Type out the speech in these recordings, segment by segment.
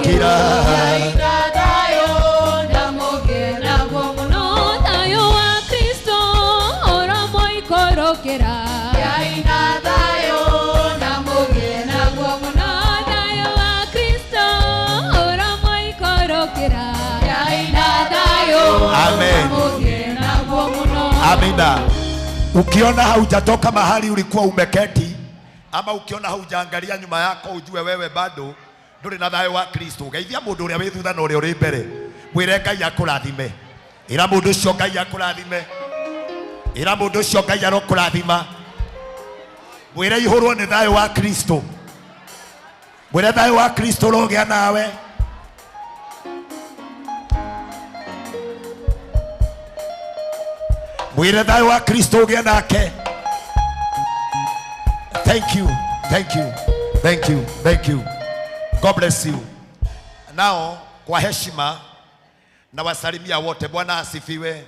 ikorokira Amen. Amina. Ukiona haujatoka mahali ulikuwa umeketi, ama ukiona haujaangalia nyuma yako, ujue wewe bado nduri na thayo wa Kristo. Geithia mundu uria wi thutha na uria uri mbere, mwire Ngai akurathime. Ira mundu ucio Ngai akurathime. Ira mundu ucio Ngai arokurathima. Mwire ihurwo ni thayo wa Kristo. Mwire thayo wa Kristo rogea nawe. Mwire thayo wa Kristo rogea nake. Thank you. Thank you. Thank you. Thank you. God bless you. Now, kwa heshima na wasalimia wote. Bwana asifiwe.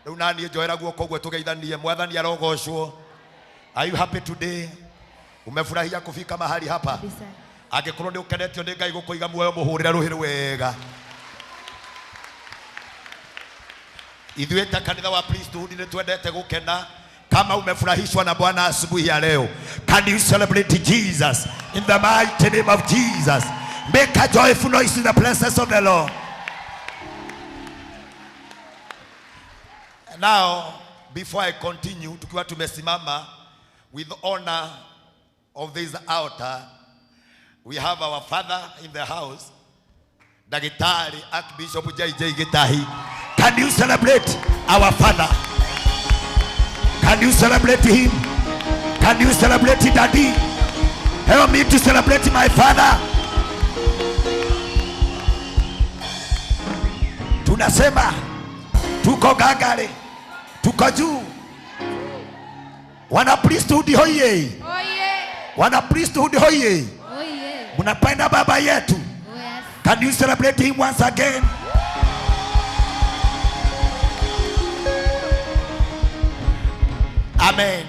Riu nani njoera guoko gwe tugeithanie. Mwathani arogoshwo. Are you happy today? Umefurahia kufika mahali hapa? Angikorwo ni ukenetio ni Ngai gukuiga muoyo muhurira ruhiru wega. Ithuĩ ta kanitha wa Priesthood ni twendete gukena. Kama umefurahishwa na Bwana asubuhi ya leo, can you celebrate Jesus in the mighty name of Jesus? Make a joyful noise in the presence of the Lord. Now, before I continue, tukiwa tumesimama with honor of this altar, we have our father in the house, Dagitari Archbishop J.J. Gitahi. Can you celebrate our father? Can you celebrate him? Can you celebrate Daddy? Help me to celebrate my father. Tunasema tuko gagare, tuko juu. Wana Priesthood hoye. Wana Priesthood hoye. Munapenda baba yetu. Can you celebrate him once again? Amen.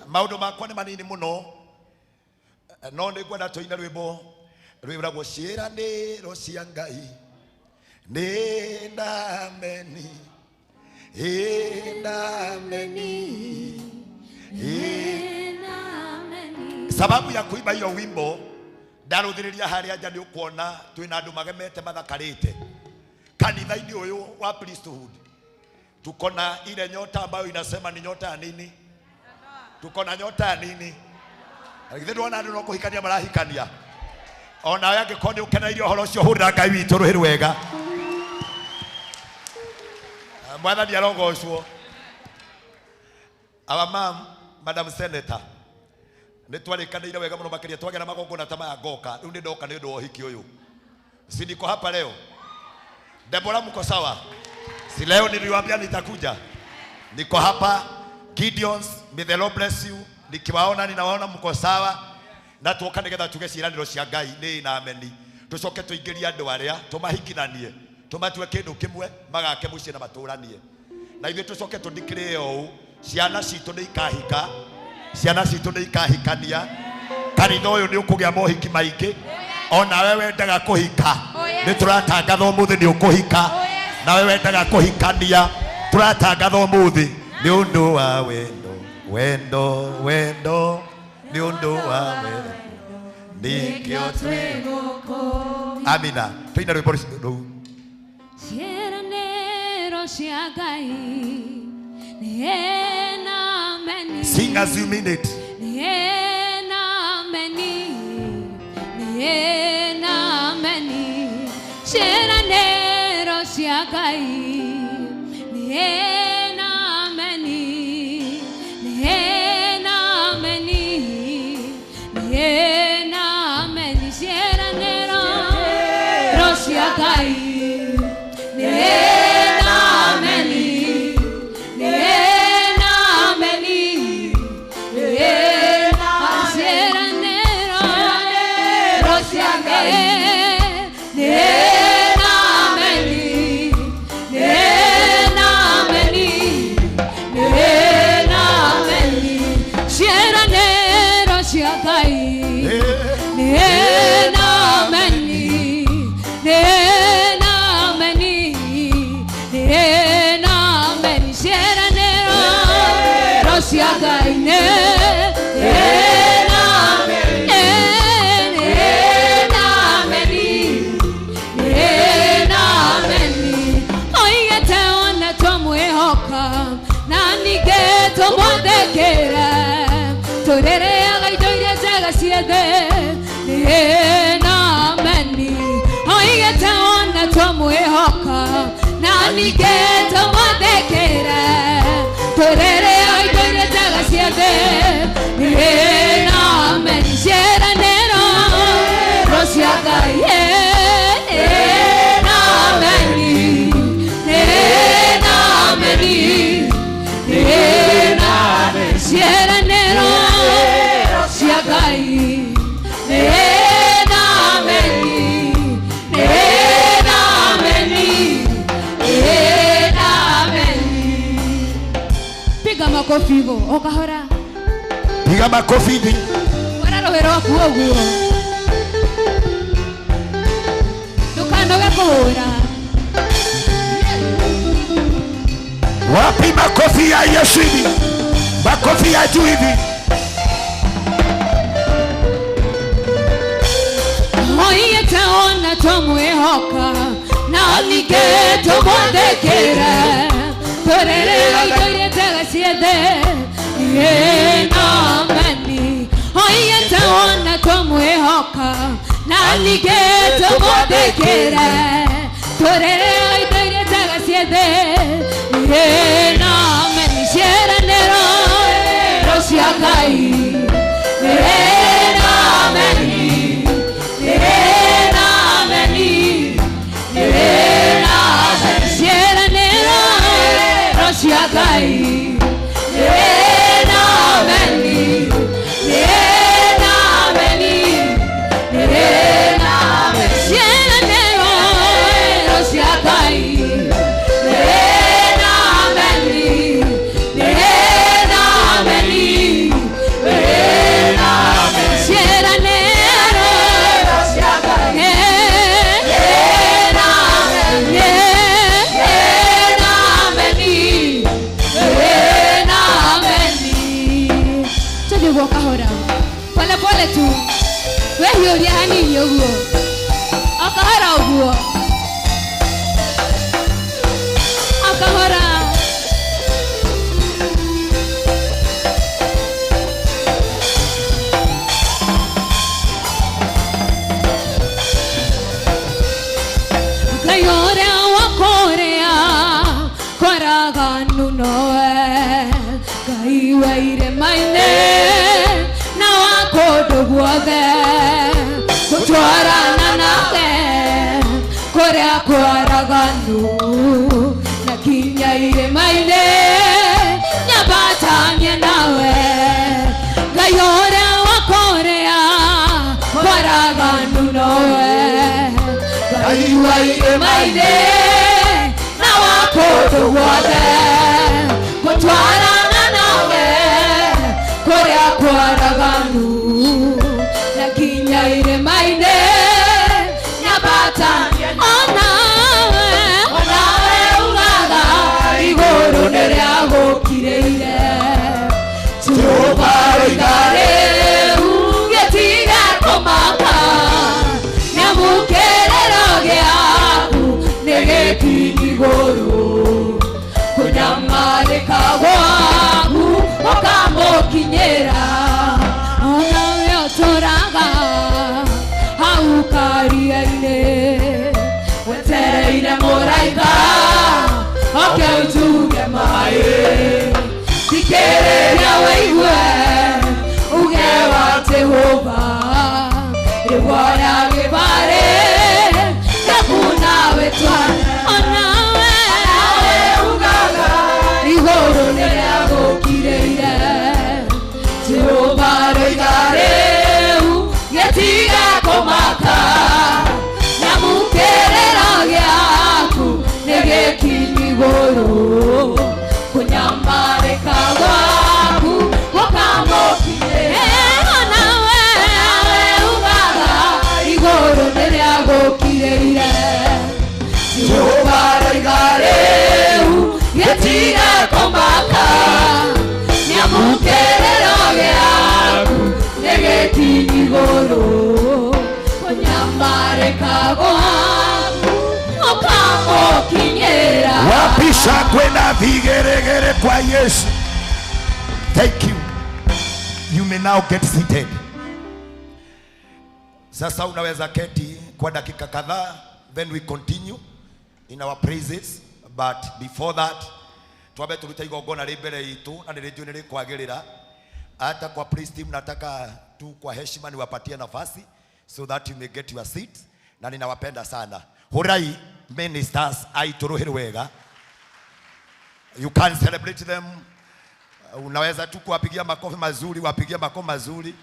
Maundu makwa ni manini muno, no ni gwenda tuine rwimbo rwiragwo ciĩranĩro cia Ngai nĩ ndameni, ndameni. Sababu ya kuimba hiyo wimbo ndaruthiriria haria nja ni ukuona twina andu magemete mathakarite kanitha-ini uyu wa Priesthood. Tuko na ile nyota ambayo inasema ni nyota ya nini? Tuko na nyota ya nini? Lakini ndio wana ndio kuhikania marahikania. Ona yake koni ukenairio horo cio hurira Ngai witu ruhiru wega. Mwathani arogocwo. Our mom, Madam Senator, ni twarikaniire wega muno makiria twagera magongona ta maya ngoka. Riu ni ndoka ni undu wa hiki uyu. Si niko hapa leo. Deborah, mko sawa? Si leo niliwaambia nitakuja. Niko hapa. Gideons, may the Lord bless you. Nikiwaona ninawaona mko sawa. Na tuoka nigetha tuge ciĩranĩro cia Ngai nĩ na ameni. Tucoke tuingĩrie andũ arĩa tũmahikithanie. Tũmatue kĩndũ kĩmwe magake mũciĩ na matũranie. Na ithuĩ tucoke tũndikĩre ũũ. Ciana citũ nĩ ikahika. Ciana citũ nĩ ikahikania. Kanitha ũyũ nĩ ũkũgĩa mohiki maingĩ. Ona wewe wendaga kũhika. Nĩ tũratangatha ũmũthĩ nĩ ũkũhika. Na wewe wendaga kũhikania. Tũratangatha ũmũthĩ nĩ ũndũ wa wendo. Ni undu wa wendo nikio twigũkũ. Amina. Tuina rwimbo rũu. Ciĩranĩro cia Ngai nĩ na ameni. Sing as you mean it. Nĩ na ameni. Nĩ na ameni. Ciĩranĩro cia Ngai nĩ na ameni. Nĩ ciothe na meni oigete ona twamwihoka na ningĩ tũmũthĩkĩre tũrere oindo njaga ciothe na meni ciĩranĩro cia Ngai na meni na meni na meni ciĩranĩro cia Ngai na meni na meni na meni. Piga makofi hivyo okahora, piga makofi hivi ora roho rwaku ũguo ndũkanoge kũhũra. Wapi makofi ya Yesu hivi, makofi ya juu hivi. Oigete ona twamwihoka na ningĩ tũmũthĩkĩre tũrere indo iria njega ciothe na meni oigete ona twamwihoka na ningĩ tũmũthĩkĩre tũrere indo iria njega ciothe na meni ciĩranĩro cia Ngai na meni na meni na meni ciĩranĩro cia Ngai na meni na meni na meni ciĩranĩro cia Ngai na meni na meni kahora pole pole tu wewe uri hanini uguo akahora uguo akahora kayore wakorea koraganu noe kaiwaire maine guothe gũtwarana nawe kũrĩa kwaraganu na kinya irĩma-inĩ nyambatanie nawe Ngai ũrĩa wakorea kwaraganu nowe Ngai wa irĩma-inĩ na wa kũndũ guothe gũtwarana nawe kũrĩa kwaraganu irĩma-inĩ nyambatanie onawe ugaga igũrũ nĩrĩa gũkirĩire Jehova roiga rĩu gĩtige kũmaka nyamũkĩrĩro gĩaku nĩ gĩkinyi igũrũ kũnyamarĩka gwaku ũkamũkinyĩra onawe ũtũraga hau karia-inĩ wetereire mũraika oke ũtuge maĩ thikĩrĩria wĩigue uge wa Jehova rĩguoya gĩbarĩ gĩaku nawe twana onawe ugaga igũrũ nĩrĩa gũkirĩire Jehova roiga rĩu gĩtige kũmaka nyamũkĩrĩro gĩaku nĩ gĩkinyi igũrũ kũnyamarĩka gwaku gũkamũkinyĩra onawe ugaga igũrũ nĩrĩa gũkirĩire Jehova roiga rĩu gĩtige kũmaka nyamũkĩrĩro gĩaku nĩ gĩkinyi igũrũ kũnyamarĩka gwaku ũkamũkinyĩra. Wapisha kwenda vigeregere kwa Yesu. Thank you. You may now get seated. Sasa unaweza keti kwa dakika kadhaa, then we continue in our praises. But before that, tuabe turuta igongona mbele itu na nirejeo nilikwagirira. Hata kwa praise team nataka tu kwa heshima niwapatie nafasi so that you may get your seat, na ninawapenda sana. Hurai ministers aituruhiru wega. You can celebrate them. Unaweza tu kuwapigia makofi mazuri, wapigia makofi mazuri.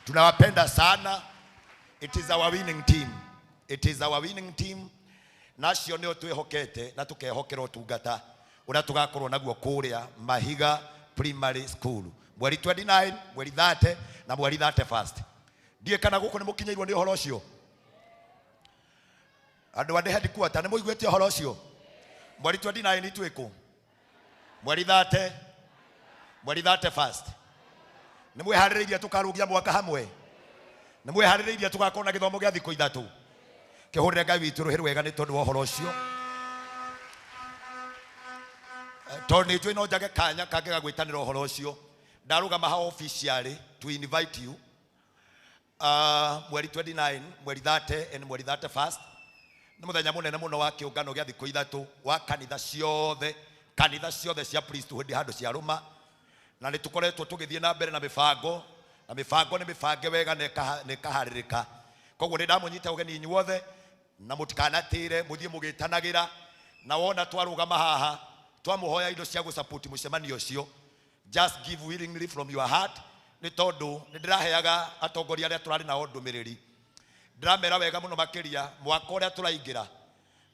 Tunawapenda sana. It is our winning team. It is our winning team. Nacio nio twihokete na tukehokera utungata uria tugakorwo naguo kuria Mahiga Primary School mweri 29, mweri 30 na mweri 31. Ndiye kana guko ni mukinyeirwo ni uhoro ucio. Andu ande headquarter ni muiguite uhoro ucio. Mweri 29 ni twiku. Mweri 30, mweri 31. Ni mwihaririirie tukarugia mwaka hamwe. Ni mwihaririirie tugakorwo na githomo gia thikũ 3. Kehurire Ngai witu ruhiru wega ni tondu wa uhoro ucio. Toni twi no njage kanya kange gagwitanira uhoro ucio. Ndarugama ha officially to invite you mweri 29, mweri 30 and mweri 31. Ni muthenya munene muno wa kiungano gia thikũ 3 wa kanitha ciothe cia priesthood handu cia ruma, na ni tukoretwo tugithie na mbere na mibango ni mibange wega ne kaharirika. Koguo ni ndamunyita ugeni inyuothe na mutikanatire muthie mugitanagira, na wona twarugama haha twamuhoya indo cia gusupport mucemanio ucio, just give willingly from your heart. Ni tondu ni ndiraheaga atongoria aria turari na ndumiriri, ndiramera wega muno makiria mwaka uria turaingira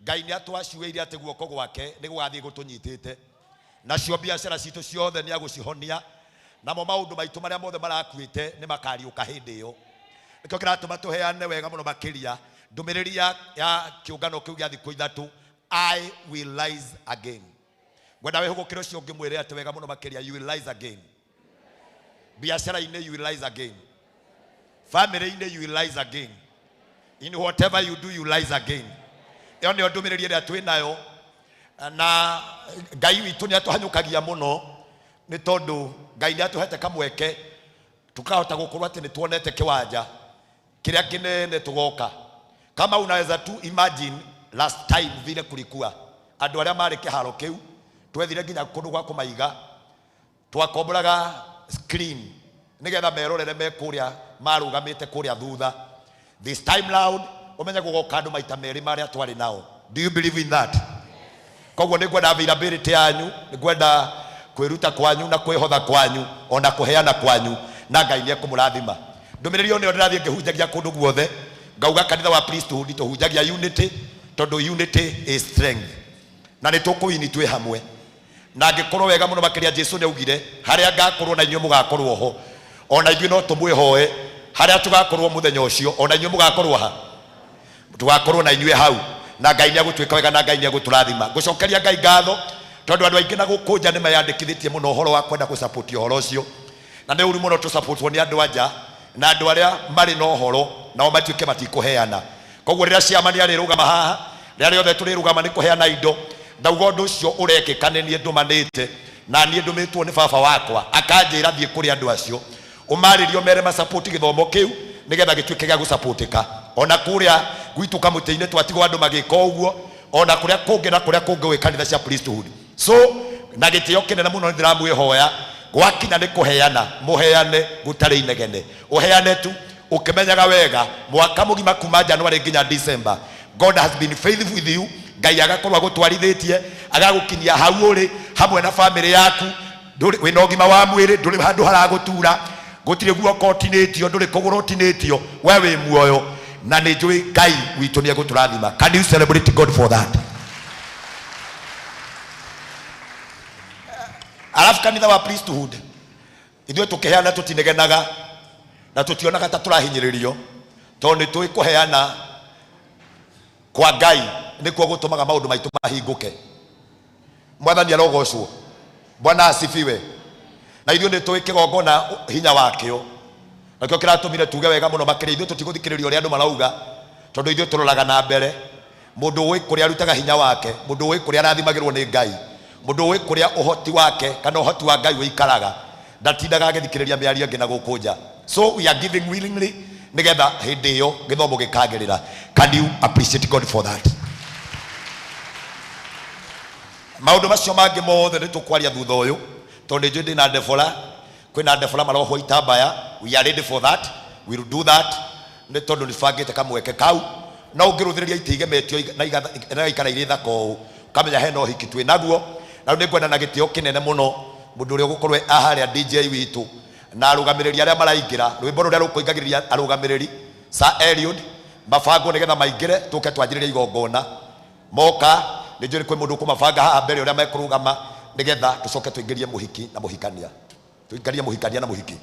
Ngai ni atwaciwire ati guoko gwake ni gwathie gutunyitite, nacio biashara citu ciothe ni agucihonia, namo maundu maitu maria mothe marakuite ni makariuka hindi iyo. Nikio kiratuma tuheane wega muno makiria ndumiriri ya kiungano kiu gia thikũ 3, I will rise again. Gwenda wihugukire ucio ngimwire ati wega muno makiria, you will rise again. Biashara ine you will rise again. Family ine you will rise again. In whatever you do you rise again. Iyo ni ndumiriri ria twinayo, na Ngai witu ni atuhanyukagia muno ni tondu Ngai ni atuhete kamweke tukahota gukorwo ati ni tuonete kiwanja kiria kinene tugoka. Kama unaweza tu imagine last time vile kulikuwa andu aria mari kiharo kiu, twethire nginya kundu gwa kumaiga, twakomburaga screen nigetha merorere mekuria marugamite kuria thutha. This time round umenye gugoka andu maita meri maria twari nao. Do you believe in that? Koguo ni gwenda availability yanyu, ni gwenda kwiruta kwanyu na kwihotha kwanyu, ona kuheana kwanyu, na Ngai ni ekumurathima. Ndumiriri yo ni ndirathie ngihunjagia kundu guothe, ngauga kanitha wa priesthood tuhunjagia unity, tondu unity is strength, na ni tukuini twi hamwe. Na ngikorwo wega muno makiria Jesu ni augire haria ngakorwo na inyuĩ mugakorwo ho, ona ithuĩ no tumwihoe haria tugakorwo muthenya ucio, ona inyuĩ mugakorwo ha, tugakorwo na inyuĩ hau, na Ngai ni agutwika wega, na Ngai ni aguturathima. Ngucokeria Ngai ngatho tondu andu aingi na guku nja ni mayandikithitie muno uhoro wa kwenda gusupport uhoro ucio, na ni uri muno tu supportwo ni andu anja na andu aria mari no uhoro nao matuike matikuheana. Koguo rira ciama ni arirugama haha, rira riothe turirugama ni kuheana indo, ndauga undu ucio urekika ni nie ndumanite, na nie ndumitwo ni baba wakwa akanjira thie kuri andu acio umaririo mere ma support githomo kiu nigetha gituike gia gusupportika. Ona kuria gwitu kamutini twatigwo andu magika uguo, ona kuria kungi na kuria kungi wi kanitha cia priesthood. So na gitio kinene muno ndiramwihoya gwakinya ni kuheana, muheane gutari inegene, uheane tu ukimenyaga wega mwaka mugima kuma January nginya December. God has been faithful with you. Ngai agakorwa gutwarithitie agagukinyia hau uri hamwe na family yaku, wina ugima wa mwiri, nduri handu haragutura, gutire guoko tinitio, nduri kuguru tinitio, we wi muoyo, na ni njui Ngai witu ni aguturathima. Can you celebrate God for that? Alafu kanitha wa priesthood ithuĩ tukiheana tutinegenaga na tutionaga ta turahinyiririo, tondu tui kuheana kwa Ngai nikuo gutumaga maundu maitu mahinguke. Mwathani arogocwo, Bwana asifiwe. Na ithuĩ ni tui kigongona hinya wakio, nakio kiratumire tuge wega muno makiri ithuĩ tutiguthikiriria uria andu marauga, tondu ithuĩ turoraga na mbere. Mundu ui kuria arutaga hinya wake, mundu ui kuria arathimagirwo ni Ngai, mundu ui kuria uhoti wake kana uhoti wa Ngai uikaraga, ndatindaga agithikiriria miario ngi na gukunja. So we are giving willingly nigetha hindi iyo githomo gikagirira. Can you appreciate God for that? Maundu macio mangi mothe nitukwaria thutha uyu tondu nju ndina ndebora kwina ndebora maroho itambaya. We are ready for that. We will do that. Ni tondu nibangite kamweke kau na ungiruthiriria itigemetio na ikara iri thako kamenya heno hiki twi naguo na ndi kwenda na gitio kinene muno mundu uri gukorwe aharia DJ witu na arugamiriri aria maraingira rwimbo ruria rukuingagiriria arugamiriri Sir Eliud mabango nigetha maingire tuke twanjiririe igongona moka ni njuri kwi mundu kumabanga haha mbere uria mekurugama nigetha tucoke tuingirie muhiki na muhikania tuingirie muhikania na muhiki.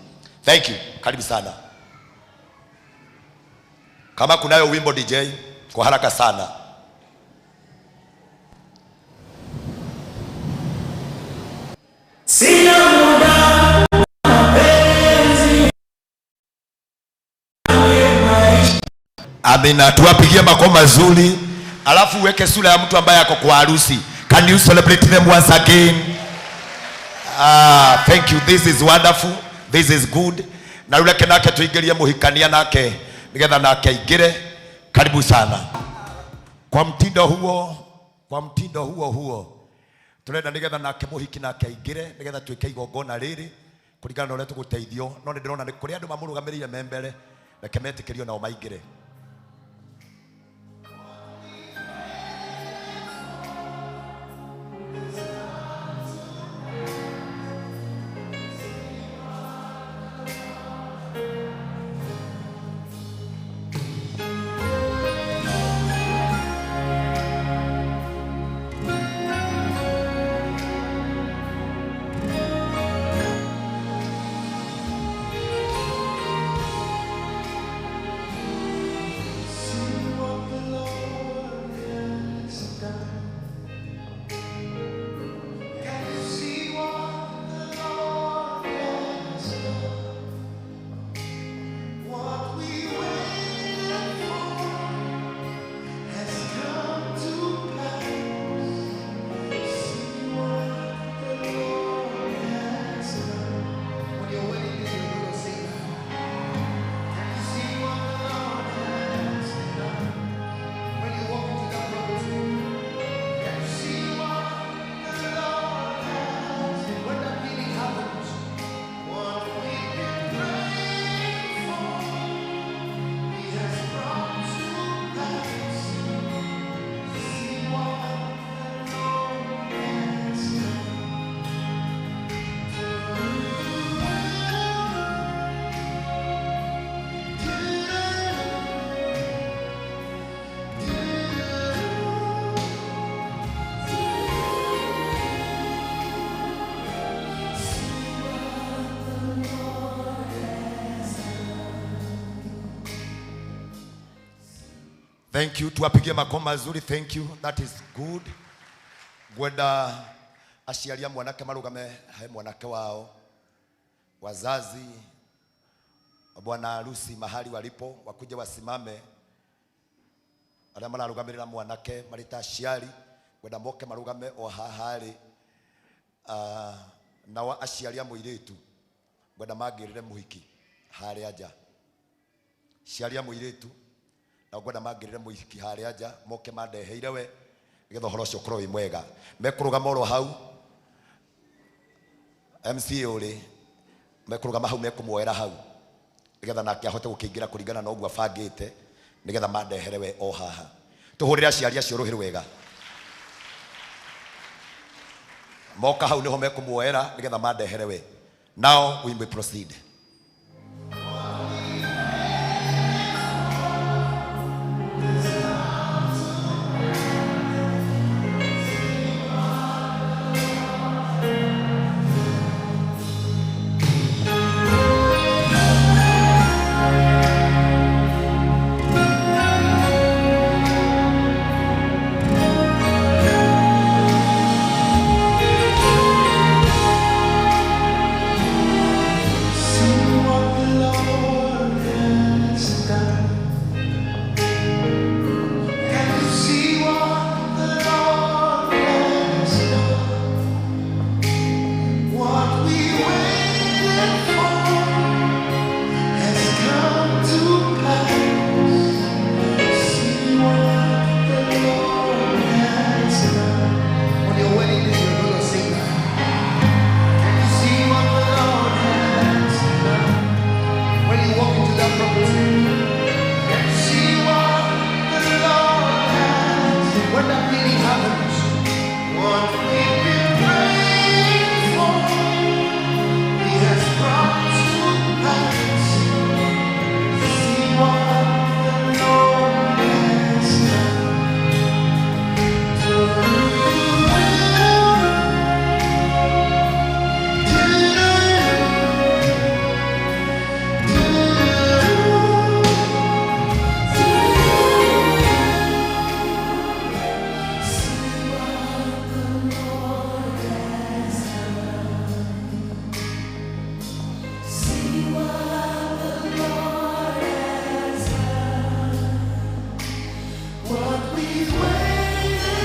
Thank you, karibu sana. Kama kunayo wimbo DJ kwa haraka sana. Sina muda mapenzi. Amina, tuwapigie makofi mazuri. Alafu uweke sura ya mtu ambaye ako kwa harusi. Can you celebrate them once again? Thank you. This is wonderful. This is good. Na yule kenake tuingirie muhikania nake nigetha nake ingire. Karibu sana. Kwa mtindo huo turenda nigetha nake muhiki nake ingire nigetha twike igongona riri kuringana na uria tuguteithio. No ni ndirona ni kuri andu mamurugamirire membere reke metikirio nao maingire. Thank you. Tuwapigie makofi mazuri. Thank you. That is good. Gwenda aciaria mwanake marugame hai mwanake wao. Wazazi bwana harusi mahali walipo wakuje wasimame. Aria mararugamirira mwanake marita aciari gwenda moke marugame o hahari. Na wa aciaria muiritu gwenda magirire muhiki hari aja. Ciaria muiritu na gwenda magirire muhiki hari aja moke mandeheire we nigetha horo cio korwo wi mwega. Mekurugama oro hau MC uri mekurugama hau mekumuoera hau nigetha nake ahote gukingira kuringana na ogwa bangite nigetha mandehere we o haha. Tuhurira aciari acio ruhiru wega. Moka hau niho mekumuoera nigetha mandehere we. Now we may proceed. See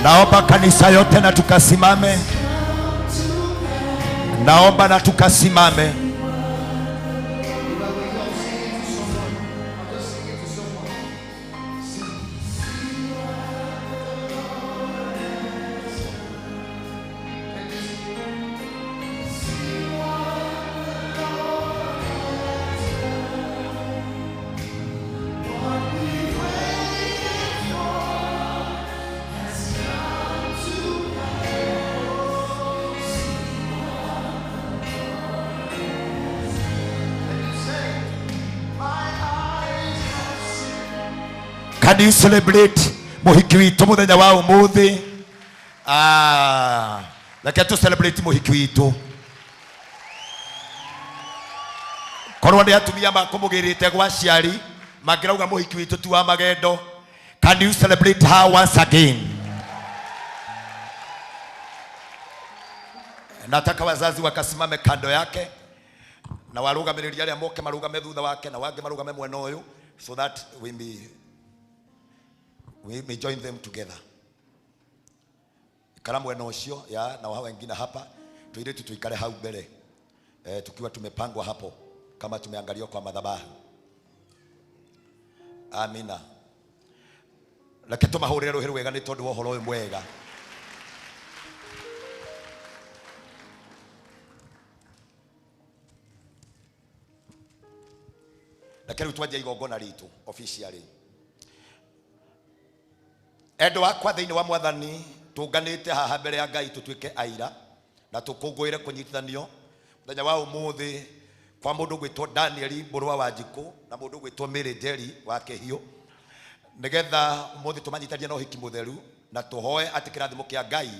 Naomba kanisa yote na tukasimame. Naomba na tukasimame. Can you celebrate muhiki witu muthenya wa umuthi? Reke tu celebrate muhiki witu. Korwo ni atumia makumugirite gwa ciari mangirauga muhiki witu tu wa magendo. Can you celebrate her once again? Nataka wazazi wakasimame kando yake na warugamiriria aria moke marugame thutha wake na wange marugame mwena uyu, so that we may join them together. Ikara mwena ucio ya na wao wengine hapa tuiretu tuikare hau mbele tukiwa tumepangwa hapo kama tumeangalia kwa madhabahu. Amina. Reke tumahurire ruhiru wega ni tondu wa uhoro uyu mwega. Reke riu twanjie igongona ritu officially. Endo akwa thiini wa mwathani tunganite haha mbere ya Ngai tutuike aira na tukungwire kunyitithanio muthenya wa umuthi kwa mundu gwitwo Daniel Mburwa wa Njiku na mundu gwitwo Mary Njeri wa Kihio, nigetha umuthi tumanyitithanie na uhiki mutheru na tuhoe ati kirathimo kia Ngai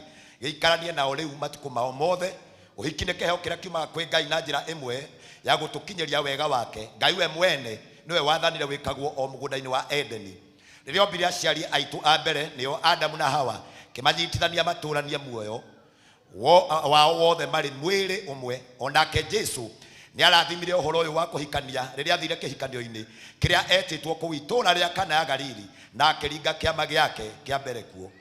giikaranie nao riu matuku mao mothe. Uhiki ni kiheo kiria kiumaga kwi Ngai na njira imwe ya gutukinyeria wega wake. Ngai we mwene niwe wathanire wikagwo o mugunda-ini wa Edeni. Ririo mbire aciari aitu a mbere nio Adamu na Hawa kimanyitithania maturanie muoyo wao wothe mari mwiri umwe. Onake Jesu ni arathimire uhoro uyu wa kuhikania riria athire kihikanio-ini kiria etitwo kuu itũra ria Kana ya Galili na akiringa kiama giake kia mbere kuo.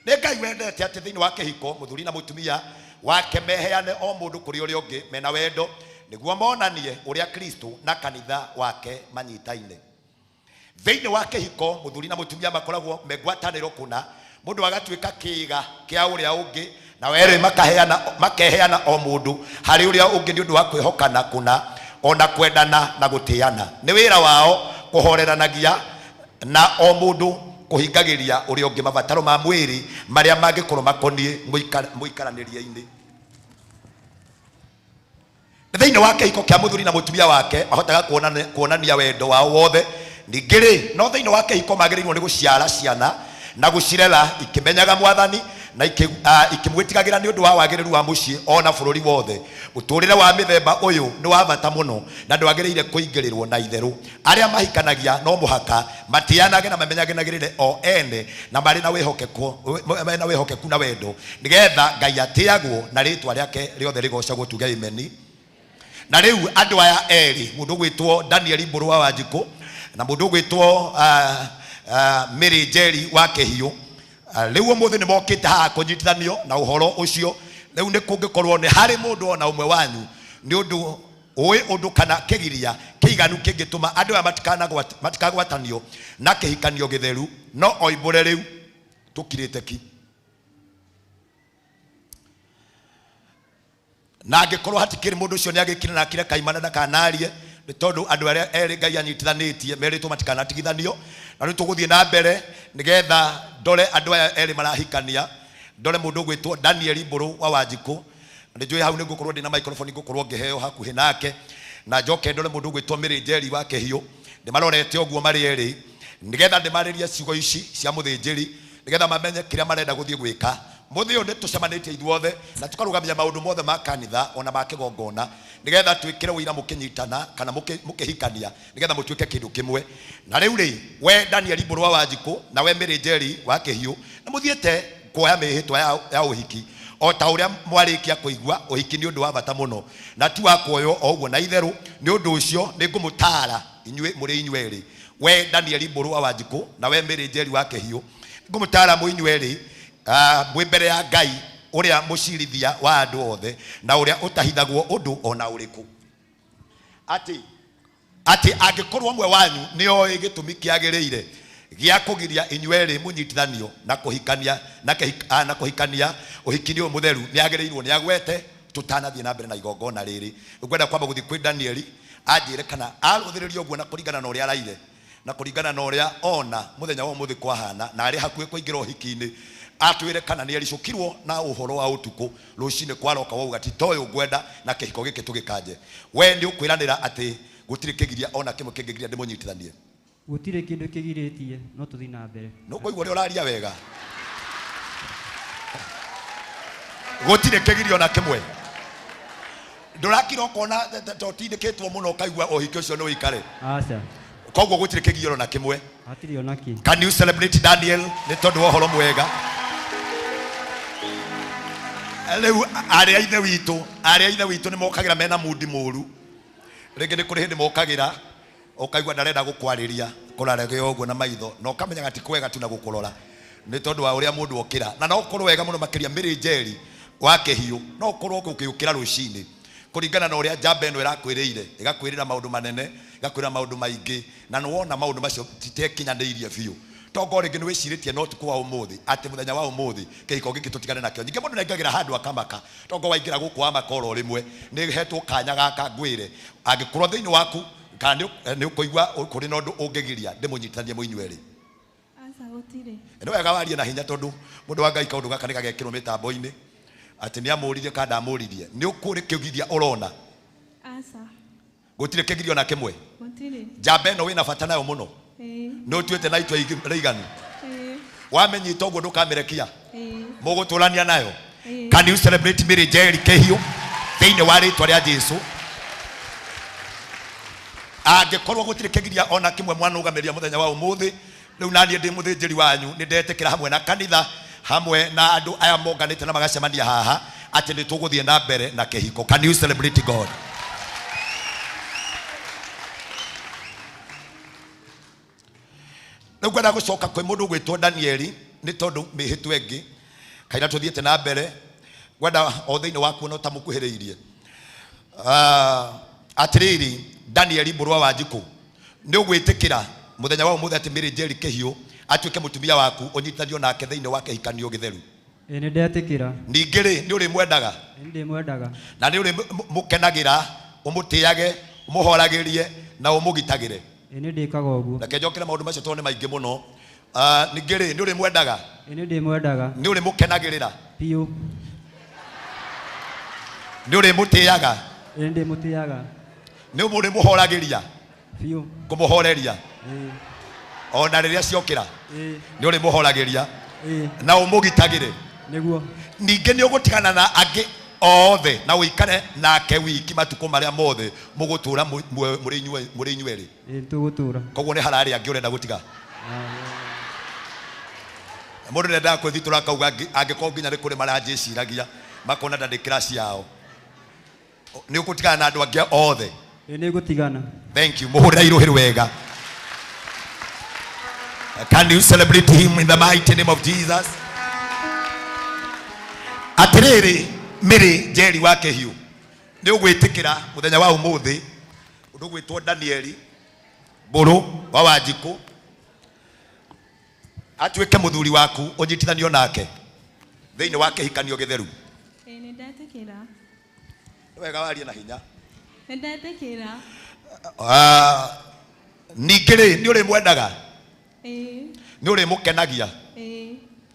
Ni Ngai wendete ati thiini wa kihiko muthuri na mutumia wake meheane o mundu kuri uria ungi mena wendo niguo monanie uria Kristo na kanitha wake manyitaine. Thiini wa kihiko muthuri na mutumia makoragwo megwataniro kuna mundu agatuika kiiga kia uria ungi na were makeheana o mundu hari uria ungi ni undu wa kwihokana kuna ona kwendana na gutiana. Ni wira wao kuhoreranagia na o mundu kuhingagiria uria ungi mabataro ma mwiri maria mangikorwo makonie muikaraniria-ini. Thiini wa kihiko kia muthuri na mutumia wake mahotaga kuonania wendo wao wothe. Ningiri no thiini wa kihiko magirirwo ni guciara ciana na gucirera ikimenyaga mwathani na ikimwitigagira ni undu wa wagiriru wa mucii ona bururi wothe. Muturire wa mithemba uyu ni wa bata muno na ndwagiriire kuingirirwo na itheru. Aria mahikanagia no muhaka matianage na mamenyaginagirire o ene na mari na wihokeku na wendo nigetha Ngai atiagwo na ritwa riake riothe rigocagwo tuge ameni. Na riu andu aya eri mundu gwitwo Daniel Mburwa wa Njiku na mundu gwitwo Mary Njeri wa Kihio, riu umuthi ni mokite haha kunyitithanio na uhoro ucio. Riu ni kungikorwo ni hari mundu ona umwe wanyu ni undu oi undu kana kigiria kiiganu kingituma andu aya matikagwatanio na kihikanio githeru no oimbure riu tukirite ki na angikorwo hatikiri mundu ucio ni agikire na akire kaimana na kanarie ni tondu andu aria eri Ngai anyitithanitie meritwo matikanatigithanio. Na riu tuguthie na mbere nigetha ndore andu aya eri marahikania, ndore mundu gwitwo Daniel Mburwa wa Njiku. Ndijui hau ningukorwo ndina microphone ngukorwo ngiheo hakuhi nake na njoke ndore mundu gwitwo Mary Njeri wa Kihio. Ndimarorete oguo mari eri nigetha ndimaririe ciugo ici cia muthinjiri nigetha mamenye kiria marenda guthie gwika. Muthio ni tucemanitie ithuothe na tukarugamia maundu mothe ma kanitha ona ma kigongona nigetha twikire wira mukinyitana kana mukihikania nigetha mutuike kindu kimwe. Na riu ri we Daniel Mburwa wa Njiku na we Mary Njeri wa Kihio na muthiete kuoya mihitwa ya uhiki o ta uria mwarikia kuigua uhiki ni undu wa bata muno na tu akoyo o uguo na itheru. Ni undu ucio ni ngumutara inywe muri inyweri we Daniel Mburwa wa Njiku na we Mary Njeri wa Kihio ngumutara mu inyweri mbere ya Ngai uria mucirithia wa andu othe na uria utahithagwo undu ona uriku ati angikorwo mwe wanyu nioi gitumi kiagiriire gia kugiria inyueri munyitithanio na kuhikania uhikini mutheru ni agirirwo ni agwete tutanathie na mbere na igongona riri ngwenda kwamba guthi kwi Danieli anjire kana aruthiririo guo na kuringana na uria araire na kuringana na uria ona muthenya wa muthi kwahana na ari hakuhe kuingira uhikini atwire kana ni aricukirwo na uhoro wa utuku rucine kwaroka wauga ti toyo ngwenda na kihiko giki tugikanje we ndi ukwiranira ati gutire kigiria ona kimwe kingigiria ndimunyitithanie gutire kindu kigiritie no tuthi na mbere no koigwo ri uraria wega gutire kigiria ona kimwe ndurakira kona totindikitwo muno kaigwa ohiki ucio no wikare aca koguo gutire kigiria ona kimwe hatiri ona ki. Can you celebrate Daniel ni tondu wa horo mwega leu aria ithe witu ni mokagira mena mudi muru ringi ni kuri hindi mokagira ukaigwa ndarenda gukwariria kurarege oguo na maitho no kamenya gati kwega tu na gukurora ni tondu wa uria mundu okira na no korwo wega muno makiria miri njeri wake hiu no korwo ukiukira rucini kuringana na uria njamba eno irakwiriire igakwirira maundu manene igakwirira maundu maingi na no wona maundu macio titekinyaniirie biu tongo ringi ni wiciritie no tukwa umuthi ati muthenya wa umuthi kihiko giki tutigane nakio nyingi mundu nengagira handu akamaka tongo waingira guku wa makoro rimwe ni hetwo kanya gaka ngwire angikorwo thiini waku kana ni ukuigwa kuri nondu ungigiria ndimunyitithanie muinyueri aca gutire no wega warie na hinya tondu mundu wa Ngai kaundu gaka ni gagekirwo mitambo-ini ati ni amuririe kada amuririe ni ukuri kigithia urona aca gutire kigirio na kimwe gutire njamba eno wina bata nayo muno no tuete na itwa iganu wamenyita uguo ndukamerekia muguturania nayo can you celebrate Mary Njeri Kehio thiini wa ritwa ria Jesu angikorwo gutire kigiria ona kimwe mwana ugamiria muthenya wa umuthi riu nanie ndi muthinjiri wanyu ni ndetikira hamwe na kanitha hamwe na andu aya monganite na magacemania haha ati ni tuguthie na mbere na kihiko. Can you celebrate God? Nugwenda gucoka kwi mundu gwitwo Danieli ni tondu mihitu engi kaina tuthiete na mbere gwenda o thiini waku no tamukuhiriirie atiriri Danieli burwa wa Njiku ni ugwitikira muthenya wa umuthi ati Mary Njeri Kehio atuike mutumia waku unyitithanio nake thiini wa kihikanio githeru ni ndetikira ningiri ni uri mwendaga ndi mwendaga na ni uri mukenagira umutiage umuhoragirie na umugitagire ni ndikaga uguo na kenjokera maundu macio tone maingi muno ningiri ni uri mwendaga ni ndi mwendaga ni uri mukenagirira piu ni uri mutiaga ni ndi mutiaga ni uri muhoragiria piu kumuhoreria ona riria ciokira ni uri muhoragiria na umugitagire niguo ninge ni ugutigana na angi othe na uikare nake wiki matuko maria mothe mugutura muri inyueri tugutura koguo ni harari angi urenda gutiga mundu nenda kwithitura kauga angikorwo nginya ni kuri maranjiciragia makona ndandikira ciao ni ugutigana na andu angi othe ni gutigana. Thank you muhurira iruhiru wega. Can you celebrate him in the mighty name of Jesus? Atiriri Mary Njeri wa Kehio ni ugwitikira muthenya wa umuthi undu gwitwo Danieli buru wa Wanjiku atuike muthuri waku unyitithanio nake thiini wa kihikanio githeru ni ndetikira wega warie na hinya ni ndetikira ningiri ni uri mwendaga ni uri mukenagia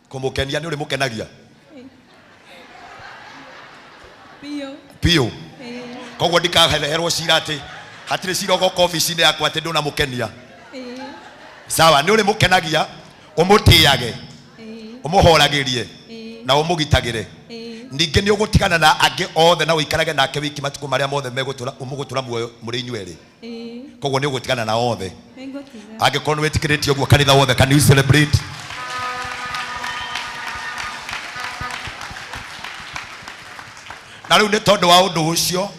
kumukenia ni uri mukenagia piu koguo ndikaherwo cira ati hatire cira goka ofici-ini yakwa ati nduna mukenia sawa ni uri mukenagia umutiage umuhoragirie na umugitagire ninge ni ugutigana na angi othe na uikarage nake wiki matuko maria mothe megutura umugutura muoyo muri inyueri koguo ni ugutigana na othe angikorwo ni witikiritie uguo kanitha wothe. Can you celebrate? Na riu ni tondu wa undu ucio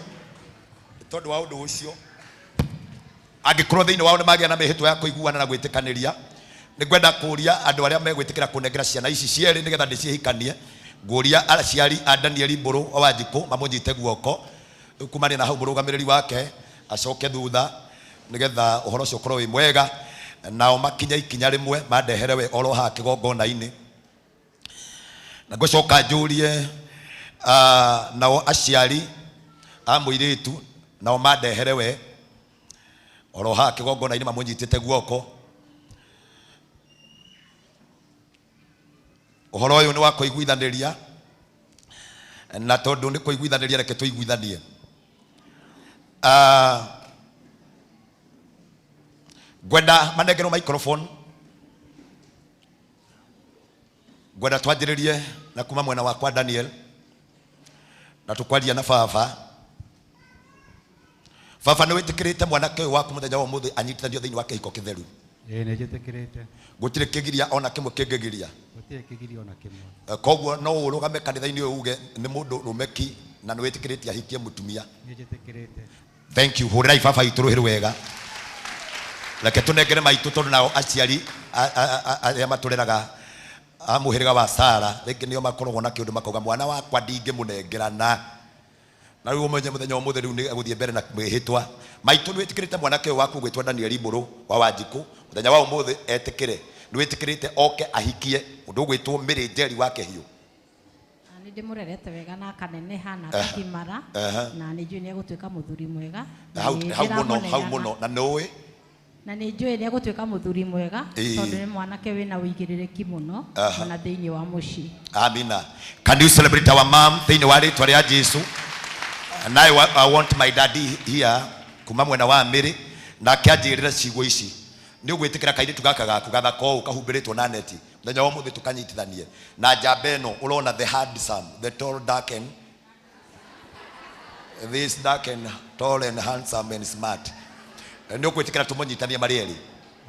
angikorwo thiini wao ni magia na mihitwa ya kuiguana na gwitikaniria Nĩngwenda kũria andũ arĩa megwĩtĩkĩra kũnengera ciana ici cierĩ nĩgetha ndĩciĩhikanie. Ngũria aciari a Daniel Mburu wa Wanjikũ mamũnyite guoko kumania na hau mũrũgamĩrĩri wake acoke thutha nĩgetha ũhoro ũcio ũkorwo wĩ mwega, nao makinya ikinya rĩmwe mandehere we oro haha kĩgongona-inĩ. Na ngũcoka njũrie nao aciari a mũirĩtu nao mandehere we oro haha kĩgongona-inĩ mamũnyitĩte guoko. Ũhoro ũyũ nĩ wa kũiguithanĩria, na tondũ nĩ kũiguithanĩria reke tũiguithanie. Ngwenda manengerwo microphone, ngwenda twanjĩrĩrie na kuma mwena wakwa Daniel na tũkwaria na baba. Baba, nĩ wĩtĩkĩrĩte mwanake ũyũ waku mũthenya wa ũmũthĩ anyitithanio thĩinĩ wa kĩhiko kĩtheru? Nĩ njĩtĩkĩrĩte. Gũtirĩ kĩgiria ona kĩmwe kĩngĩgiria? Gũtirĩ kĩgiria ona kĩmwe. Koguo no ũrũgame kanitha-inĩ ũyũ uge nĩ mũndũ rũmeki na nĩ wĩtĩkĩrĩte ahikie mũtumia? Nĩ njĩtĩkĩrĩte. Thank you. Hũrĩrai baba itũ rũhĩ rwega. Reke tũnengere maitũ tondũ nao aciari arĩa matũreraga a mũhĩrĩga wa Sara rĩngĩ nĩo makoragwo na kĩũndũ makauga mwana wakwa ndingĩmũnengerana. Na rĩu ũmenye mũthenya ũmũthĩ rĩu nĩ egũthiĩ mbere na mwĩhĩtwa. Maitũ nĩ wĩtĩkĩrĩte mwanake ũyũ waku gwĩtwa Daniel Mburu wa Wanjikũ mũthenya wa ũmũthĩ etĩkĩre? Nĩ wĩtĩkĩrĩte oke ahikie ũndũ ũgwĩtwo Mary Njeri wa Kĩhiũ? Nĩ ndĩmũrerete wega na akaneneha na akimara na nĩ njũĩ nĩ egũtuĩka mũthuri mwega. Hau mũno na nĩũĩ na nĩ njũĩ nĩ egũtuĩka mũthuri mwega tondũ nĩ mwanake wĩna ũigĩrĩrĩki mũno ona thĩinĩ wa mũciĩ. Amina. Can you celebrate our mom thĩinĩ wa rĩtwa rĩa Jesũ? And I want my daddy here kuma mwena wa Mĩrĩ na akĩanjĩrĩra ciugo ici. Nĩ ũgwĩtĩkĩra kairĩtu gaka gaku gathaka ũũ kahumbĩrĩtwo na neti mũthenya wa ũmũthĩ tũkanyitithanie na njamba ĩno ũrona the handsome, the tall, dark and this dark and tall and handsome and smart. Nĩ ũgwĩtĩkĩra tũmũnyitithanie marĩ erĩ?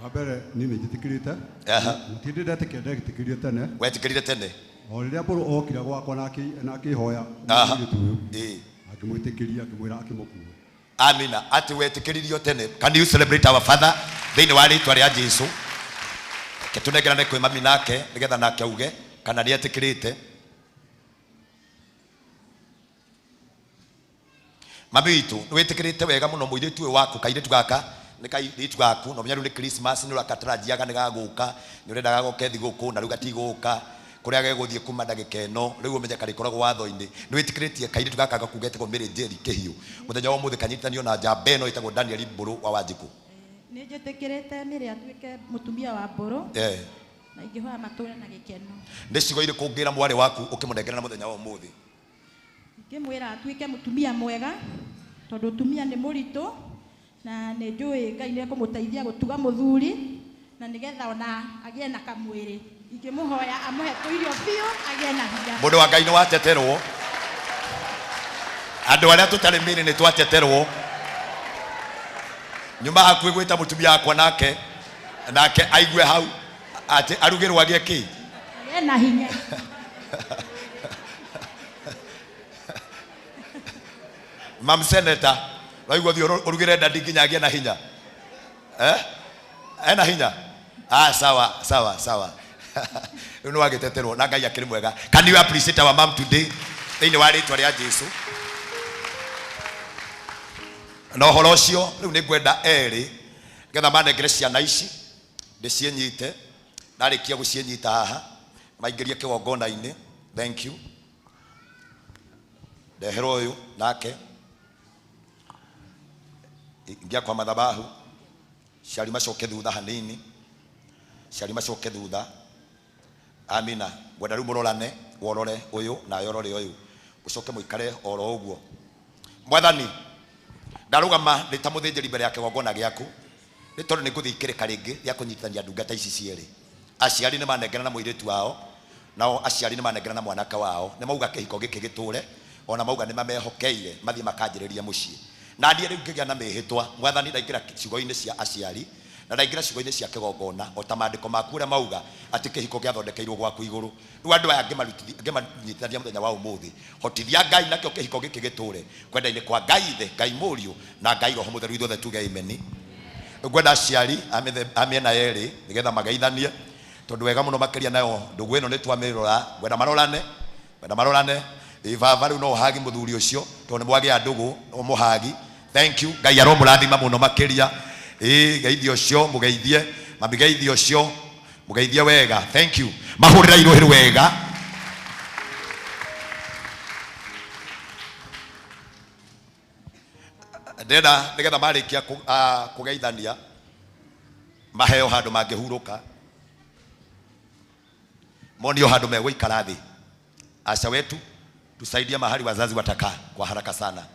Wa mbere niĩ nĩ njĩtĩkĩrĩte. Mũtindĩ ndetĩkĩrĩte tene. Wetĩkĩrĩte tene? O rĩrĩa Mbũrũ okire gwakwa na akĩhoya mũirĩtu ũyũ akĩmwĩtĩkĩria akĩmwĩra akĩmũkua. Amina. Atĩ wetĩkĩririo tene. Can you celebrate our father thĩinĩ wa rĩtwa rĩa Jesũ? Tũnengerane kwĩ mami nake nĩgetha nake auge kana nĩ etĩkĩrĩte. Mami witũ nĩ wĩtĩkĩrĩte wega mũno mũirĩtu ũyũ waku kairĩtu gaka nĩ kairĩtu gaku na ũmenya rĩu nĩ Christmas nĩ ũrakatarajiaga nĩ gagũka nĩ ũrendaga goke thigũkũ na rĩu gatigũka kũrĩa gegũthiĩ kuma ndagĩka ĩno rĩu ũmenye karĩkoragwo watho-inĩ. Nĩ wĩtĩkĩrĩtie kairĩtu gaka gaku getagwo Mary Njeri Kĩhiũ mũthenya wa ũmũthĩ kanyitithanio na njamba ĩno ĩtagwo Daniel Mburu wa Wanjikũ? Nĩ njĩtĩkĩrĩte Mary atuĩke mũtumia wa Mbũrũ na ingĩhoya matũũre na gĩkeno. Nĩ ciugo irĩkũ ũngĩra mwarĩ waku ũkĩmũnengerera mũthenya wa ũmũthĩ? Ingĩmwĩra atuĩke mũtumia mwega tondũ ũtumia nĩ mũritũ na nĩ njũĩ Ngai nĩ ekũmũteithia gũtuga mũthuri na nĩgetha ona agĩe na kamwĩrĩ. Ingĩmũhoya amũhe tũirio biũ agĩe na hinya. Mũndũ wa Ngai nĩ wateterwo. Andũ arĩa tũtarĩ mĩĩrĩ nĩ twateterwo. Nyuma hakuhĩ gwĩta mũtumia wakwa nake aigue hau atĩ arugĩrwo agĩe kĩ? Agĩe na hinya. Mam Senator, waigua thio urugire ndandi nginya agĩe na hinya? Ena hinya? Sawa. Rĩu nĩ wagĩteterwo na Ngai akĩrĩ mwega. Can you appreciate our mom today thĩinĩ wa rĩtwa rĩa Jesũ? Na ũhoro ũcio rĩu nĩ ngwenda erĩ getha manengere ciana ici ndĩciĩnyite narĩkia gũciĩnyita haha maingĩrie kĩgongona-inĩ. Thank you. Ndeherwo ũyũ nake ingia kwa madhabahu ciari macoke thutha hanini, ciari macoke thutha. Amina. Ngwenda rĩu mũrorane worore ũyũ na yorore ũyũ ũcoke mũikare oro ũguo. Mwathani ndarũgama ndĩ ta mũthĩnjĩri mbere ya kĩgongona gĩaku nĩ tondũ nĩ ngũthiĩ ikĩrĩka rĩngĩ rĩa kũnyitithania ndungata ici cierĩ. Aciari nĩ manengerana na mũirĩtu wao nao aciari nĩ manengerana na mwanake wao. Nĩ mauga kĩhiko gĩkĩ gĩtũre ona mauga nĩ mamehokeire mathiĩ makanjĩrĩria mũciĩ. Na ndiĩ rĩu ngĩgĩa na mĩhĩtwa. Mwathani ndaingĩra ciugo-inĩ cia aciari na ndaingĩra ciugo-inĩ cia kĩgongona o ta maandĩko maku ũrĩa mauga atĩ kĩhiko gĩathondekeirwo gwaku igũrũ. Rĩu andũ aya ngĩmanyitithania mũthenya wa ũmũthĩ hotithia Ngai nakĩo kĩhiko gĩkĩ gĩtũre kwenda-inĩ kwa Ngai Ithe, Ngai Mũriũ na Ngai Roho Mũtheru. Ithuothe tuge amen. ngwenda aciari amena yeri nigetha magaithanie tondu wega muno makiria nayo ndugu ino ni twamirora ngwenda marorane ivava riu no hagi muthuri ucio tondu mwagea ndugu umuhagi. Thank you. Ngai aromurathima muno makiria geithio ucio mugeithie mabigeithio ucio mugeithie wega. Thank you. Mahurira iruhiru wega. Ndenda nigetha marikia kugeithania maheo handu mangihuruka monio handu megũikara thĩ. Asha wetu tusaidia mahali wazazi watakaa kwa haraka sana.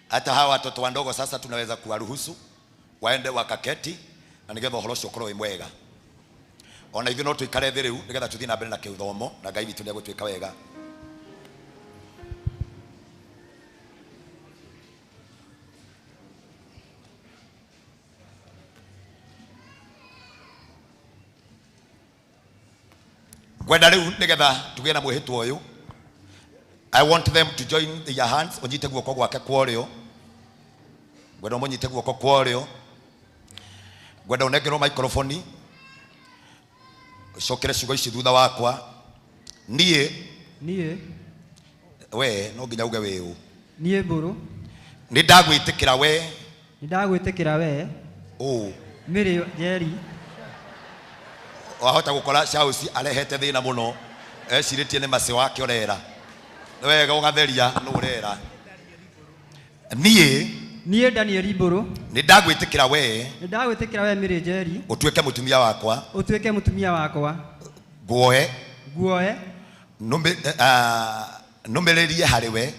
Hata hawa watoto wandogo sasa tunaweza kuwaruhusu waende wakaketi na nigetha uhoro ucio ukorwo wi mwega. Ona ithuĩ no tuikare thĩ rĩu nigetha tuthie na mbere na gĩthomo na Ngai witũ nĩegũtwĩka wega. Gwenda rĩu nigetha tugĩe na mwĩhĩtwo ũyũ. I want them to join their hands. Onyite guoko gwake kwa ũrĩo. Gwenda mũnyite guoko kwa ũrĩo. Gwenda ũnengerwo microphone. Ucokere ciugo ici thutha wakwa. Nie we no nginya uge wĩũ. Nie Mburu. Nĩ ndagwĩtĩkĩra we. Nĩ ndagwĩtĩkĩra we. Mary Njeri. Wahota gukora Shausi arehete thina muno eciritie ni mase wake orera wega ugatheria no urera. Nie Daniel Mburu. Ni ndagwĩtĩkĩra we. Ni ndagwĩtĩkĩra we Mary Njeri. Utuĩke mutumia wakwa. Utuĩke mutumia wakwa. Guoe. Numĩrĩrie harĩ we.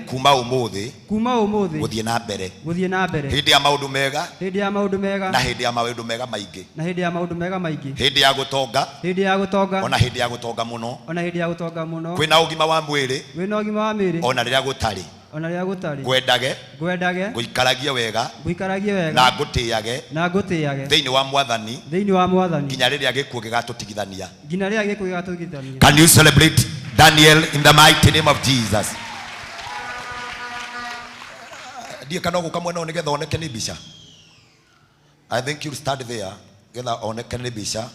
Kuma ũmũthĩ. Gũthiĩ na mbere. Hĩndĩ ya maũndũ mega. Na hĩndĩ ya maũndũ mega maingĩ. Hĩndĩ ya gũtonga. Ona hĩndĩ ya gũtonga mũno. Kwĩna ũgima wa mwĩrĩ. Ona rĩrĩa gũtarĩ. Gwendage. Gũikaragie wega. Na ngũtĩage. Thĩinĩ wa Mwathani. Nginya rĩrĩa gĩkuũ gĩgatũtigithania. Can you celebrate Daniel in the mighty name of Jesus? Ndiye kana guka mwena one getha oneke ni bisha. I think you'll start there. Getha oneke ni bisha.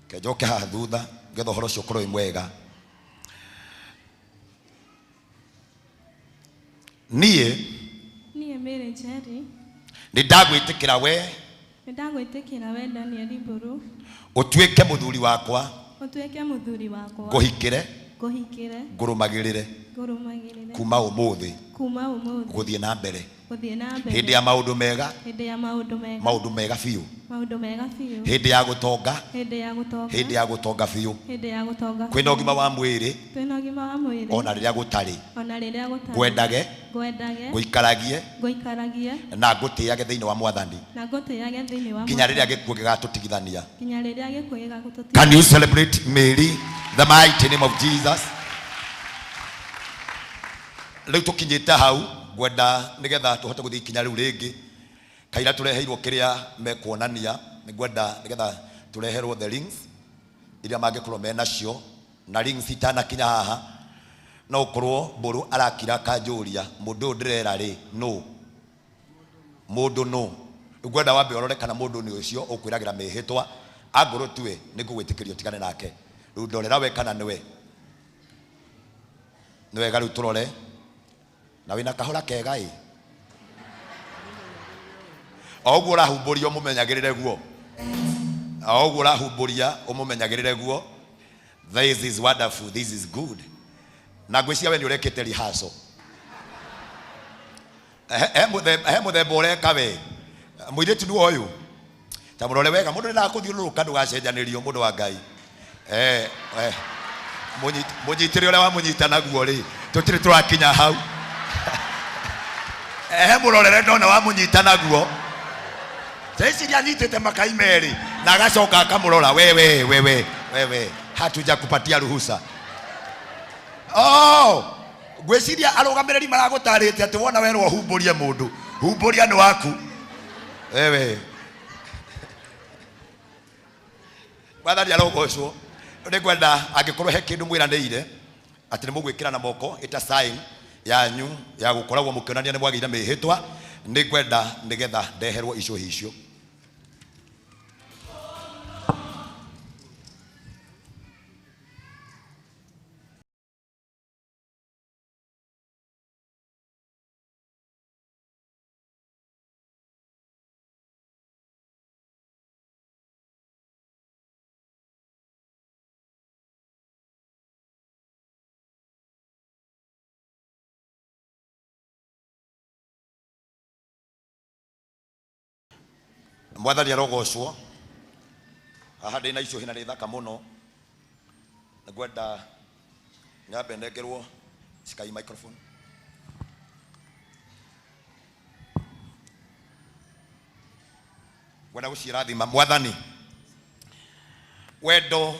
Kejoke haha thutha getha horo cio korwo mwega. Nie Mary Njeri. Ni ndagwĩtĩkĩra we. Ni ndagwĩtĩkĩra we Daniel Mburu. Utuĩke mũthuri wakwa. Ngũhikĩre. Ngũrũmagĩrĩre. Kuma ũmũthĩ. Gũthiĩ na mbere. Hĩndĩ ya maũndũ mega. Maũndũ mega biũ. Hĩndĩ ya gũtonga. Hĩndĩ ya gũtonga biũ. Kwĩna ũgima wa mwĩrĩ. Ona rĩrĩa gũtarĩ. Gwendage. Gũikaragie. Na ngũtĩage thĩinĩ wa Mwathani. Nginya rĩrĩa gĩkuũ gĩgatũtigithania. Can you celebrate Mary, the mighty name of Jesus? Rĩu tũkinyĩte hau gwenda nigetha tuhote guthii kinya riu ringi kaira tureheirwo kiria mekuonania nigwenda nigetha tureherwo the rings iria mangikorwo mena cio na rings itana kinya haha no ukorwo Mburu arakira kanjuria mundu ndirera ri no mundu no gwenda wambe orore kana mundu ni ucio ukwiragira mehitwa anguru tuwe nigugwitikirio tigane nake riu ndorera we kana niwe riu turore na wina kahora kega ogwo rahumburia umumenyagirire guo ogwo rahumburia umumenyagirire guo. This is wonderful, this is good. Na ngwĩcia we ni urekete rehearsal muthemba ureka we muiritu ni uyu ta murore wega mundu ni nakuthiururuka ndugacenjanirio mundu wa Ngai munyitire uria wa munyita naguo ri tutire turakinya hau murorere ndona wa munyita naguo Sisi anyitete makai meri na agacoka akamurora wewe hatuja kupatia ruhusa. Gweciria arugamiriri maragutarite ati wona werwo humburie mundu humburia ni waku wewe Mwathani arogocwo ni kwenda angikorwo he kindu mwiraniire ati nĩ mũgwĩkĩra na moko ĩta sign yanyu ya gũkoragwo mũkĩonania nĩ mwagĩire mĩhĩtwa. Nĩ ngwenda nĩgetha ndeherwo icũhĩ icio. Mwathani arogocwo. Haha ndĩ na icũhĩ na nĩ thaka mũno. Ngwenda nyambe nengerwo Sky microphone. Ngwenda gũciĩrathima. Mwathani, wendo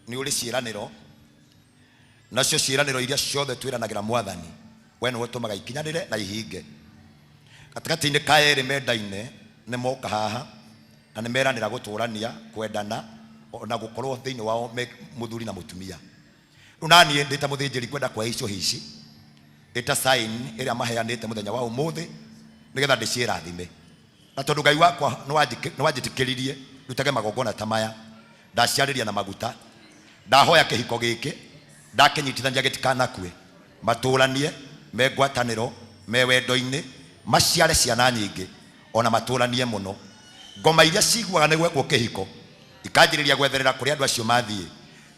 nĩ ũrĩ ciĩranĩro, nacio ciĩranĩro iria ciothe twĩranagĩra Mwathani we nĩwe ũtũmaga ikinyanĩre na ihinge. Gatagatĩ-inĩ ka erĩ mendaine nĩ moka haha na nĩ meranĩra gũtũrania, kwendana na gũkorwo thĩinĩ wao mũthuri na mũtumia. Rĩu naniĩ ndĩ ta mũthĩnjĩri ngwenda kuoya icũhĩ ici ĩta sign ĩrĩa maheanĩte mũthenya wa ũmũthĩ nĩgetha ndĩciĩrathime. Na tondũ Ngai wakwa nĩ wanjĩtĩkĩririe ndutage magongona ta maya, ndaciarĩria na maguta, ndahoya kĩhiko gĩkĩ, ndakĩnyitithania gĩtikanakue, matũranie, me ngwatanĩro, me wendo-inĩ, maciare ciana nyingĩ, ona matũranie mũno. Ngoma iria ciguaga nĩ gwekwo kĩhiko ikanjĩrĩria gwetherera kũrĩ andũ acio mathiĩ,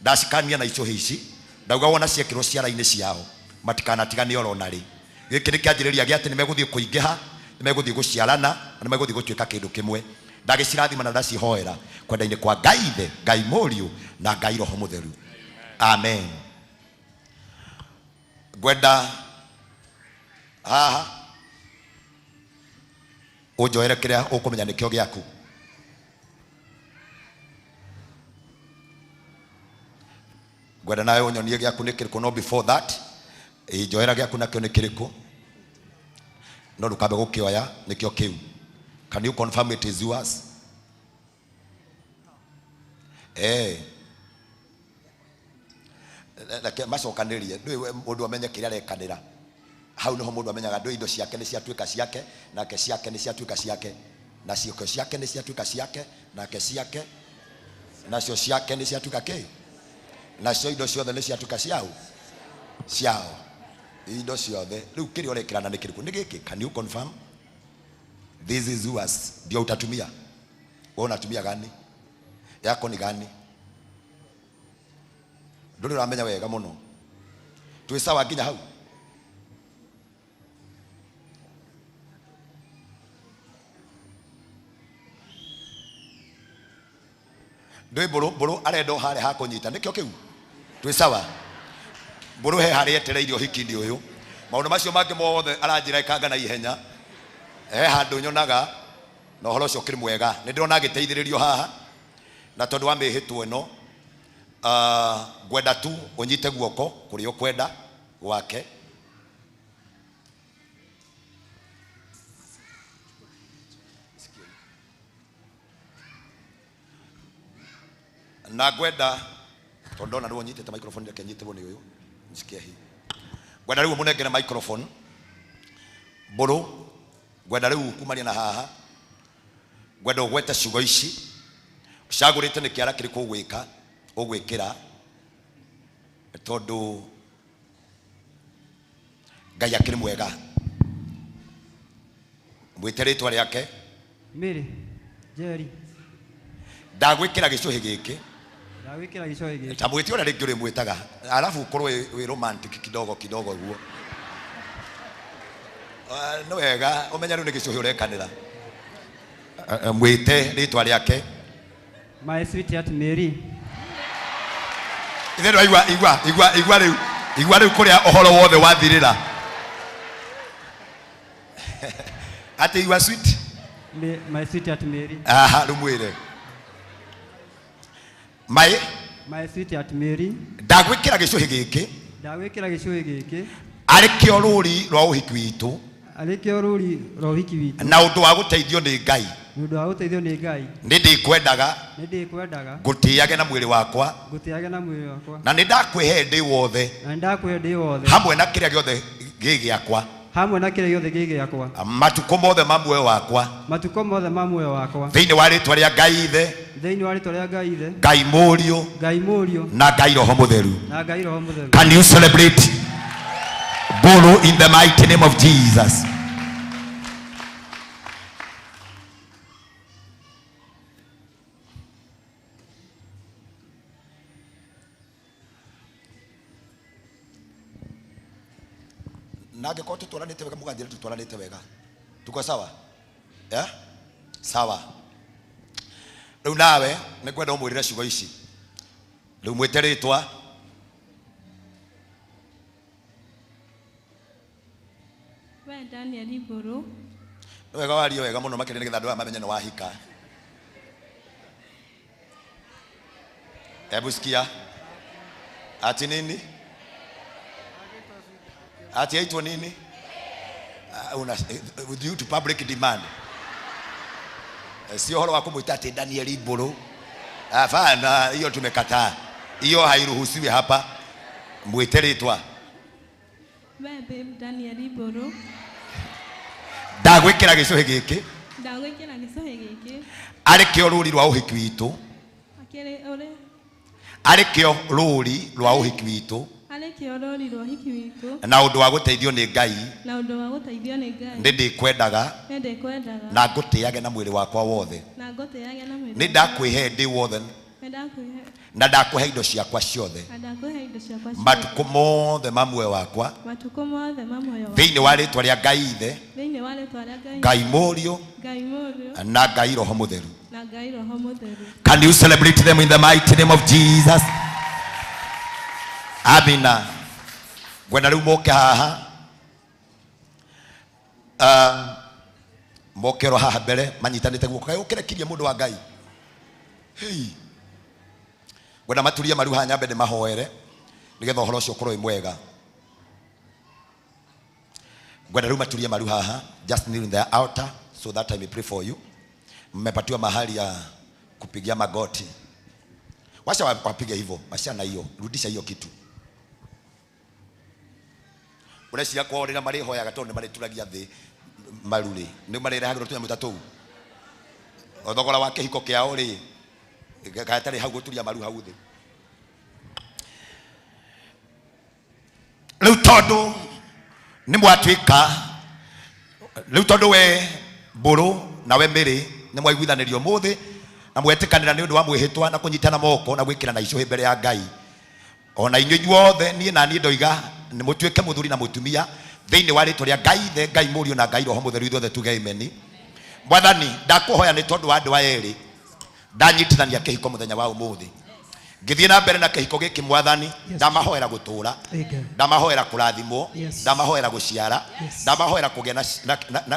ndacikania na icũhĩ ici, ndauga wona ciekĩrwo ciara-inĩ ciao matikanatigane oro narĩ. Gĩkĩ nĩ kĩanjĩrĩria gĩa atĩ nĩ megũthiĩ kũingĩha, nĩ megũthiĩ gũciarana, na nĩ megũthiĩ gũtuĩka kĩndũ kĩmwe. Ndagĩcirathima na ndacihoera kwenda-inĩ kwa Ngai Ithe, Ngai Mũriũ na Ngai Roho Mũtheru. Amen. Ngwenda haha ũnjoere kĩrĩa ũkũmenya nĩkĩo gĩaku. Ngwenda nawe ũnyonie gĩaku nĩ kĩrĩkũ. No before that njoera gĩaku nakĩo nĩ kĩrĩkũ, no ndũkambe gũkĩoya nĩkĩo kĩu. Can you confirm it is yours? Macokanĩrie mũndũ amenye kĩrĩa arekanĩra. Hau niho mũndũ amenyaga ndũ indo ciake nĩ ciatuĩka ciake, nake ciake nĩ ciatuĩka ciake, na cioko ciake nĩ ciatuĩka ciake, nake ciake nacio ciake nĩ ciatuĩka kĩ, nacio indo ciothe nĩ ciatuĩka ciao indo ciothe. Rĩu kĩrĩa ũrekĩrana nĩ kĩrĩkũ? Nĩ gĩkĩ. Can you confirm? This is yours. Ndio utatumia. Wewe unatumia gani? Yako ni gani? Ndũrĩ ũramenya wega mũno. Twĩ sawa nginya hau? Ndũĩ mbũrũ arenda harĩa ha kũnyita nĩkĩo kĩu. Twĩ sawa? Mbũrũ he harĩa etereirio ũhiki-inĩ ũyũ. Maũndũ macio mangĩ mothe aranjĩra ikanga na ihenya. Handũ nyonaga na ũhoro ũcio kĩrĩ mwega. Nĩ ndĩrona agĩteithĩrĩrio haha, na tondũ wa mĩhĩtwo ĩno ngwenda tu ũnyite guoko kũrĩa ũkwenda gwake. Na ngwenda tondũ ndona rĩu ũnyitĩte microphone reke nyitĩrwo nĩ ũyũ nsikie hii. Ngwenda rĩu mũnengere microphone mbũrũ. Ngwenda rĩu kumania na haha, ngwenda ũgwete ciugo ici ũcagũrĩte nĩ kĩara kĩrĩkũ ũgwĩka ũgwĩkĩra, tondũ Ngai akĩrĩ mwega. Mwĩte rĩtwa rĩake. Mary Jerry. Ndagwĩkĩra gĩcũhĩ gĩkĩ. Ndagwĩkĩra gĩcũhĩ gĩkĩ. Ta mwĩte ũrĩa rĩngĩ ũrĩ mwĩtaga, alafu ũkorwo wĩ romantic kidogo ũguo. Nĩ wega ũmenya rĩu nĩ gĩcũhĩ ũrekanĩra. Mwĩte rĩtwa rĩake. My sweetheart Mary. Ithe igua rĩu kũrĩa ũhoro wothe wathirĩra. Ati you are sweet. My sweetheart Mary. Aha, rĩu mwĩre. My sweetheart Mary. Ndagwĩkĩra gĩcũhĩ gĩkĩ. Ndagwĩkĩra gĩcũhĩ gĩkĩ. Arĩkĩo rũri rwa ũhiki witũ. Arĩkĩo rũri rwa ũhiki witũ. Na ũndũ wa gũteithio nĩ Ngai. Nundu wa uteithio ni Ngai. Nindikwendaga. Nindikwendaga. Ngutiage na mwili wakwa. Ngutiage na mwili wakwa. Na nindakwihe ndi wothe. Na ndakwihe ndi wothe. Hamwe na kiria giothe gigiakwa. Hamwe na kiria giothe gigiakwa. Matuko mothe ma muoyo wakwa. Matuko mothe ma muoyo wakwa. Thiini wa ritwa ria Ngai Ithe. Thiini wa ritwa ria Ngai Ithe. Ngai Mũriũ. Ngai Mũriũ. Na Ngai Roho Mũtheru. Na Ngai Roho Mũtheru. Can you celebrate Buru in the mighty name of Jesus? Nage kwa tutwaranite wega muganjire tutwaranite wega. Tuko sawa? Yeah? Sawa. Riu nawe ni kwenda umwirire ciugo ici. Riu mwite ritwa. We Daniel Iburu. Wega wario wega muno makiri nigetha andu aya mamenye ni wahika. Hebu sikia. Ati nini? Ati aitwa nini? Due to public demand. Sio horo wa kumuita ati Daniel Iburu. Hapana, hiyo tumekataa. Hiyo hairuhusiwi hapa. Mwite ritwa. We babe Daniel Iburu. Ndagwikira gicuhi giki. Ndagwikira gicuhi giki. Arikio ruri rwa uhiki witu. Akire ore. Arikio ruri rwa uhiki witu. Arikio ruri rwa uhiki witu. Na undu wa guteithio ni Ngai. Na undu wa guteithio ni Ngai. Ndikwendaga. Ndikwendaga. Na ngutiage na mwili wakwa wothe. Na ngutiage na mwili. Ni ndakwihe ndi wothe. Ndakwihe. Na ndakuhe indo ciakwa ciothe. Ndakuhe indo ciakwa ciothe. Matuko mothe ma muoyo wakwa. Matuko mothe ma muoyo wakwa. Thiini wa ritwa ria Ngai Ithe. Thiini wa ritwa ria Ngai. Ngai Mũriũ. Ngai Mũriũ. Na Ngai Roho Mũtheru. Na Ngai Roho Mũtheru. Can you celebrate them in the mighty name of Jesus? Amina. Gwenda riu moke haha. Mokero haha mbere manyitanite guoko kae ukirekirie mundu wa Ngai. Hey. Gwenda maturie maru haha nyambe mahoere nigetha uhoro ucio ukorwo mwega. Gwenda riu maturie maru haha, just kneel in the altar so that I may pray for you. Mmepatiwa mahali ya kupigia magoti. Washa wapige hivyo, washana hiyo, rudisha hiyo kitu. Unasikia kwa orera mari hoyaga tondu mari turagia thi maruri. Ni mari rehagirwo tunya mutatu. Othogora wake hiko kiao ri. Gatari hau guturia maru hau thi. Riu tondu ni mwatwika. Riu tondu we Buru na we Miri ni mwaiguithanirio muthi na mwetikanira ni undu wa mwihitwa na kunyitana moko na gwikira na icuhi mbere ya Ngai. Ona inyuĩ inyuothe nie na nie ndoiga ni mutwike muthuri na mutumia thiini wa ritwa ria Ngai Ithe, Ngai Mũriũ na Ngai Roho Mũtheru ithuothe tuge amen. Mwathani ndakuhoya ni tondu wa andu aya eri ndanyitithania kihiko muthenya wa umuthi. Ngithie na mbere na kihiko giki Mwathani ndamahoera gutura, ndamahoera kurathimwo, ndamahoera guciara, ndamahoera kugia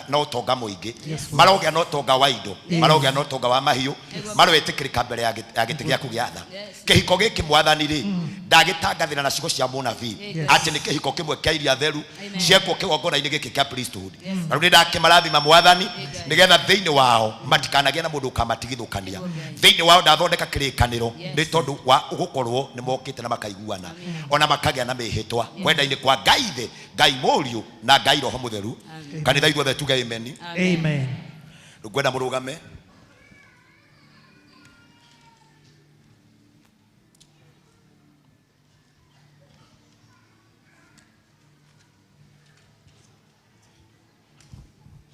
na utonga muingi, marogia na utonga wa indo, marogia na utonga wa mahiu, maroetikirika mbere ya giti giaku giatha. Kihiko giki Mwathani ri ndagitangathira na ciugo cia munabii ati ni kihiko kimwe kia iria theru ciekwo kigongona-ini giki kia priesthood. Na riu ndakimarathima Mwathani nigetha thiini wao matikanagie na mundu ukamatigithukania. Thiini wao ndathondeka kirikaniro ni tondu wa ugukorwo ni mokite na makaiguana ona makagea na mihitwa kwenda-ini kwa Ngai Ithe, Ngai Mũriũ na Ngai Roho Mũtheru. Kanitha ithuothe tuge amen. Amen. Ngwenda murugame.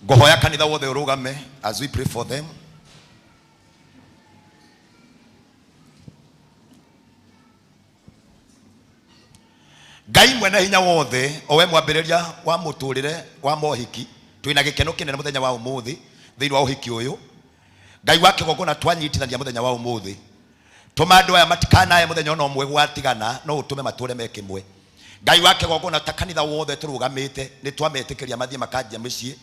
Ngohoya kanitha wothe urugame as we pray for them. Ngai mwene hinya wothe owe mwambĩrĩria wa muturire wa mohiki twina gikeno kinene muthenya wa umuthi thiini wa uhiki uyu. Ngai wa kigongona twanyitithania muthenya wa umuthi tuma andu aya matikanaye muthenya ona umwe gwatigana no utume mature me kimwe. Ngai wa kigongona ta kanitha wothe turugamite ni twametĩkĩria mathie makanjia mĩciĩ,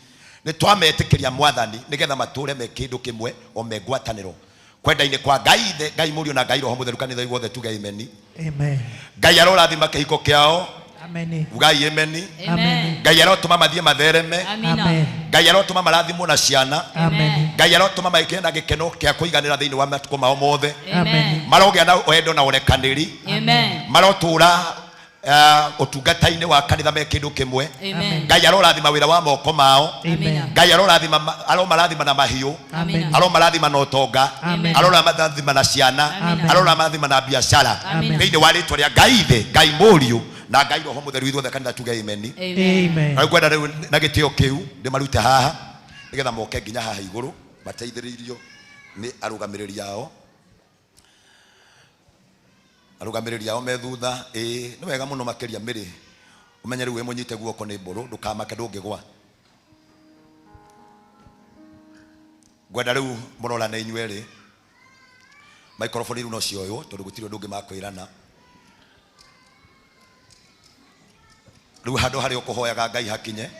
ni twametĩkĩria Mwathani nigetha mature me kindu kimwe o me ngwatanĩro kwenda-ini kwa Ngai Ithe, Ngai Mũriũ na Ngai Roho Mũtheru. Kanitha wothe tuge amen. Amen. Ngai arorathima kihiko kiao Amen. Ugai amen. Amen. Ngai arotuma mathie mathereme. Amen. Ngai arotuma marathimo na ciana. Amen. Ngai arotuma maikena gikeno kia kuiganira thiini wa matuko mao mothe. Amen. Marogea na wendo na urekaniri. Amen. Marotura utungata-ini wa kanitha me kindu kimwe. Ngai arorathima wira wa moko mao. Ngai aromarathima na mahiu. Aromarathima na utonga. Aromarathima na ciana. Aromarathima na biashara. Thiini wa ritwa ria Ngai Ithe, Ngai Mũriũ na Ngai Roho Mũtheru ithuothe kanitha tuge amen. Amen. Ngwenda riu na gitio kiu ndimarute haha nigetha moke nginya haha iguru mateithiririo ni arugamiriri yao. Arugamiriri yao me thutha ni wega muno makiria miri umenye riu we munyite guoko ni mburu ndukamake ndungigwa. Ngwenda riu murora na inyueri microphone riu no cioyo tondu gutiri ndungi makwirana. Riu handu hari ukuhoyaga Ngai hakinye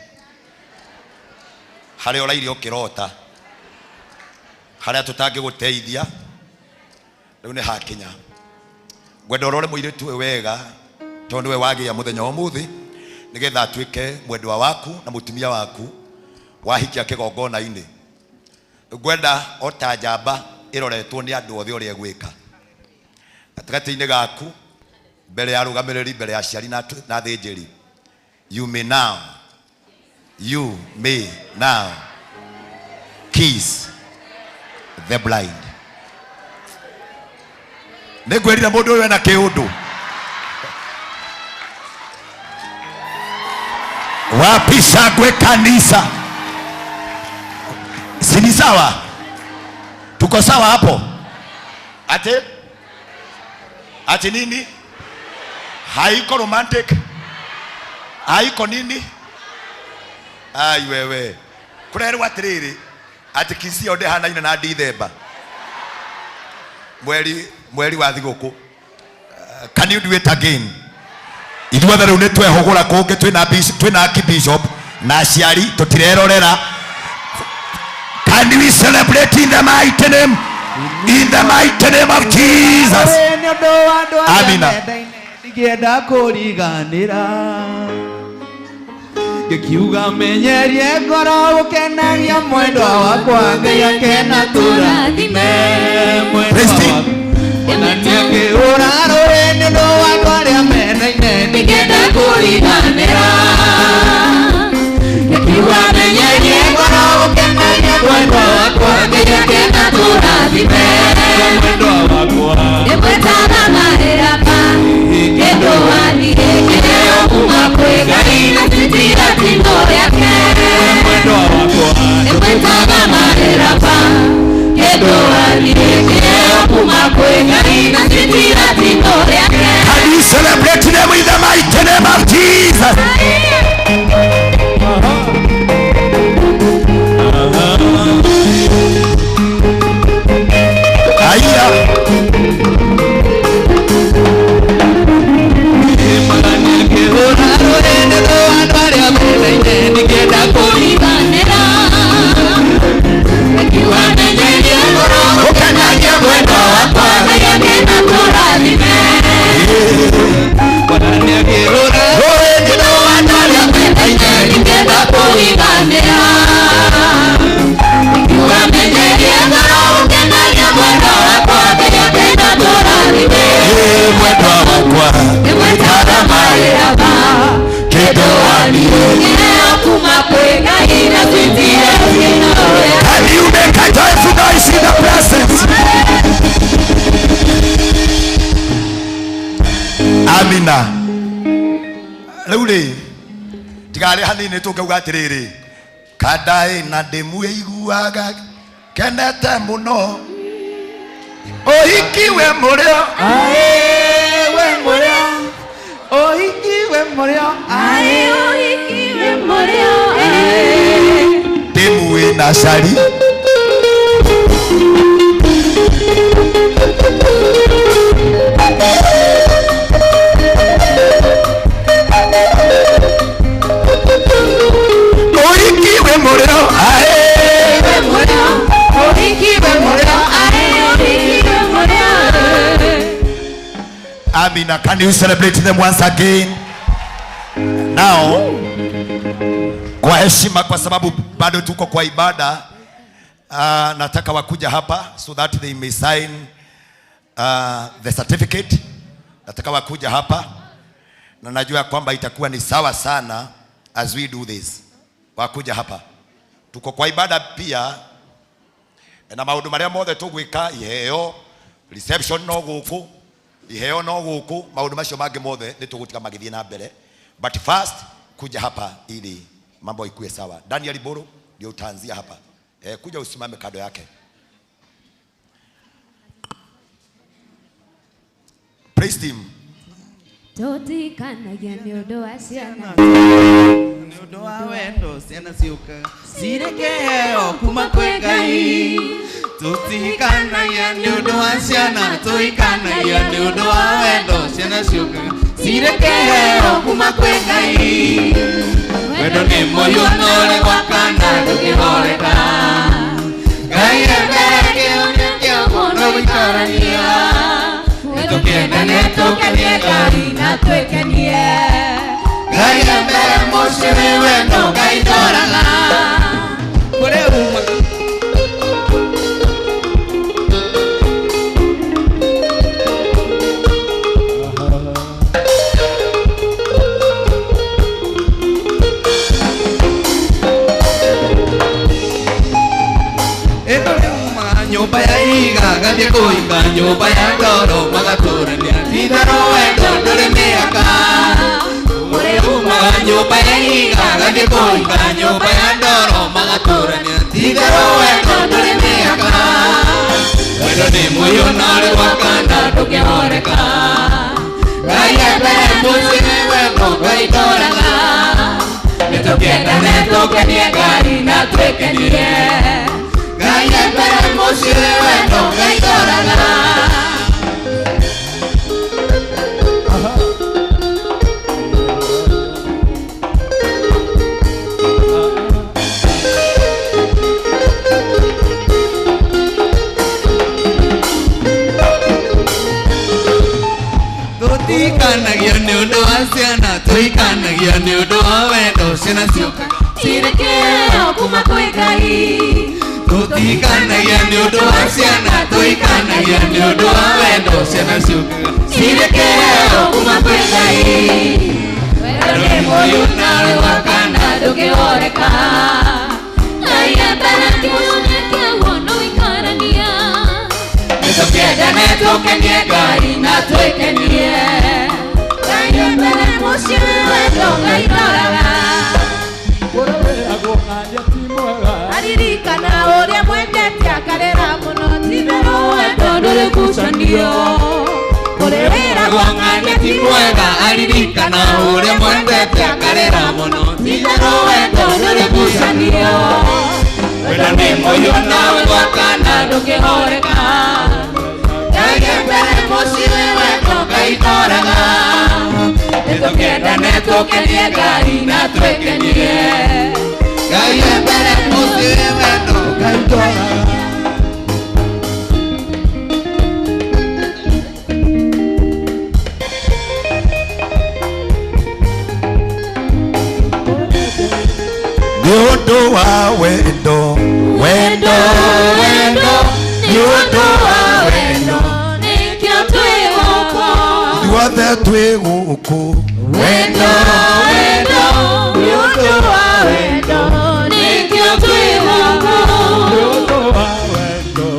hari oraire ukirota hari tutangi guteithia riu ni hakinya. Ngwenda urore muiritu we wega tondu we wagia muthenya wa muthi nigetha atuike mwendwa waku na mutumia waku wahikia kigongona-ini. Ngwenda ota njamba iroretwo ni andu othe uria gwika gatagati-ini gaku mbere ya rugamiriri mbere ya ciari na thinjiri. You may now kiss the blind. Negwerira mundu uyu na kiundu wapisha gwe kanisa. Sini sawa? Tuko sawa hapo? Ate nini? Haiko romantic. Haiko nini? Ai wewe. Kurerwa atiriri ati kisi ode hanaine na Dithemba. Mweri wa thiguku. Can you do it again? Ithuothe riu ni twehogora kungi twina archbishop na aciari tutirerorera. Can we celebrate in the mighty name? In the mighty name of Jesus. Amina. Ngienda kuriganira gikiuga menyerie ngoro gukenagia mwendwa wakwa Ngai akena turathime mwendwa ona niangiura rũĩ nĩ ũndũ wakwa rĩa menaine ngienda kuriganira gikiuga menyerie ngoro gukenagia mwendwa wakwa Ngai akena turathime mwendwa wakwa nimwetaga mahera pa kendo wathire kuma kwĩ Ngai na titira tino rĩake mwendwa wakwa nimwetaga mahera pa kendo wathire kuma kwĩ Ngai na titira tino rĩake. Can you celebrate them in the mighty name of Jesus? Can you make a joyful noise in the presence? Amina. Luli tigari hanini tukauga atiriri kadai na demu iguaga kenete muno ohikiwe murio we murio ohikiwe murio ohikiwe murio demu ina cari ohikiwe murio Amina. Can you celebrate them once again? Now, kwa heshima, kwa sababu bado tuko kwa ibada, nataka wakuja hapa so that they may sign the certificate. Nataka wakuja hapa na najua kwamba itakuwa ni sawa sana as we do this. Wakuja hapa, tuko kwa ibada pia, na maundu maria mothe tugwika, iheo, reception no guku, iheo no guku, maundu macio mangi mothe ni tugutika magithie na mbere, but first kuja hapa ili mambo ikuwe sawa. Daniel Boro ndio utaanzia hapa. Kuja usimame kando yake. Praise team. Tutikanagia ni undu wa ciana, ni undu wa wendo ciana ciuka cirekeheo kuma kwĩ Ngai. Tutikanagia ni undu wa ciana, tuikanagia ni undu wa wendo ciana ciuka cirekeheo kuma kwĩ Ngai. Wendo nĩ mũhiũ no ũrĩ gwakana ndũngĩhoreka. Ngai embere kĩũria kĩa mũndũ gũikarania. Nĩtũkendane tũkenie Ngai na twĩkenie. Ngai embere mũciĩ wĩ wendo Ngai ndoraga. Kũrĩ uma nyumba ya iga gathie kuinga nyumba ya ndoro magaturania tithero wendo ndũrĩ mĩaka. Kũrĩ uma nyumba ya iga gathie kuinga nyumba ya ndoro magaturania tithero wendo ndũrĩ mĩaka. Wendo nĩ mũhiũ na ũrĩ gwakana ndũngĩhoreka. Ngai embere mũciĩ wĩ wendo Ngai ndoraga. Nĩtũkendane tũkenie Ngai na twĩkenie. Ngai embere mũciĩ wĩ wendo Ngai ndoraga. Tutikanagia nĩ ũndũ wa ciana, tuikanagia nĩ ũndũ wa wendo ciana ciuka cirekeheo kuma kwĩ Ngai. Tutikanagia nĩ ũndũ wa ciana, tuikanagia nĩ ũndũ wa wendo ciana ciuka cirekeheo kuma kwĩ Ngai. Wendo nĩ mũhiũ na ũrĩ gwakana ndũngĩhoreka. Ngai embere kĩũria kĩaguo no gũikarania. Nĩtũkendane tũkenie Ngai na twĩkenie. Ngai embere mũciĩ wĩ wendo Ngai ndoraga. Aririkana ũrĩa mwendete akarera mũno tithero wendo ndũrĩ ngucanio. Kũrĩ wĩra gwa ng'ania ti mwega. Aririkana ũrĩa mwendete akarera mũno tithero wendo ndũrĩ ngucanio. Wendo nĩ mũhiũ na ũrĩ gwakana ndũngĩhoreka. Ngai embere mũciĩ wĩ wendo Ngai ndoraga. Nĩtũkendane tũkenie Ngai na twĩkenie. Ngai embere mũciĩ wĩ wendo Ngai ndoraga. Nĩ ũndũ wa wendo, wendo, wendo, nĩ ũndũ wa wendo nĩkĩo twĩ gũkũ. Ithuothe twĩ gũkũ. Wendo, wendo, nĩ ũndũ wa wendo nĩkĩo twĩ gũkũ. Wendo, wendo,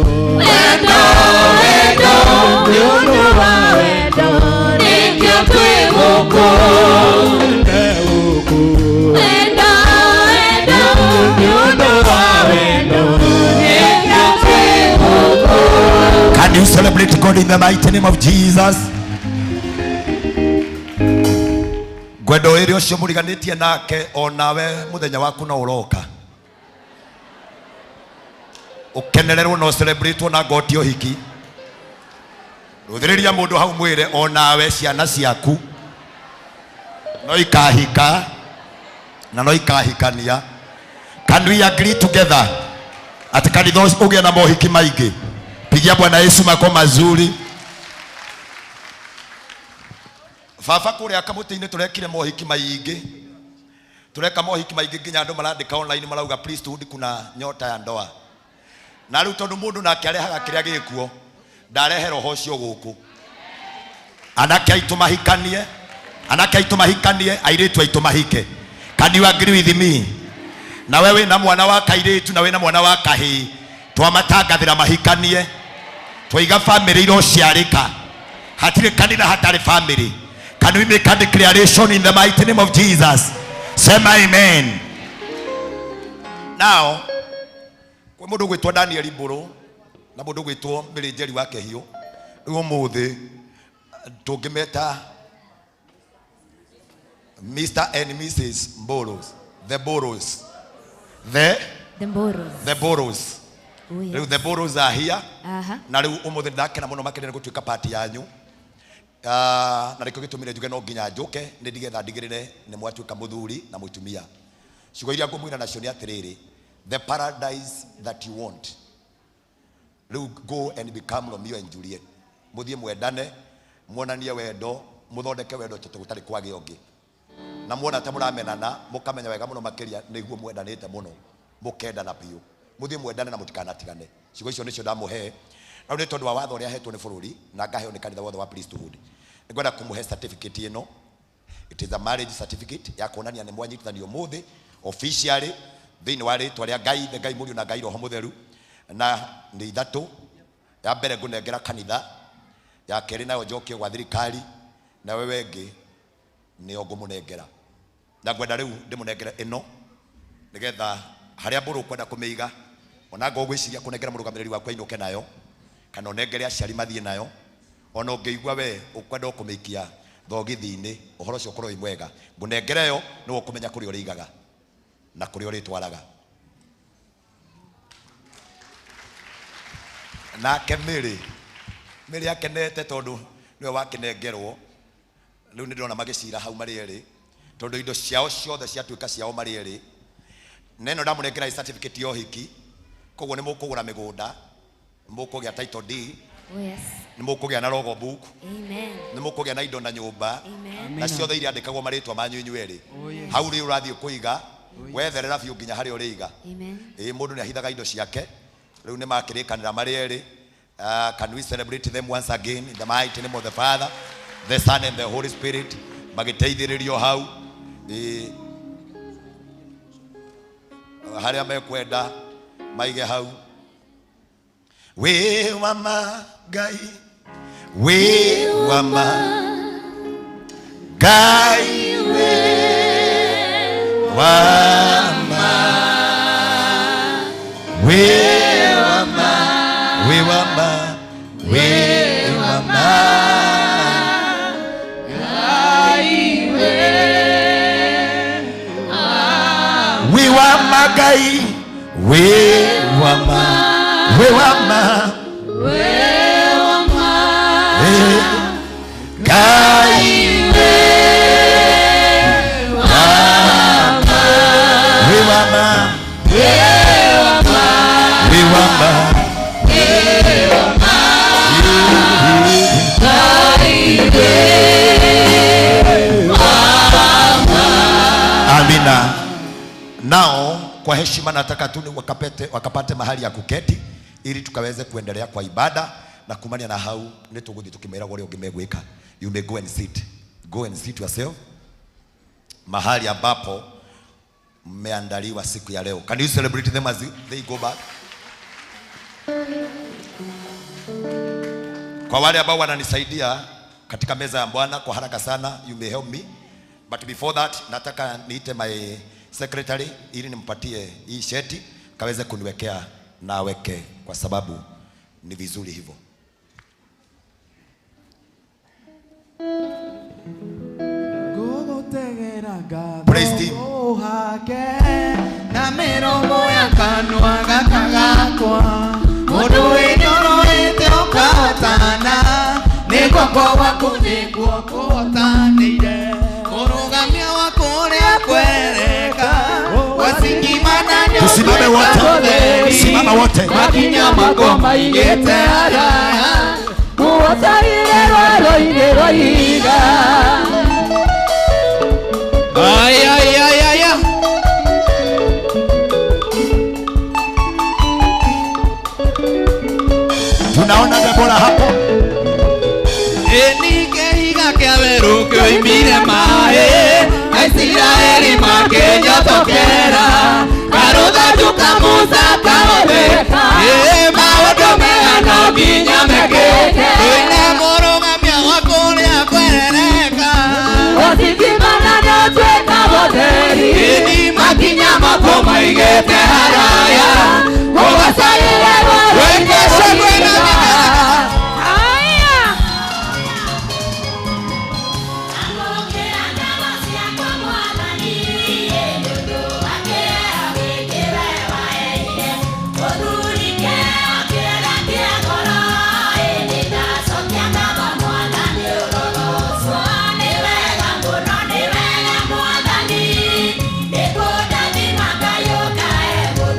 nĩ ũndũ wa wendo nĩkĩo twĩ gũkũ. Can you celebrate God in the mighty name of Jesus? Gwendo ĩrĩa ũcio mũriganĩtie nake onawe mũthenya waku no ũroka ũkenererwo no celebrate na ngoti ũhiki. Rũthĩrĩria mũndũ hau mwĩre onawe ciana ciaku no ikahika na no ikahikania. Can we agree together ati kanitha ũgĩe na mohiki maingĩ? Pigia Bwana Yesu mako mazuri. Baba kũrĩa kamũtĩ-inĩ tũrekire mohiki maingĩ tureka mohiki maingi nginya andu marandika online marauga priesthood kuna nyota ya ndoa na riu tondu mundu nake arehaga kiria gikuo ndarehe roho ucio guku anake aitu mahikanie airitu aitu mahike. Can you agree with me? Na wewe na mwana wa kairitu na wewe na mwana wa kahi twamatangathira mahikanie twiga family iro ciarika hatire kanitha hatari family. Can we make a declaration in the mighty name of Jesus? Sema amen. Now kwa mundu gwitwa Daniel Mburu na mundu gwitwa Mĩrĩnjeri wa Kehio umuthi tungimeta Mr. and Mrs. Mboros, the Boros. The Boros. Oh, yes. The Boros are here. Na riu umuthi ndakena muno makene gutuika party yanyu. Na riko gitumire njuge no nginya njuke ni ndigetha ndigirire ni mwatuika muthuri na mutumia. Ciugo iria ngumwira nacio ni atiriri, the paradise that you want. Riu go and become Romeo and Juliet. Muthie mwendane, muonanie wendo, muthondeke wendo tutari kwage ongi. Na muona ta muramenana, mukamenya wega muno makiria niguo mwendanite muno. Mukendana piu. Muthie mwendane na mutikanatigane. Ciugo icio nicio ndamuhe. Na ni tondu wa watho uria hetwo ni bururi na ngaheo ni kanitha wothe wa priesthood. Ngwenda kumuhe certificate ino. It is a marriage certificate ya kuonania ni mwanyitithanio muthi officially thini wa ritwa ria Ngai, the Ngai Mũriũ na Ngai Roho Mũtheru. Na ni ithatu. Ya mbere ngunengera kanitha, ya keri nayo njokie gwa thirikari, na wewe ngi ni ngumunengera. Na ngwenda riu ndimunengere ino nigetha haria Mburu kwenda kumiiga ona ngogwiciria kunengera murugamiriri wakwa inuke nayo kana onengere aciari mathie nayo ona ungeigua we ukwenda kumikia thogithi-ini uhoro ucio ukorwo mwega ngunengereyo niwe ukumenya kuri uriigaga na kuri uritwaraga. Nake Mĩrĩ akenete tondu niwe wakinengerwo. Riu ndirona magicira hau mari eri tondu indo ciao ciothe ciatuika ciao mari eri. Neno ndamunengera certificate yo hiki koguo ni mukugura migunda, mukugia title deed. Oh yes. Ni mukugia na logo book. Amen. Ni mukugia na indo na nyumba. Amen. Na ciothe iria andikagwo maritwa manyu inyueri. Hau ri urathie kuiga wetherera biu nginya hari uriiga. Amen. Mundu ni ahithaga indo ciake. Riu ni makirikanira mari eri. Can we celebrate them once again in the mighty name of the Father, the Son and the Holy Spirit? Magiteithiririo hau haria mekwenda maige hau. We wama Ngai, we wama Ngai, we wama, we wama, we wama, we wama Ngai, we wama Ngai, we wama. We wama, Ngai, we wama, we wama, Amina. Now kwa heshima nataka tu wakapate mahali ya kuketi ili tukaweze kuendelea kwa ibada na kumania na hau nituguthi tukimera wale ungimegwika. You may go and sit. Go and sit yourself mahali ambapo mmeandaliwa siku ya leo. Can you celebrate them as they go back? Kwa wale ambao wananisaidia katika meza ya Bwana kwa haraka sana, you may help me. But before that nataka niite my secretary ili nimpatie hii sheti kaweze kuniwekea na aweke kwa sababu ni vizuri hivyo. Praise him. Na miromo ya kanwa gaka gakwa mundu winyoroete ukahotana niko kwa waku niguo kuhotanire urugamia waku uria kwereka wasingimana. Tusimame wote, simama wote. Makinya magoma igete haraya kuotarire rwaro-inĩ rwa ihiga. Ay ay ay ay. Bora hapo. Enigehiga kia weru kioimire mae Aisiraeli makĩnyotokera Karutha njuka Musa kaotheka maũndũ mega no nginya mekĩke Twĩna mũrũgamia wa kũrĩa kwerereka Gũthingimana nĩũtuĩka mũtheri Ĩni makinya mako maigĩte haraya Gũgacaĩre wĩkĩce kwĩna mĩthaka Go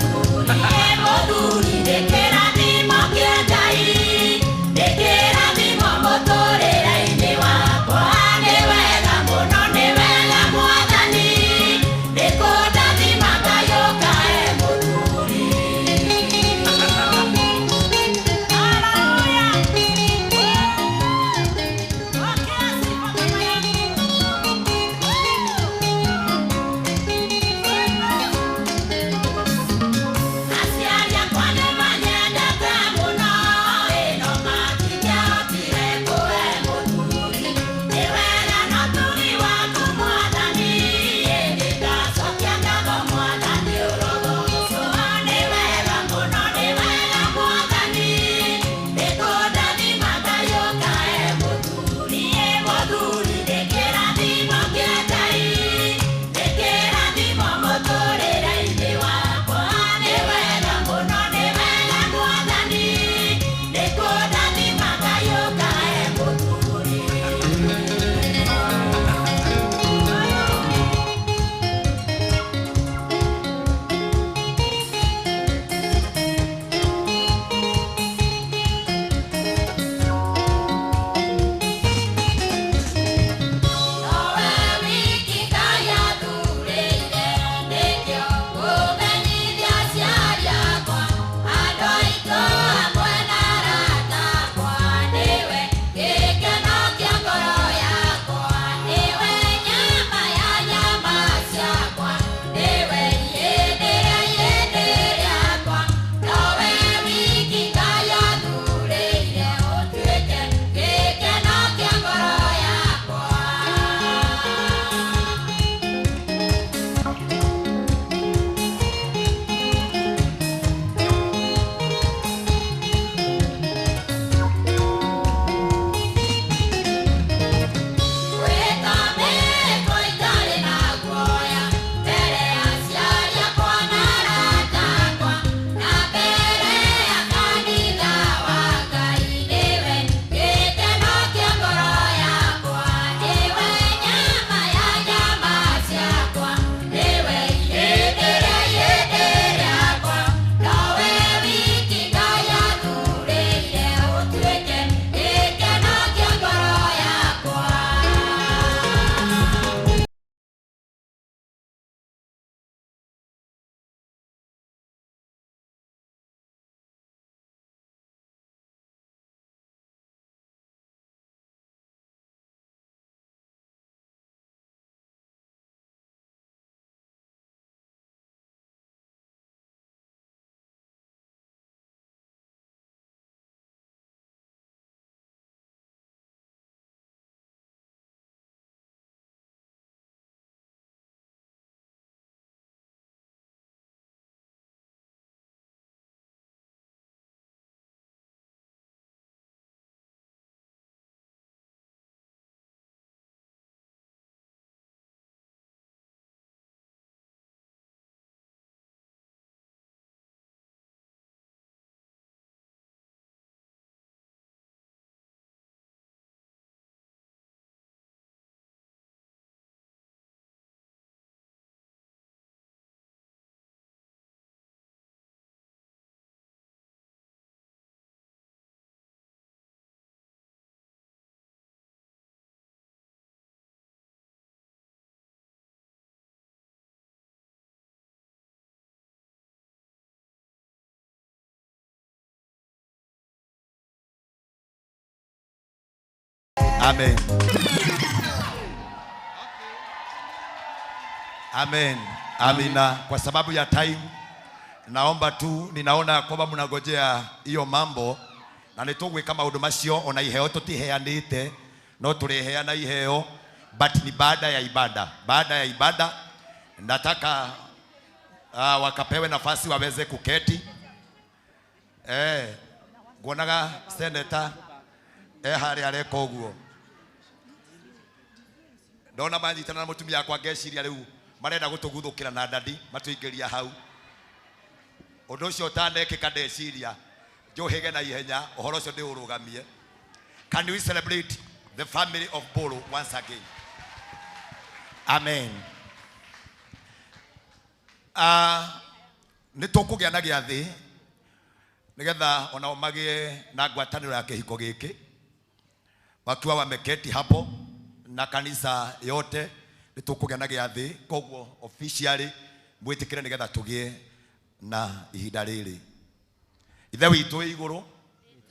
Amen. Amen. Amina. Kwa sababu ya time naomba tu, ninaona kwamba mnagojea hiyo mambo na nitugwika maundu macio ona iheo tutiheanite no turiheana iheo, but ni baada ya ibada. Baada ya ibada nataka wakapewe nafasi waweze kuketi. Nguonaga Senator hari areka uguo, ndona manyitana na mutumia kwa ngeciria riu marenda gutuguthukira na ndadi matuingiria hau. Undu ucio utanekika ndeciria njuhige na ihenya uhoro ucio ndiurugamie. Can we celebrate the family of Polo once again? Amen. Nitukugia na giathi nigetha ona magie na ngwataniro ya kihiko giki wakiwa wameketi hapo na kanisa yote. Nitukugia na giathi koguo officially mwitikire nigetha tugie na ihinda riri. Ithe witu iguru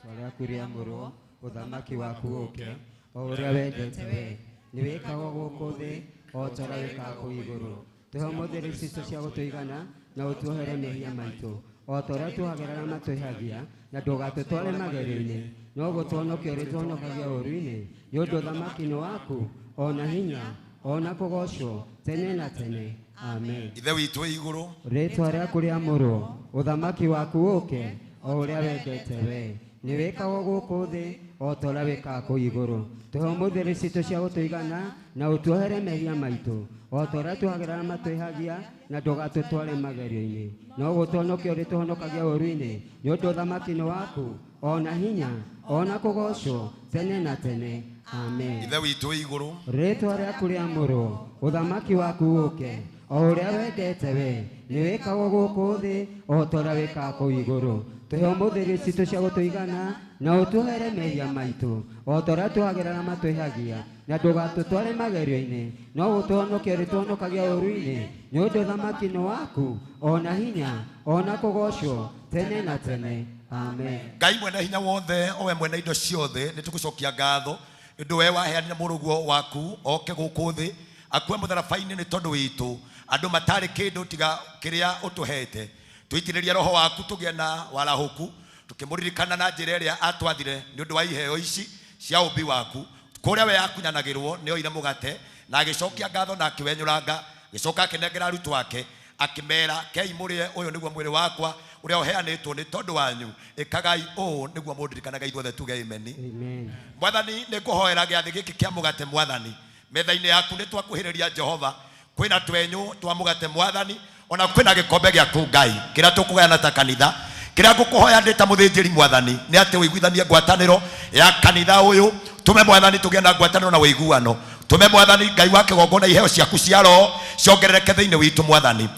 twaria kuria muru uthamaki waku uke o uria wendete we ni wikago guku thi o tora wikago iguru tuhe muthiri citu cia gutuigana na utuohere mehia maitu o tora tuhagerera matwihagia na ndugatutware magerio-ini no gutuonokia uri tuonokagia uru-ini ni undu uthamaki ni waku ona hinya ona kugocwo tene na tene. Amen. Ithe witu iguru ritwa riaku riamurwo uthamaki waku uke o uria wendete we ni wikago guku thi o tora wikago iguru tuhe muthiri citu cia gutuigana na utuohere mehia maitu o tora tuhagerera matwihagia na ndugatutware magerio-ini no gutuonokia uri tuhonokagia uru-ini ni undu uthamaki ni waku ona hinya ona kugocwo tene na tene. Amen. Ithe witu iguru ritwa riaku riamurwo uthamaki waku uke o uria wendete we ni wikago guku thi o tora wikago iguru tuhe muthiri citu cia gutuigana na utuhere mehia maitu o tora tuhagerera matwihagia na ndugatutware magerio-ini no gutuonokia uri tuonokagia uru-ini ni undu uthamaki ni waku ona hinya ona kugocwo tene na tene. Amen. Ngai mwene hinya wothe owe mwene indo ciothe nitugucokia ngatho ndu we waheanire muruguo waku oke guku thi akue mutharabaini ni tondu witu andu matari kindu tiga kiria utuhete tuitiriria roho waku tugie na warahuku tukimuririkana na njira iria atwathire ni undu wa iheo ici cia ubi waku kuria we akunyanagirwo ni oire mugate na agicokia ngatho na akiwenyuranga gicoka akinengera arutu wake akimera kei murie uyu niguo mwiri wakwa uria uheanitwo ni tondu wanyu ikagai o niguo mundirikanaga ithuothe tuge amen. Amen. Mwathani nikuhoera giathi giki kia mugate mwathani metha-ini yaku ni twakuhiriria Jehova kwina twenyu twa mugate mwathani ona kwina gikombe giaku Ngai kiria tukugayana ta kanitha kiria ngukuhoya ndi ta muthinjiri mwathani ni ati wiguithanie ngwataniro ya kanitha uyu tume mwathani tugie na ngwataniro na wiguano tume mwathani Ngai wake gongona iheo ciaku cia roho ciongerereke thiini witu mwathani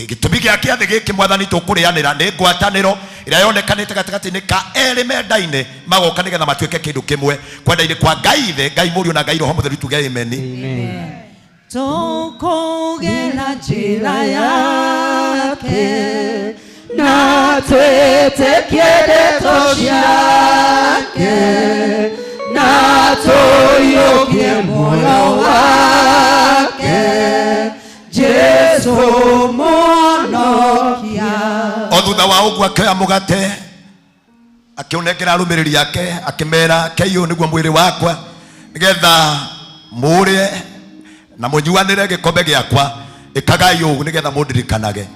gitumi gia kiathi giki mwathani tukurianira ni ngwataniro iria yonekanite gatagati-ini ka eri menda-ini magoka nigetha matuike kindu kimwe kwenda-ini kwa Ngai ithe Ngai Mũriũ na Ngai Roho Mũtheru tuge amen. Amen. Tukugera njira yake na twitikie ndeto ciake na tuyukie moyo wake Jesu Mũhonokia. O thutha wa uguo akioya mugate akionengera arumiriri yake akimera keiyo niguo mwiri wakwa nigetha murie na munyuanire gikombe giakwa ikagai ugu nigetha mundirikanage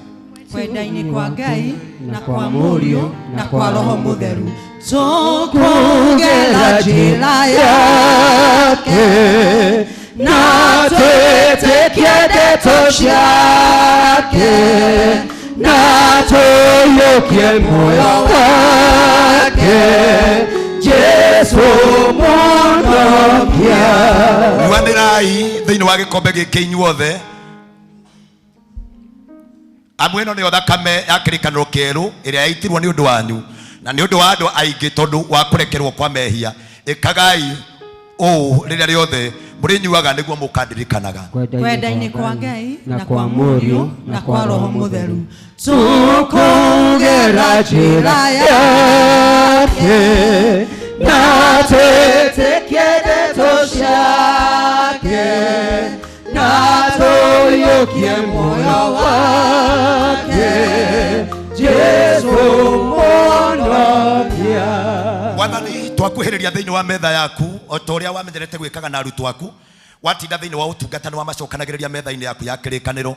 kwenda-ini kwa Ngai na kwa Mũriũ na kwa Roho Mũtheru tukugera njira yake na twitikie ndeto ciake na tuyukie moyo wake Jesu Mũhonokia. Nyuanirai thiini wa gikombe giki inyuothe amwe ĩno nĩyo thakame ya kĩrĩkanĩro kĩerũ ĩrĩa yaitirwo nĩ ũndũ wanyu na nĩ ũndũ wa andũ aingĩ tondũ wa kũrekerwo kwa mehia ĩkagai ũũ rĩrĩa rĩothe mũrĩnyuaga nĩguo mũkandirikanaga kwenda-ini kwa Ngai na kwa Mũriũ na kwa Roho Mũtheru tukugera njira yake na twitikie ndeto ciake na tũiyũkie muoyo wake Jesu Mwonokia. Mwathani twakuhĩrĩria thĩinĩ wa metha yaku o ta ũrĩa wamenyerete gwĩkaga na arutwo aku, watinda thĩinĩ wa ũtungata nĩ wamacokanagĩrĩria metha-inĩ yaku ya kĩrĩkanĩro,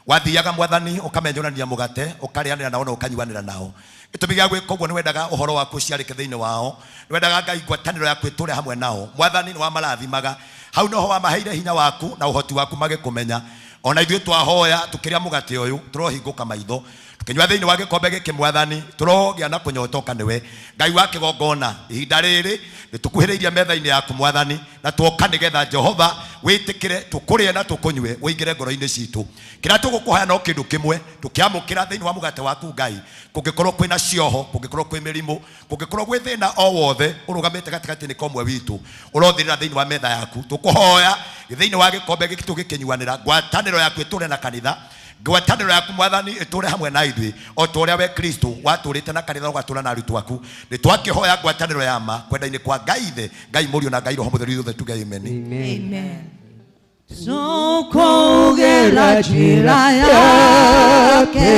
wathiaga Mwathani ũkamenyũrania mũgate ũkarĩanĩra nao na ũkanyuanĩra nao. Gĩtũmi gĩa gwĩka ũguo nĩ wendaga ũhoro waku ũciarĩke thĩinĩ wao, nĩ wendaga Ngai ngwatanĩro yaku ĩtũũre hamwe nao. Mwathani nĩ wamarathimaga, hau noho wamaheire hinya waku na ũhoti waku magĩkũmenya. Ona ithuĩ twahoya tũkĩrĩa mũgate ũyũ tũrohingũka maitho tũkĩnyua thĩinĩ wa gĩkombe gĩkĩ Mwathani, tũrogĩa na kũnyotoka nĩwe Ngai wa kĩgongona. Ihinda rĩrĩ nĩtũkuhĩrĩirie metha-inĩ yaku Mwathani, na tuoka nĩgetha Jehova wĩtĩkĩre tũkũrĩe na tũkũnyue, wĩingĩre ngoro-inĩ citũ. Kĩrĩa tũgũkũhoya no kĩndũ kĩmwe, tũkĩamũkĩra thĩinĩ wa mũgate waku Ngai, kũngĩkorwo kwĩna cioho, kũngĩkorwo kwĩ mĩrimũ, kũngĩkorwo gwĩ thĩna o wothe ũrũgamĩte gatagatĩ-inĩ ka ũmwe witũ ũrothirĩra thĩinĩ wa metha yaku, tũkũhoya thĩinĩ wa gĩkombe gĩkĩ tũgĩkĩnyuanĩra, ngwatanĩro yaku ĩtũũre na kanitha, ngwatanĩro yaku Mwathani ĩtũũre hamwe na ithuĩ o ta ũrĩa we Kristo watũũrĩte na kanitha ũgatũũra na arutwo aku. Nĩ twakĩhoya ngwatanĩro ya ma kwenda-inĩ kwa Ngai Ithe, Ngai Mũriũ na Ngai Roho Mũtheru, ithuothe tuge amen. Amen. Tũkũgera njĩra yake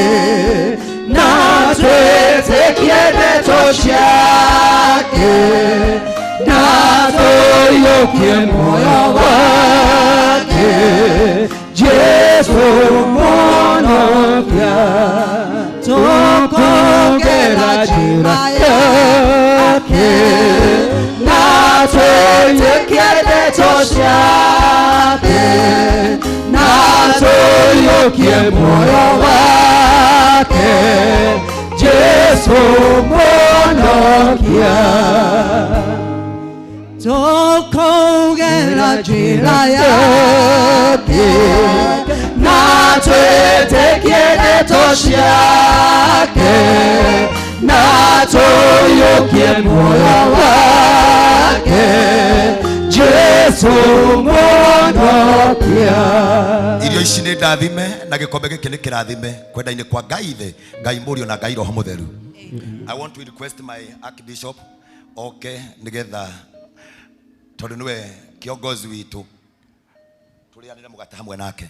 na twĩtĩkie ndeto ciake na tũiyũkie muoyo wake Jesu Mwonokia. Tũkũgera njĩra yake na twĩtĩkie ndeto ciake na tũiyũkie muoyo wake Jesu Mwonokia. Tũkũgera njĩra yake na twĩtĩkie ndeto ciake na tũiyũkie muoyo wake Jesu Mwonokia. Irio ici nĩ ndathime na gĩkombe gĩkĩ nĩ kĩrathime kwenda-inĩ kwa Ngai Ithe, Ngai Mũriũ na Ngai Roho Mũtheru. I want to request my Archbishop nĩgetha tondũ nĩwe kiongozi witũ tũrĩanĩre mũgate hamwe nake.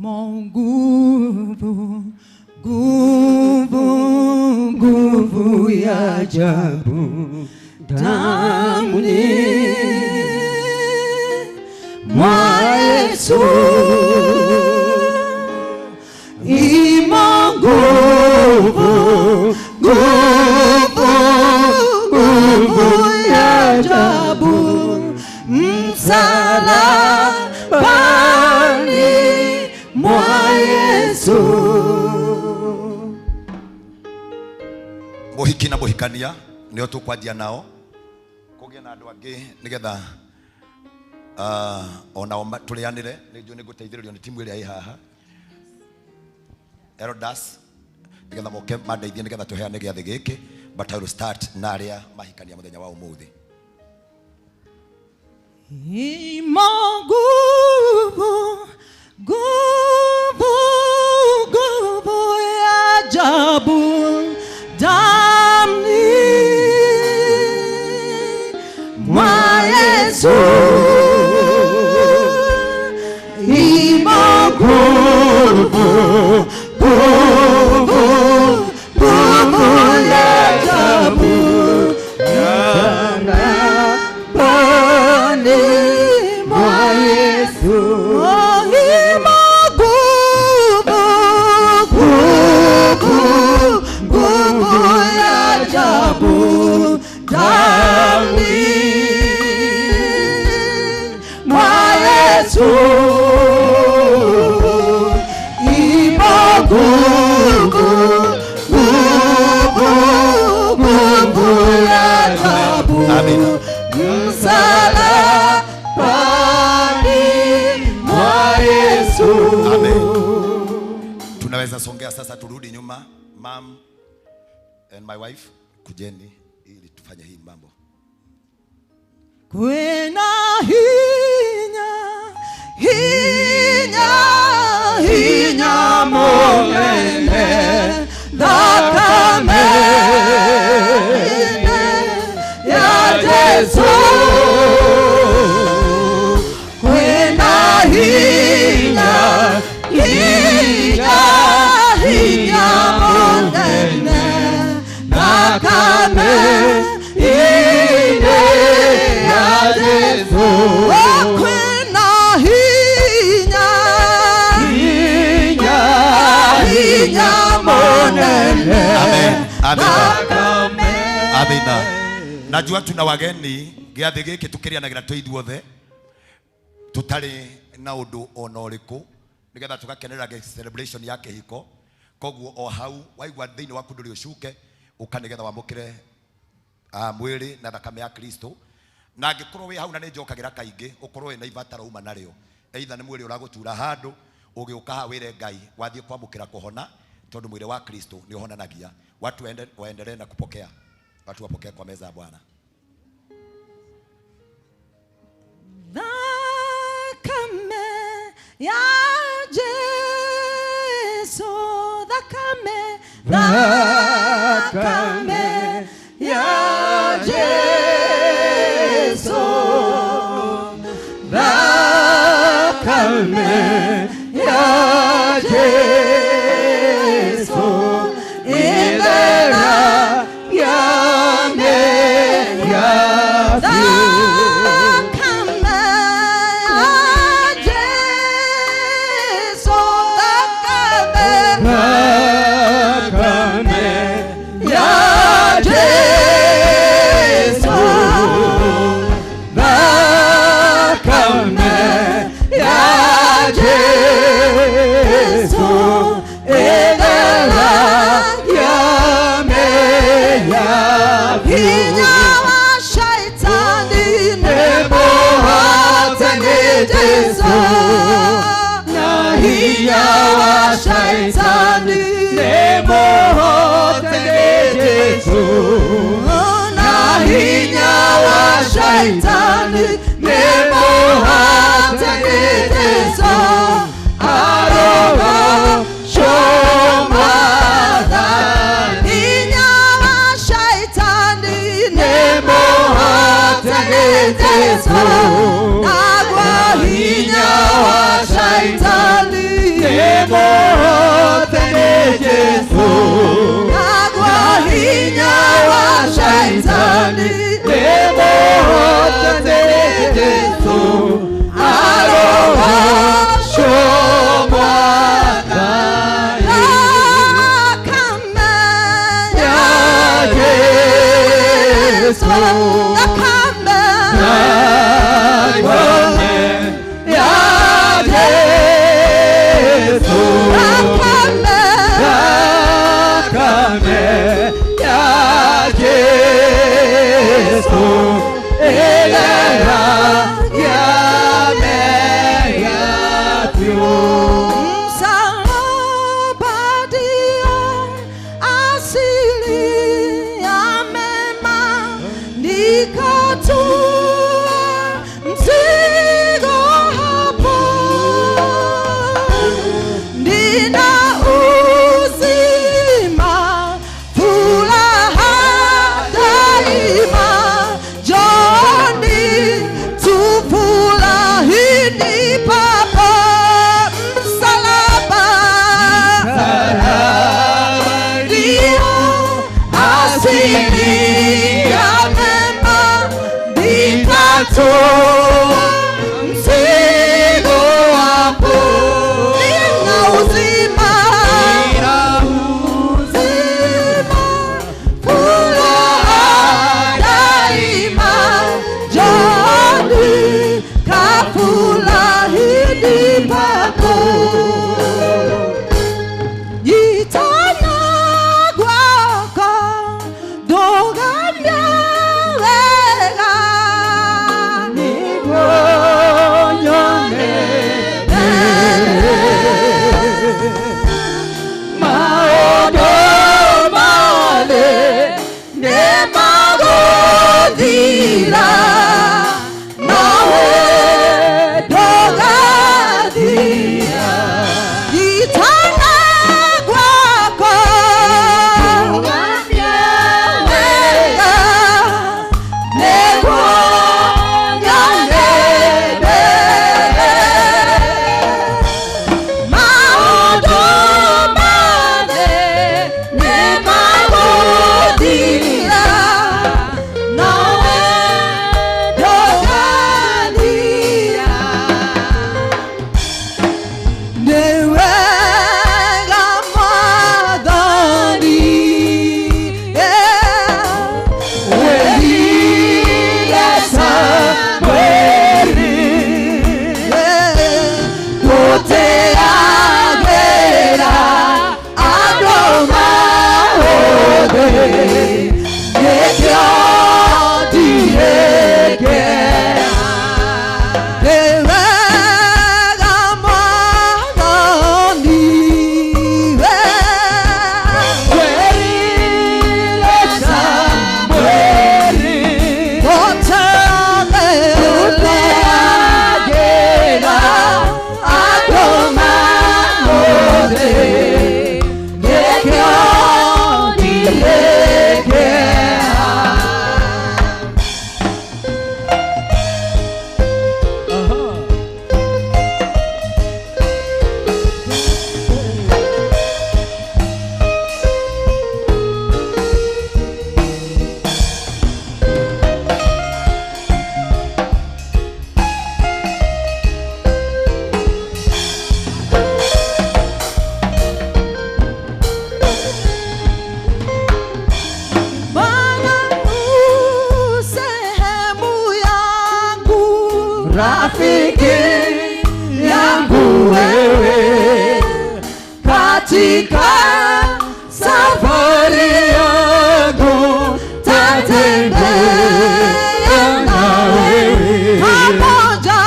Nguvu, nguvu, nguvu ya ajabu damuni mwa Yesu, imo nguvu, nguvu, nguvu ya ajabu msalabani mwa Yesu. Mũhiki na mũhikania nĩo tũkwanjia nao, kũgĩa na andũ angĩ nĩgetha onao tũrĩanĩre. Nĩnjũĩ nĩngũteithĩrĩrio nĩ timu ĩrĩa ĩ haha, Elders, nĩgetha moke mandeithie nĩgetha tũheane gĩathĩ gĩkĩ, but I will start na arĩa mahikania mũthenya wa ũmũthĩ. Imo nguvu, nguvu, nguvu ya ajabu damni mwa Yesu, imo nguvu, nguvu, nguvu ya ajabu msalabani mwa Yesu. Imo nguvu, nguvu, nguvu ya ajabu ndani mwa Yesu. Imo nguvu, nguvu, nguvu ya ajabu msalabani mwa Yesu. Amen. Tunaweza songea sasa, turudi nyuma. Mom and my wife, kujeni ili tufanye hii mambo. Kwena hinya, hinya, hinya monene thakame ya Yesu. Amen. Amina. Najua tuna wageni giathi giki tukirianagira tu ithuothe tutari na undu ona uriku nigetha tugakenerera celebration ya kihiko. Koguo o hau waigua thiini waku nduri ucuke ukanigetha wamukire mwiri na thakame ya Kristo. Na angikorwo wi hau na ni njokagira kaingi ukorwo na ivatara uma nario either ni mwiri uragutura handu ugiuka ha wire Ngai wathie kwamukira kuhona tondu mwiri wa Kristo ni uhonanagia. Watu waendelee na kupokea, watu wapokee kwa meza ya Bwana. Thakame ya Yesu, thakame ya Yesu, thakame ya Yesu, ilera ya Shaitani nemo Yesu, na hinya wa shaitani nemo Yesu, aroho shomada hinya wa shaitani nemo Yesu, agwa hinya wa shaitani nemo Yesu, agwa hinya wa shaitani nemo Yesu, aroho shomada thakame ya Yesu, thakame ya Yesu, thakame ya Yesu, elera ya meyatiu msalaba ndio asili ya mema, nikatua mzigo hapo, nina uzima furaha daima, Joni tufurahini papo msalaba ndio asili ya mema, nikatoa mzigo hapo, nina uzima furaha daima, Joni kafurahini papo jitana gwako dogamya wega nibonyone maodo male nemagodira nawe dogadia jitana gwako dogamya wega nebonyone maodo male nemagodira nawe rafiki yangu wewe, katika safari yangu tatembea na wewe, pamoja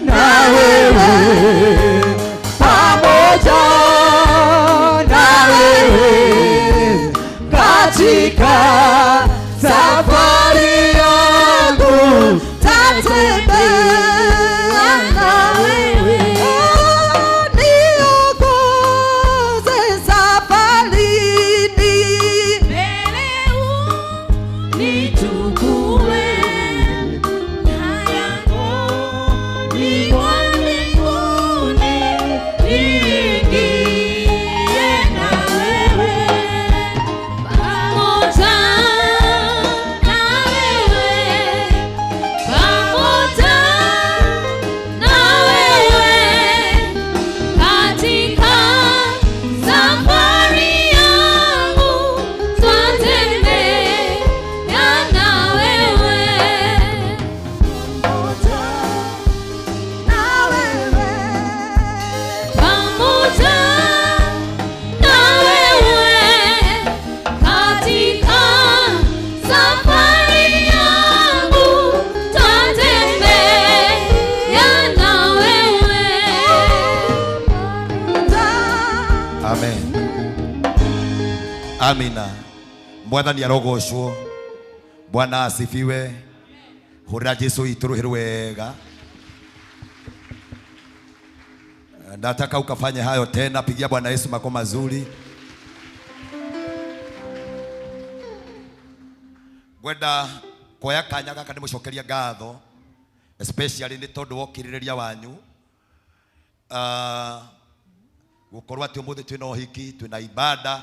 na wewe, pamoja na wewe, katika safari yangu tatembea na wewe, niongoze safarini, mbele unichukue, hayangu ni wa mbinguni, niingie na wewe, pamoja na wewe, pamoja na wewe, katika safari yangu twatembea na wewe, pamoja na wewe, pamoja na wewe, katika safari yangu twatembea na wewe. Amen. Amina. Mwathani arogocwo. Bwana asifiwe. Hurira Yesu ituruhirwe wega. Nataka ukafanye hayo tena, pigia Bwana Yesu makofi mazuri. Gwenda koya kanya gaka ndimucokeria ngatho, especially ni tondu wokiriria wanyu. Gukorwa ati umuthi twina uhiki, twina ibada,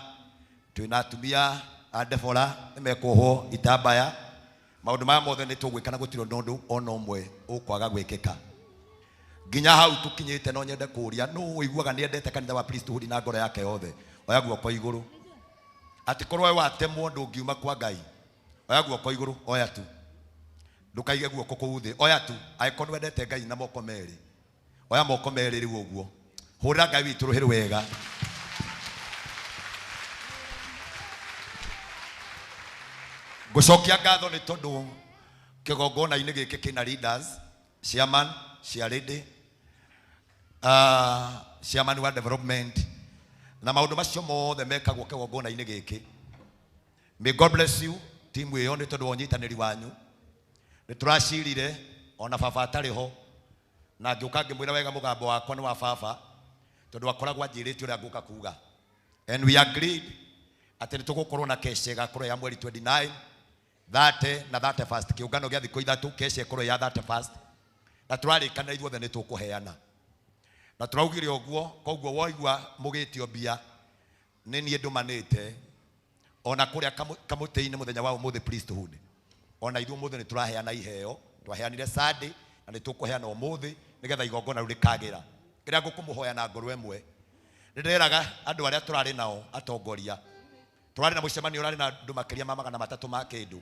twina atumia adefora nimekuohwo itambaya, maundu maya mothe ni tugwikana gutiro nondu ona umwe ukwaga gwikika. Nginya hau tukinyite no nyende kuria no uiguaga ni endete kanitha wa priesthood na ngoro yake yothe, oya guoko iguru, ati korwo we watemwo ndungiuma kwa Ngai, oya guoko iguru, oya tu, ndukaige guoko kuu thi, oya tu, aikorwo wendete Ngai na moko meri, oya moko meri riu uguo, hurira Ngai witu ruhirwe wega. Gucokia ngatho ni tondu kigongona-ini giki kina leaders, chairman, ciaridi, chairman wa development, na maundu macio mothe mekagwo kigongona-ini giki. May God bless you team iyo ni tondu wonyitaniri wanyu. Ni turacirire ona baba atariho, na ngiuka ngimwira wega mugambo wakwa ni wa baba tondu akoragwo anjirite uria nguka kuga, and we agreed ati ni tugukorwo na keshe gakorwo ya mweri 29 30 na 31st, kiungano gia thikũ ithatu, keshe korwo ya 31st, na turarikana ithuothe ni tukuheana, na turaugire uguo. Koguo woigua mugitio mbia ni nie ndumanite ona kuria kamutei-ini muthenya wa umuthi priesthood, ona ithuo muthi ni turaheana iheo, twaheanire Sunday na ni tukuheana umuthi nigetha igongona riu rikagira. Kiria ngukumuhoya na ngoro emwe, ndiraga andu aria turari nao atongoria, turari na mucemanio urari na andu makiria ma 300 ma kindu,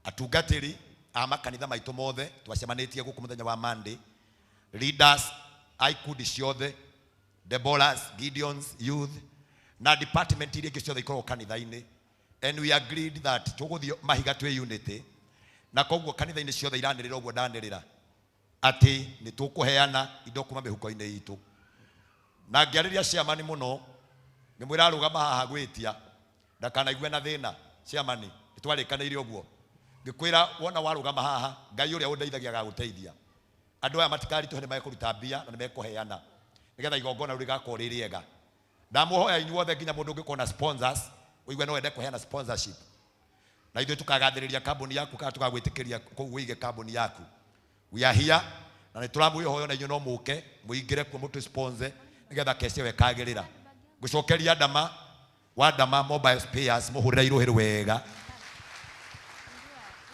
atungatiri a makanitha maitu mothe twacemanitie guku muthenya wa Monday, leaders aikundi ciothe, Deborahs, Gideons, youth na department iria ingi ciothe ikorwo kanitha-ini, and we agreed that tuguthio mahiga twi unity, na koguo kanitha-ini ciothe iranirira uguo ndanirira ati ni tukuheana indo kuma mihuko-ini itu. Na ngiariria chairman muno, ngimwira arugama haha gwitia ndakanaigwe na thina. Chairman nitwarikaniire uguo, ngikwira wona warugama haha, Ngai uria undeithagia gaguteithia andu aya matikari tuhe ni mekuruta mbia na ni mekuheana nigetha igongona riu rigakorwo ri riega. ndamuhoya inyuothe nginya mundu ngikona sponsors uigwe no wende kuheana sponsorship na ithuĩ tukagathĩrĩria kambuni yaku kana tukagwĩtĩkĩria koguo wĩige kambuni yaku. We are here na nĩ tũramwĩhoya na inyuĩ no mũke mũingĩre kuo mũtũ sponsor nĩgetha kesi ĩyo ĩkagĩrĩra. Ngũcokeria Ndama wa Ndama Mobile Spares mũhũrĩra iruhĩ wega.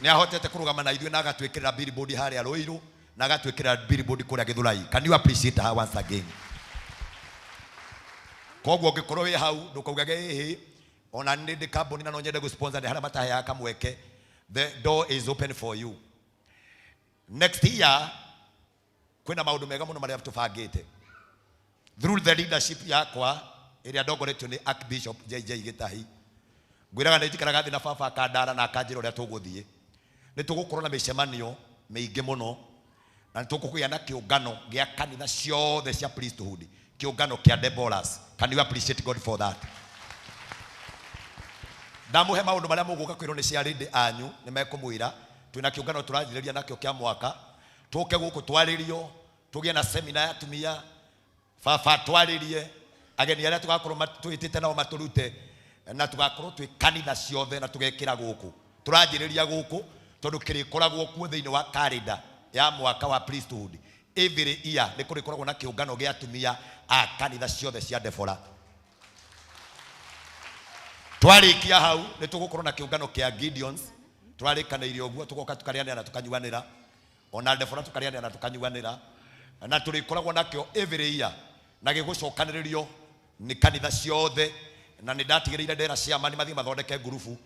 Nĩ ahotete kũrũgama na ithuĩ na agatwĩkĩrĩra billboard harĩa Rũirũ na agatwĩkĩrĩra billboard kũrĩa Gĩthũrai. Can you appreciate her once again? Koguo ngĩkorwo wĩ hau ndũkaugage hĩhĩ ona nĩ ndĩ kambuni na no nyende gũsponsor harĩa mataheaga kamweke. The door is open for you. Next year kwĩna maũndũ mega mũno marĩa tũbangĩte through the leadership yakwa ĩrĩa ndongoretio nĩ Archbishop JJ Gĩtahi. Ngwĩraga nĩ njikaraga thĩ na baba akandara na akanjĩra ũrĩa tũgũthiĩ. Nĩ tũgũkorwo na mĩcemanio mĩingĩ mũno na nĩ tũgũkũgĩa na kĩũngano gĩa kanitha ciothe cia priesthood, kĩũngano kĩa Deborahs. Can you appreciate God for that? Ndamuhe maũndũ marĩa mũgũka kwĩrwo nĩ cia rĩndĩ anyu nĩ mekũmwĩra. Twĩna kĩũngano tũranjĩrĩria nakĩo kĩa mwaka, tũke gũkũ twarĩrio, tũgĩe na seminar ya atumia, baba twarĩrie ageni arĩa tũgakorwo twĩtĩte nao matũrute na tũgakorwo twĩ kanitha ciothe na tũgekĩra gũkũ. Tũranjĩrĩria gũkũ tondũ kĩrĩkoragwo kuo thĩinĩ wa calendar ya mwaka wa priesthood. Every year nĩ kũrĩkoragwo na kĩũngano gĩa atumia a kanitha ciothe cia Deborah. Twarĩkia hau nĩ tũgũkorwo na kĩũngano kĩa Gideons. Twarĩkanĩire ũguo tũgoka tũkarĩanĩra na tũkanyuanĩra, ona Deborah tũkarĩanĩra na tũkanyuanĩra, na tũrĩkoragwo nakĩo every year na gĩgũcokanĩrĩrio nĩ kanitha ciothe. Na nĩ ndatigĩrĩire ndera ciamani mathiĩ mathondeke ngurubu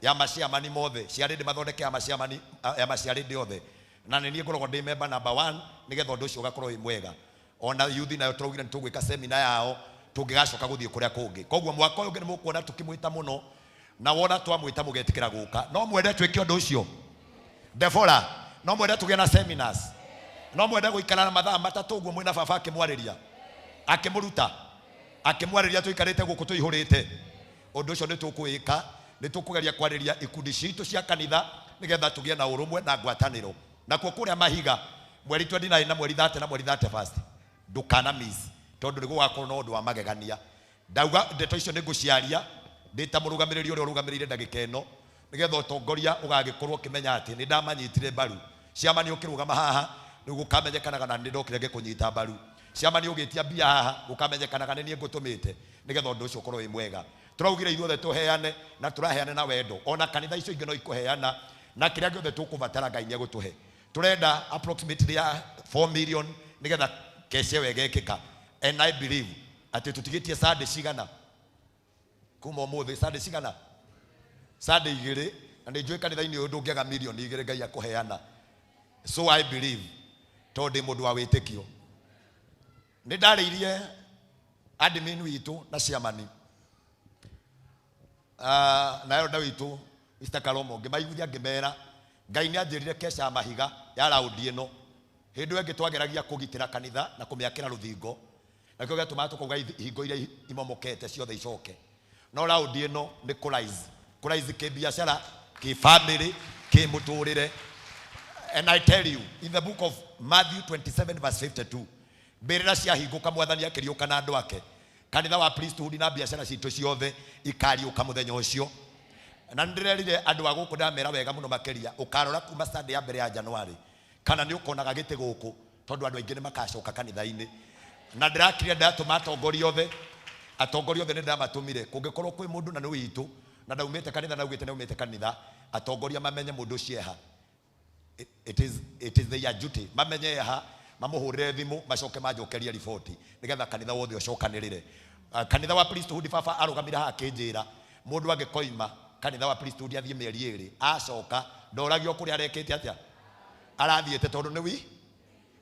ya maciamani mothe ciarĩndĩ mathondeke ya maciamani ya maciarĩndĩ othe, na nĩ niĩ ngoragwo ndĩ member number 1 nĩgetha ũndũ ũcio ũgakorwo wĩ mwega. Ona youth nayo tũraugire nĩ tũgwĩka seminar yao tũngĩgacoka gũthiĩ kũrĩa kũngĩ. Koguo mwaka ũyũ ũngĩ nĩ mũkuona tũkĩmwĩta mũno na wona twamwĩta mũgetĩkĩra gũka. No mwende twĩke ũndũ ũcio? Deborah, no mwende tũgĩe na seminars? No mwende gũikara na mathaa matatũ ũguo mwĩna baba akĩmwarĩria akĩmũruta akĩmwarĩria tũikarĩte gũkũ tũihũrĩte? Ũndũ ũcio nĩ tũkwĩka. Nĩ tũkũgeria kwarĩria ikundi citũ cia kanitha nĩgetha tũgĩe na ũrũmwe na ngwatanĩro. Nakuo kũrĩa Mahiga mweri 29 na mweri 30 na mweri 31 ndũkana miss tondũ nĩ gũgakorwo na ũndũ wa magegania. Ndauga ndeto icio nĩ ngũciaria ndĩta mũrũgamĩrĩri ũrĩa ũrũgamĩrĩire ndagĩka ĩno nĩgetha ũtongoria ũgagĩkorwo ũkĩmenya atĩ nĩ ndamanyitire mbaru. Ciama nĩ ũkĩrũgama haha nĩ gũkamenyekanaga na nĩ ndokire ngĩkũnyita mbaru. Ciama nĩ ũgĩtia mbia haha gũkamenyekanaga nĩ niĩ ngũtũmĩte nĩgetha ũndũ ũcio ũkorwo wĩ mwega. Tũraugire ithuothe tũheane na tũraheane na wendo. Ona kanitha icio ingĩ no ikũheana na kĩrĩa gĩothe tũkũbatara Ngai nĩ egũtũhe. Tũrenda approximately 4 million nĩgetha kesi ĩyo ĩgekĩka. And I believe atĩ tũtigĩtie Sunday cigana kuma ũmũthĩ, Sunday cigana? Sunday 2 na nĩ njũĩ kanitha-inĩ ũyũ ndũngĩaga milioni 2 Ngai akũheana. So I believe tondũ ndĩ mũndũ wa wĩtĩkio. Nĩ ndarĩirie admin witũ na ciamani na elder witũ Mr. Kalomo ngĩmaiguithia ngĩmera Ngai nĩ anjĩrire Kesha Mahiga ya raundi ĩno hĩndĩ ĩyo ĩngĩ twageragia kũgitĩra kanitha na kũmĩakĩra rũthingo, na kĩo gĩatũmaga tũkauga ihingo iria imomokete ciothe icoke. No raundi ĩno nĩ kũraizi kĩbiacara, kĩbamĩrĩ, kĩmũtũrĩre. And I tell you in the book of Matthew 27 verse 52 mbĩrĩra ciahingũka Mwathani akĩriũka na andũ ake, kanitha wa priesthood na biacara citũ ciothe ikariũka mũthenya ũcio. Na ndĩrerire andũ a gũkũ ndamera wega mũno makĩria ũkarora kuma Sunday ya mbere ya January kana nĩ ũkonaga gĩtĩ gũkũ tondũ andũ aingĩ nĩ makacoka kanitha-inĩ. Na ndĩrakĩria ndatũma atongoria othe nĩ ndamatũmire kũngĩkorwo kwĩ mũndũ na nĩ witũ na ndaumĩte kanitha na ugĩte nĩ umĩte kanitha, atongoria mamenye mũndũ ũcio eha. It is their duty mamenye eha, mamũhũrĩre thimũ macoke manjokerie riboti nĩgetha kanitha wothe ũcokanĩrĩre. Kanitha wa priesthood baba arũgamire haha akĩnjĩra mũndũ angĩkoima kanitha wa priesthood athiĩ mĩeri 2 acoka ndoragio kũrĩa arekĩte atĩa arathiĩte tondũ nĩ wi.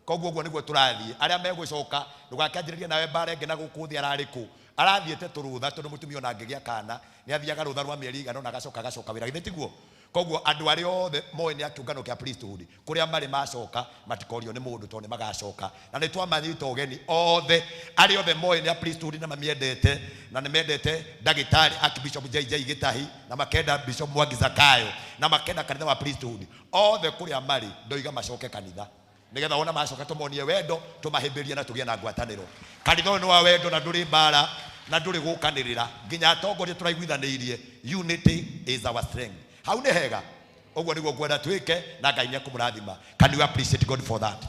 Koguo ũguo nĩguo tũrathiĩ. Arĩa megũcoka ndũgakĩanjĩrĩrie nawe mbara ĩngĩ na gũkũ thĩ ararĩ kũ, arathiĩte tũrũtha tondũ mũtumia ona angĩgĩa kana nĩ athiaga rũtha rwa mĩeri 1 na agacoka wĩra githĩ tiguo. Koguo andũ arĩa othe moĩ nĩ kĩũngano kĩa priesthood kũrĩa marĩ macoka matikorio nĩ mũndũ tondũ nĩ magacoka. Na nĩ twamanyita ũgeni othe arĩa othe moĩ nĩ priesthood na mamiendete na nĩ mendete ndagĩtarĩ Archbishop JJ Gĩtahi na makenda Bishop Mwangi Zakayo na makenda kanitha wa priesthood othe kũrĩa marĩ ndoiga macoke kanitha nĩgetha ona macoka tũmonie wendo tũmahĩmbĩrie na tũgĩe na ngwatanĩro. Kanitha ũyũ nĩ wa wendo na ndũrĩ mbara na nduri gukanirira nginya atongoria turaiguithanirie. Unity is our strength. Hau ni hega. Ogwo niguo ngwenda twike na Ngai niakumurathima. Can you appreciate God for that?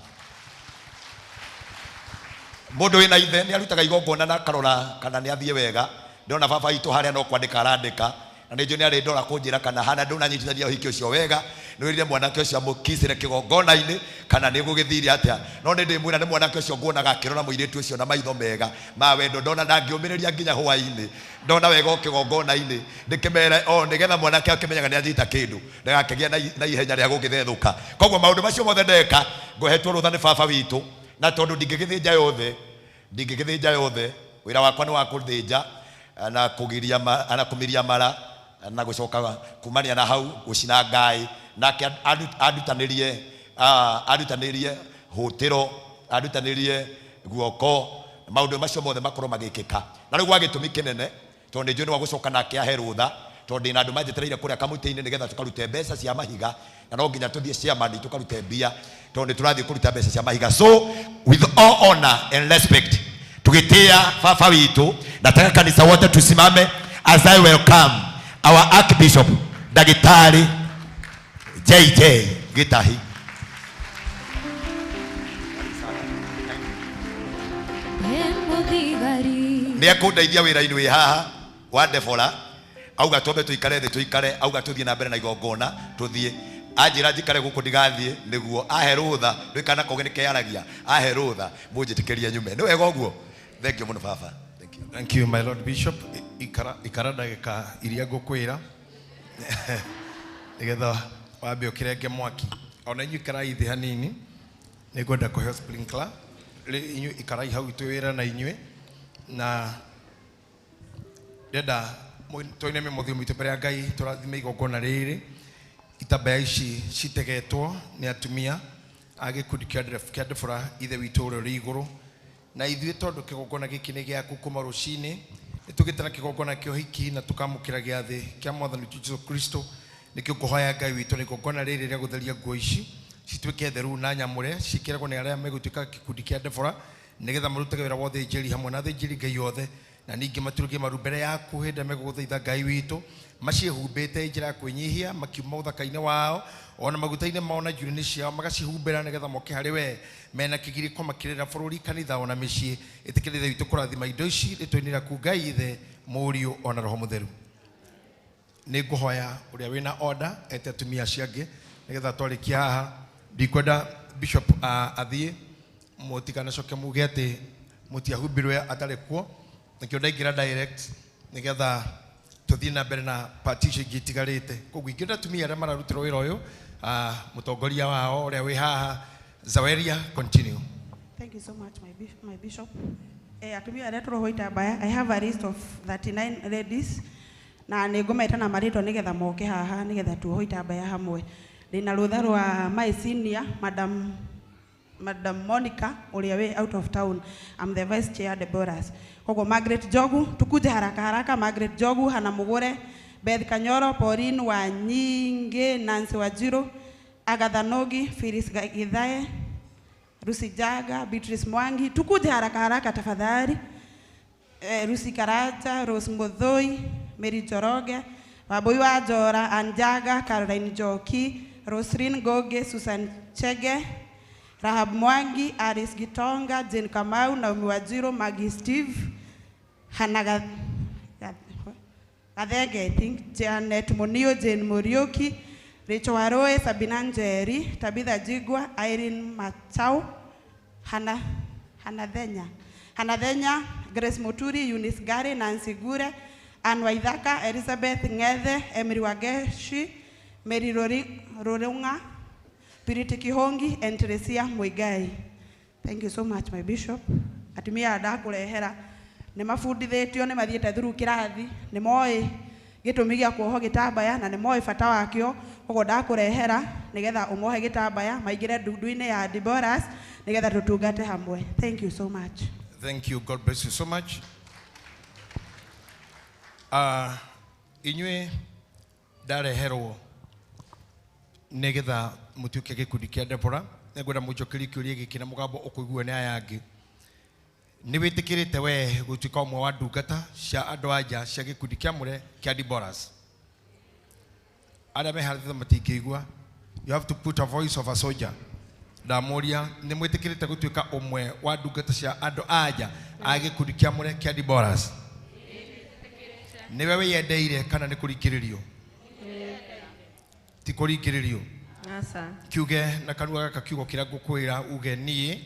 Mundu wina ithe ni arutaga igongona na karora kana ni athie wega. Ndona baba itu haria no kwandika arandika. Na ndio ni ari ndora kunjira kana hana ndona nyitithania uhiki ucio wega. Ni wirire mwanake ucio amukicire kigongona-ini kana ni gugithiri atia. No ni ndimwira ni mwanake ucio nguonaga akirora muiritu ucio na maitho mega ma wendo. Ndona ndangiumiriria nginya hwa-ini. Ndona wega kigongona-ini ndikimere nigetha mwanake akimenyaga ni athita kindu ndagakegia na ihenya ria gugithethuka. Koguo maundu macio mothe ndeka ngohetwo rutha ni baba witu, na tondu ndingigithinja yothe wira wakwa ni wa kuthinja na kugiria na kumiria mara na gucoka kumania na hau gucina Ngai nake adutanirie hutiro, adutanirie guoko, maundu macio mothe makorwo magikika. Na riu gwagitumi kinene tondu njui ni wa gucoka nake ahe rutha, tondu ina andu manjetereire kuria kamuti-ini nigetha tukarute mbeca cia mahiga, na no nginya tuthie ciamani tukarute mbia tondu turathie kuruta mbeca cia mahiga. So with all honor and respect tugitia baba witu, nataka kanisa wote tusimame as I welcome our Archbishop Dagitari JJ Gitahi. Ni akundeithia wira-ini wi haha wa Debora, auga twambe tuikare thi tuikare, auga tuthie na mbere na igongona tuthie. Anjira njikare guku ndigathie niguo ahe rutha ndikana koge nikeyaragia ahe rutha munjitikirie nyume. Ni wega uguo. Thank you muno baba. Thank you. Thank you my Lord Bishop. Ikara ndagika iria ngukwira nigetha wambe ukirenge mwaki. Ona inyu ikarai thi hanini nigwenda kuhe sprinkler inyu ikarai hau itwira na inywe na ndenda toineme muthio mitu mbere ya Ngai turathime igongona riri. Itabaya ici citegetwo ni atumia agikundi kia Debora ithe witu uri iguru, na ithuĩ tondu kigongona giki ni giaku kuma rucini nitugitana kigongona kio hiki na tukamukira giathi kia Mwathani Jesu Kristo. Nikio kuhoya Ngai witu ni kigongona riri ria gutheria nguo ici cituike theru na nyamure cikiragwo ni aria megutuika gikundi kia Debora nigetha marutage wira wothe njeri hamwe na thinjiri Ngai yothe, na ningi maturuge maru mbere yaku hinde meguguthaitha Ngai witu macihumbite njira kwinyihia makiuma uthaka-ini wao ona maguta-ini mao na njuri-ini ciao magacihumbira nigetha moke hari we mena kigiriko makirira bururi kanitha ona micii itikirithe witu kurathima indo ici ritweni raku Ngai ithe Muriu ona Roho Mutheru. Ni nguhoya uria wina order ete atumia ciangi nigetha twarikia haha ndikwenda Bishop athie mutikana coke muge ati mutiahumbirwe atari kuo, nikio ndaingira direct nigetha tuthie na mbere na partition gitigarite. Koguo ingenda tumia aria mararutira wira uyu mutongoria wao uria wi haha Zaweria, continue. Thank you so much my bishop. Atumia aria turoho itambaya, I have a list of 39 ladies na ningumeta na marito nigetha moke haha nigetha tuoho itambaya hamwe. Ndina rutha rwa my senior Madam Monica uria wi out of town. I'm the vice chair Deborah's. Kogo Margaret Jogu tukuje haraka Margaret Jogu, Hana Mugure, Beth Kanyoro, Pauline Wanyinge, Nancy Wajiro, Agatha Nogi, Phyllis Githae, Rusi Jaga, Beatrice Mwangi. Tukuje haraka tafadhali. Rusi Karaja, Rose Mudhoi, Mary Joroge, Waboi Wajora, Anjaga, Caroline Joki, Rosrin Goge, Susan Chege, Rahab Mwangi, Aris Gitonga, Jane Kamau, Naomi Wajiro, Maggie Steve, Hannah Gathege, I think, Janet Monio, Jane Morioki, Rachel Waroe, Sabina Njeri, Tabitha Jigwa, Irene Machau, Hannah Dhenya, Grace Moturi, Eunice Gare, Nancy Gure, Ann Waithaka, Elizabeth Ngethe, Emery Wageshi, Mary Rorunga, Piriti Kihongi, and Teresia Muigai. Thank you so much, my bishop. Atumia adakurehera ni mafundithitio ni mathiete through kirathi ni moi gitumi gia kuoho gitambaya na ni moi bata wakio. Koguo ndakurehera nigetha umohe gitambaya maigire ndundu-ini ya Deborah's nigetha tutungate hamwe. Thank you so much. Thank you. God bless you so much. Inywe ndareherwo nigetha mutuike gikundi kia Deborah. Ngwenda mujokerie kiuria giki na mugambo ukuigua ni aya angi. Nĩ wĩtĩkĩrĩte we gũtuĩka ũmwe wa ndungata cia andũ anja cia gĩkundi kĩamũre kĩa Diboras. Arĩa meharĩte matingĩigua. You have to put a voice of a soldier. Ndamoria nĩ mwĩtĩkĩrĩte gũtuĩka ũmwe wa ndungata cia andũ anja a gĩkundi kĩamũre kĩa Diboras. Nĩwe wĩyendeire kana nĩ kũringĩrĩrio? Ti kũringĩrĩrio. Asa. Kiuge na kanua gaka kiugo kĩrĩa ngũkwĩra uge niĩ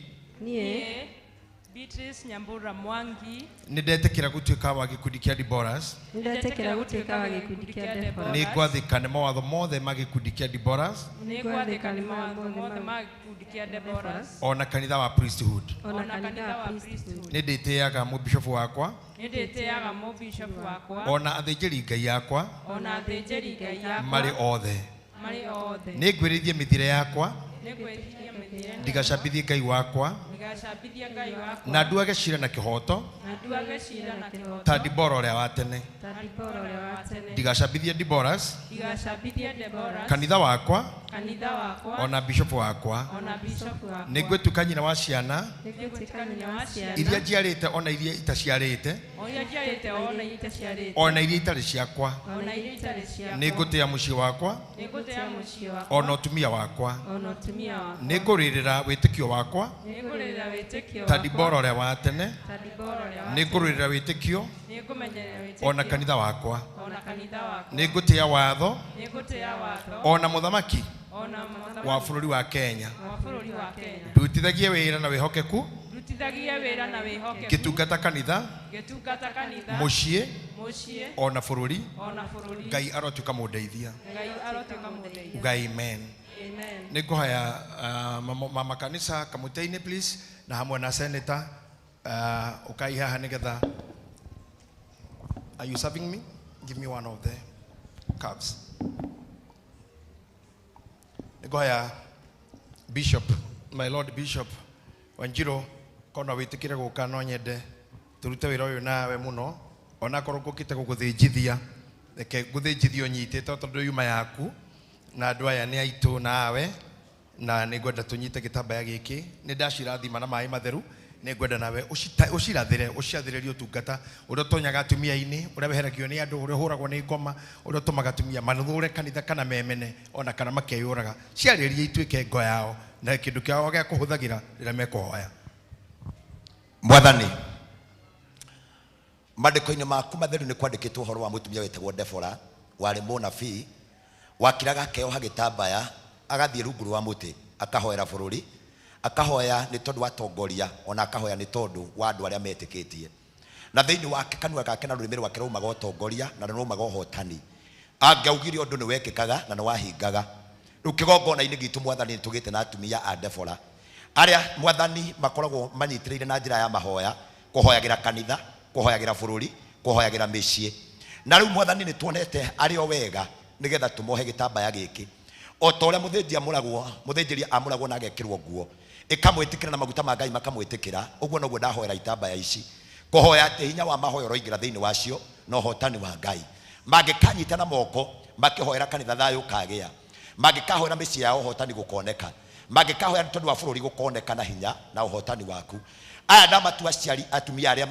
Beatrice Nyambura Mwangi nĩndetĩkĩra gũtuĩka wa gĩkundi kĩa Diboras. Nĩndetĩkĩra gũtuĩka wa gĩkundi kĩa Diboras. Nĩngwathĩka nĩ mawatho mothe ma gĩkundi kĩa Diboras. Nĩngwathĩka nĩ mawatho mothe ma gĩkundi kĩa Diboras. Ona kanitha wa priesthood. Ona kanitha wa priesthood. Nĩndĩtĩaga mũbishofu wakwa. Nĩndĩtĩaga mũbishofu wakwa. Ona athĩnjĩri Ngai yakwa. Ona athĩnjĩri Ngai yakwa. Marĩ othe. Marĩ othe. Nĩngwĩrĩithie mĩthire yakwa. Nĩngwĩrĩithie mĩthire. Ndigacambithie Ngai wakwa. Ndigacambithie Ngai wakwa. Na nduage cira na kĩhoto. Na nduage cira na kĩhoto. Ta Dibora ũrĩa wa tene. Ta Dibora ũrĩa wa tene. Ndigacambithie Diboras. Ndigacambithie Diboras. Kanitha wakwa. Kanitha wakwa. Ona bishop wakwa. Ona bishop wakwa. Nĩngwĩtuĩka nyina wa ciana. Nĩngwĩtuĩka nyina wa ciana. Iria njiarĩte ona iria itaciarĩte. Iria njiarĩte ona iria itaciarĩte. Ona iria itarĩ ciakwa. Ona iria itarĩ ciakwa. Nĩngũtĩa mũciĩ wakwa. Nĩngũtĩa mũciĩ wakwa. Ona ũtumia wakwa. Ona ũtumia wakwa. Nĩngũrĩrĩra wĩtĩkio wakwa. Nĩngũrĩrĩra wĩtĩkio wakwa. Ta Dibora ũrĩa wa tene. Ta Dibora ũrĩa wa tene. Nĩngũrĩrĩra wĩtĩkio. Nĩngũmenyerera wĩtĩkio. Ona kanitha wakwa. Ona kanitha wakwa. Nĩngũtĩa watho. Nĩngũtĩa watho. Ona mũthamaki Ona mũthamaki wa bũrũri wa Kenya. Wa bũrũri wa Kenya. Ndutithagie wĩra na wĩhokeku. Ndutithagie wĩra na wĩhokeku. Gĩtungata kanitha. Gĩtungata kanitha. Mũciĩ. Mũciĩ. Ona bũrũri. Ona bũrũri. Ngai arotuĩka mũndeithia. Ngai arotuĩka mũndeithia. Uga amen. Amen. Nĩngũhoya mama kanisa kamũtĩ-inĩ please na hamwe na senator ukai haha nĩgetha. Are you serving me? Give me one of the cups. Nĩngũhoya Bishop, my Lord Bishop Wanjiro, kona wĩtĩkĩre gũka no nyende tũrute wĩra ũyũ nawe mũno, ona korwo ngũkĩte gũgũthĩnjithia, reke ngũthĩnjithie ũnyitĩte tondũ yuma yaku na andũ aya nĩ aitũ nawe, na nĩngwenda tũnyite gĩtambaya gĩkĩ. Nĩndacirathima na maĩ matheru, nĩngwenda nawe ũciathĩrĩrie ũtungata ũrĩa ũtonyaga atumia-inĩ, ũrĩa weheragio nĩ andũ, ũrĩa ũhũragwo nĩ ngoma, ũrĩa ũtũmaga atumia mathũre kanitha kana memene ona kana makeyũraga. Ciarĩrie ituĩke ngo yao na kĩndũ kĩao gĩa kũhũthagĩra rĩrĩa mekũhoya. Mwathani, maandĩko-inĩ maku matheru nĩ kwandĩkĩtwo ũhoro wa mũtumia wĩtagwo Debora, warĩ mũnabii, wakiraga akeoha gĩtambaya agathiĩ rungu rwa mũtĩ akahoera bũrũri, akahoya nĩ tondũ wa atongoria, ona akahoya nĩ tondũ wa andũ arĩa metĩkĩtie. Na thĩinĩ wake kanua gake na rũrĩmĩ rwake raumaga ũtongoria na raumaga ũhotani. Angiaugire ũndũ nĩ wekĩkaga na nĩ wahingaga. Rĩu kĩgongona-inĩ gitũ Mwathani nĩ tũgĩte na atumia a Debora arĩa Mwathani makoragwo manyitĩrĩire na njĩra ya mahoya, kũhoyagĩra kanitha, kũhoyagĩra bũrũri, kũhoyagĩra mĩciĩ. Na rĩu Mwathani nĩ tuonete arĩ o wega nĩgetha tũmohe gĩtambaya gĩkĩ, o ta ũrĩa mũthĩnjĩri amũragwo na agekĩrwo nguo ĩkamwĩtĩkĩra na maguta ma Ngai makamwĩtĩkĩra. Ũguo noguo ndahoera itambaya ici, kũhoya atĩ hinya wa mahoya ũroingĩra thĩinĩ wacio na ũhotani wa Ngai. Mangĩkanyita na moko makĩhoera kanitha thayũ kagĩa, mangĩkahoera mĩciĩ yao ũhotani gũkoneka, mangĩkahoera nĩ tondũ wa bũrũri gũkoneka na hinya na ũhotani waku. Aya ndamatua aciari atumia arĩa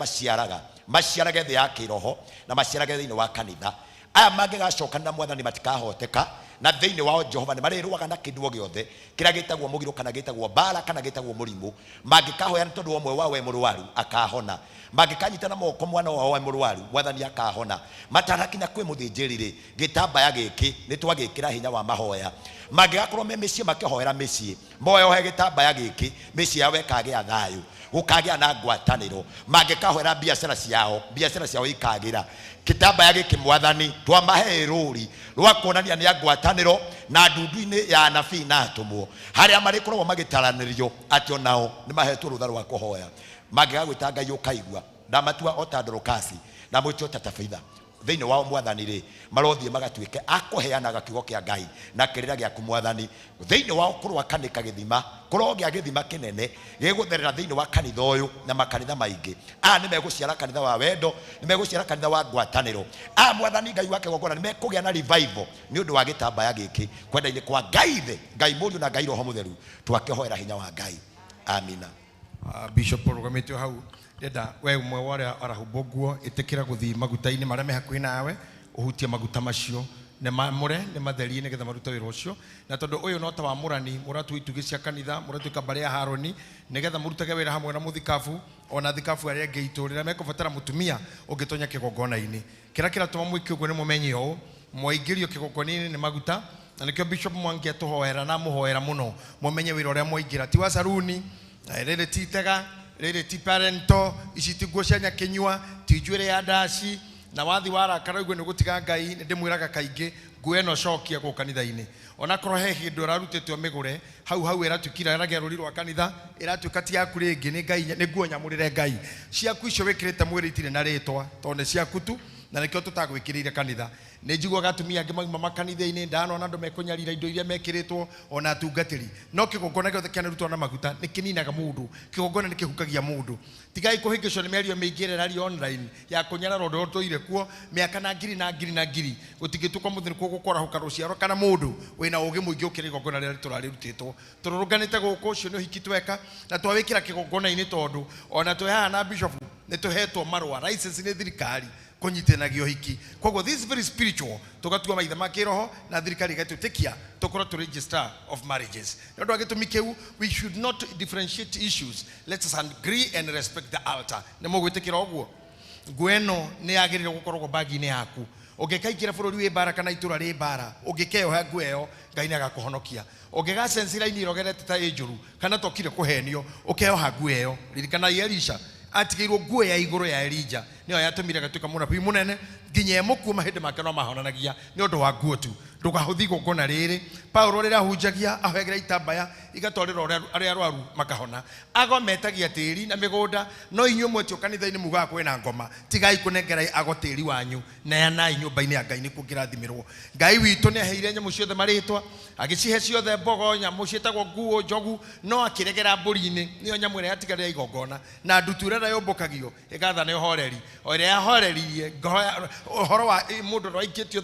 maciarage thĩ ya kĩroho na maciarage thĩinĩ wa kanitha. Aya mangĩgacokanĩra Mwathani matikahoteka, na thĩinĩ wao Jehova nĩ marĩrũaga na kĩndũ gĩothe kĩrĩa gĩtagwo mũgiro kana gĩtagwo mbara kana gĩtagwo mũrimũ. Mangĩkahoya nĩ tondũ ũmwe wao e mũrwaru akahona, mangĩkanyita na moko mwana wao e mũrwaru Mwathani akahona. Matanakinya kwĩ mũthĩnjĩri-rĩ, gĩtambaya gĩkĩ nĩ twagĩkĩra hinya wa mahoya. Mangĩgakorwo me mĩciĩ makĩhoera mĩciĩ, moe gĩtambaya gĩkĩ, mĩciĩ yao ĩkagĩa thayũ, gũkagĩa na ngwatanĩro. Mangĩkahoera biacara ciao ikagĩra. Gĩtambaya gĩkĩ Mwathani twamahe rũri rwa kuonania nĩ ngwatanĩro na ndundu-inĩ ya anabii na atũmwo, harĩa marĩkoragwo magĩtaranĩrio atĩ onao nĩ mahetwo rũtha rwa kũhoya. Mangĩgagwĩta Ngai ũkaigua, ndamatua o ta Dorokasi na mwĩtio o ta Tabitha. Thĩinĩ wao Mwathani-rĩ, marothiĩ magatuĩke akũheanaga kiugo kĩa Ngai na kĩrĩra gĩaku Mwathani. Thĩinĩ wao kũrwakanĩka gĩthima, kũrogĩa gĩthima kĩnene gĩgũtherera thĩinĩ wa kanitha ũyũ na makanitha maingĩ. Aya nĩ megũciara kanitha wa wendo, nĩ megũciara kanitha wa ngwatanĩro. Aya Mwathani Ngai wa kĩgongona nĩ mekũgĩa na revival nĩ ũndũ wa gĩtambaya gĩkĩ, kwenda-inĩ kwa Ngai thĩ, Ngai Mũriũ na Ngai Roho Mũtheru, twakĩhoera hinya wa Ngai. Amina. Bishop rugamitwe hau ndenda we umwe wara arahuboguo itikira guthi magutaini maria me hakuhi nawe uhutie maguta macio ne mamure ne matherie ne getha maruta wira ucio na tondu uyu no ta wa murani muratu itugicia kanitha muratu kabare ya Haroni ne getha murutage wira hamwe na muthikafu ona thikafu aria ngeiturira mekubatara mutumia ungitonya kigongona-ini kira tuma mwiki uguo ne mumenye o moingirio kigongona-ini ne maguta na nikio Bishop Mwangi atuhoera na muhoera muno mumenye wira uria moingira ti wa saruni rere titega rere ti parento ici tiguo cia nyakinyua tijwire ya ndaci na wathi warakara igwe nigutiga Ngai ndimwiraga kaingi nguo eno cokia ku kanitha-ini ona korwo he hindu rarutetwo migure hau iratukira iragia ruri rwa kanitha iratuka ti yaku ringi ni Ngai ni nguo nyamurire Ngai ciaku icio wikirite mwiri itire na ritwa tonde ciaku tu na nikio tutagwikirire kanitha ne njigwa gatumia angi mauma makanitha-ini ndanona andu mekunyarira indo iria mekiritwo ona atungatiri no kigongona giothe kianarutwo na maguta nikininaga mundu kigongona nikihukagia mundu tigai kuhingicwo ni merio meingire rari online ya kunyara rondo rutire kuo miaka na ngiri gutigituko muthini kugukora hukara ruciaro kana mundu wina ugi muingi ukiri kigongona riri turari rutitwo tururuganite guku ucio ni hiki tweka na twawikira kigongona-ini tondu ona twehana na bishop ni tuhetwo marwa license ni thirikari kunyitenagio hiki koguo this is very spiritual tugatua maitha makiroho na thirikari gatutekia tukoro to register of marriages ndio agitumikeu we should not differentiate issues let us agree and respect the altar ne mugwitikira oguo ngueno ni yagirire gukorwo bagi-ini yaku ungikaikira bururi wi bara kana itura ri bara ungikeo ha ngueyo Ngai ni agakuhonokia ungiga sense line irogerete ta ejuru kana tokire kuhenio ukeo ha ngueyo ririkana Elisha atigirwo nguo ya iguru ya Elija niyo yatumire gatuka munabii munene nginya muku mahinde make no mahonanagia ni undu wa nguo tu ndugahuthi gongona riri Paulo rira hunjagia ahoegira itambaya igatwarira aria arwaru makahona agometagia tiri na migunda no inyuo mwetio kanitha-ini mugaga kwina ngoma tigai kunengera agotiri wanyu na nyumba-ini ya Ngai ni kugirathimirwo Ngai witu ni aheire nyamu ciothe maritwa agicihe ciothe mbogo nyamu cietagwo nguo njogu no akiregera mburi-ini niyo nyamu ria yatigarira igongona na ndutura na yombokagio igatha ni horeri o ria yahoreririe horo wa mundu ro aikitio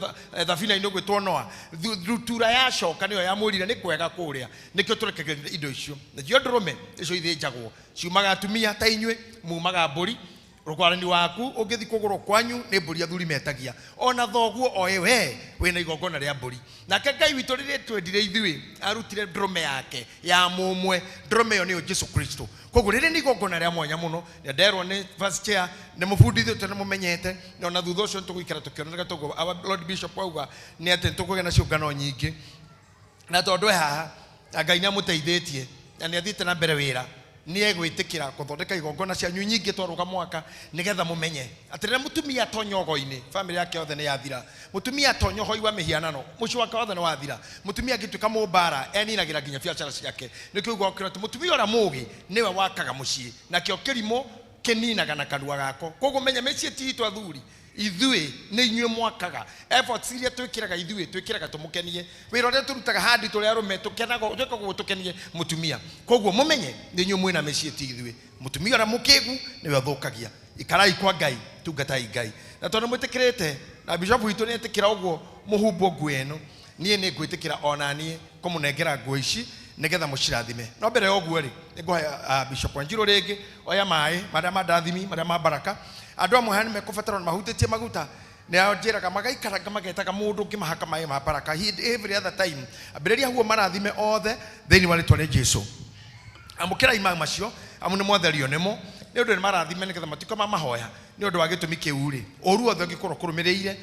thabina-ini gwitwo Noa ndutura yacoka niyo yamurire ni kwega kuria nikio turekagirira indo icio na cio ndurume icio ithinjagwo ciumaga atumia ta inywe mumaga mburi rugwarani waku ungithi kugurwo kwanyu ni mburi athuri metagia ona thoguo oewe wina igongona ria mburi nake Ngai witu rire twendire ithui arutire ndurume yake ya mumwe ndurume yo ni Jesu Kristo koguo rire ni igongona ria mwanya muno nderwo ni vice chair ni mubundithio tene mumenyete na ona thutha ucio tugikira tukionera tugo our Lord Bishop auga ni ate tukugena ciungano nyingi na tondu haha Ngai ni amuteithĩtie na ni athite na mbere wira ni egwitikira kuthondeka igongona cia nyingi twaruga mwaka nigetha mumenye atirira mutumia tonyogo-ini family yake yothe ni yathira mutumia tonyoho iwa mihianano muci wake wothe ni wathira mutumia gituka mubara eninagira nginya biacara ciake nikio gwakira mutumia ora mugi niwe wakaga mucii na kio kirimo kininaga na kanua gako koguo menya meci titwa thuri ithui ni inywe mwakaga efforts iria twikiraga ithui twikiraga tumukenie wira uria turutaga handi turia rume tukenaga tweka gutukenie mutumia koguo mumenye ni inywe mwina mecieti ithui mutumia ora mukigu niwe thukagia ikarai kwa Ngai tungatai Ngai na tondu mwitikirite na bishop witu ni etikira uguo muhumbo nguo eno nie ni ngwitikira ona nie kumunengera nguo ici nigetha mucirathime no mbere yoguo ri nguha Bishop Wanjiru ringi oya mai maria mandathimi maria mabaraka andu amwe hani mekubatara mahutetie maguta ne ajiraga magaikaraga magetaga mundu ngimahaka mai ma baraka every other time ambiriria huo marathime othe thini wa ritwa ria Jesu amukira ima macio amune mwatherio nemo ni undu ni marathime nigetha matiko mahoya ni undu wa gitumi kiu ri oru othe ngikorwo kurumireire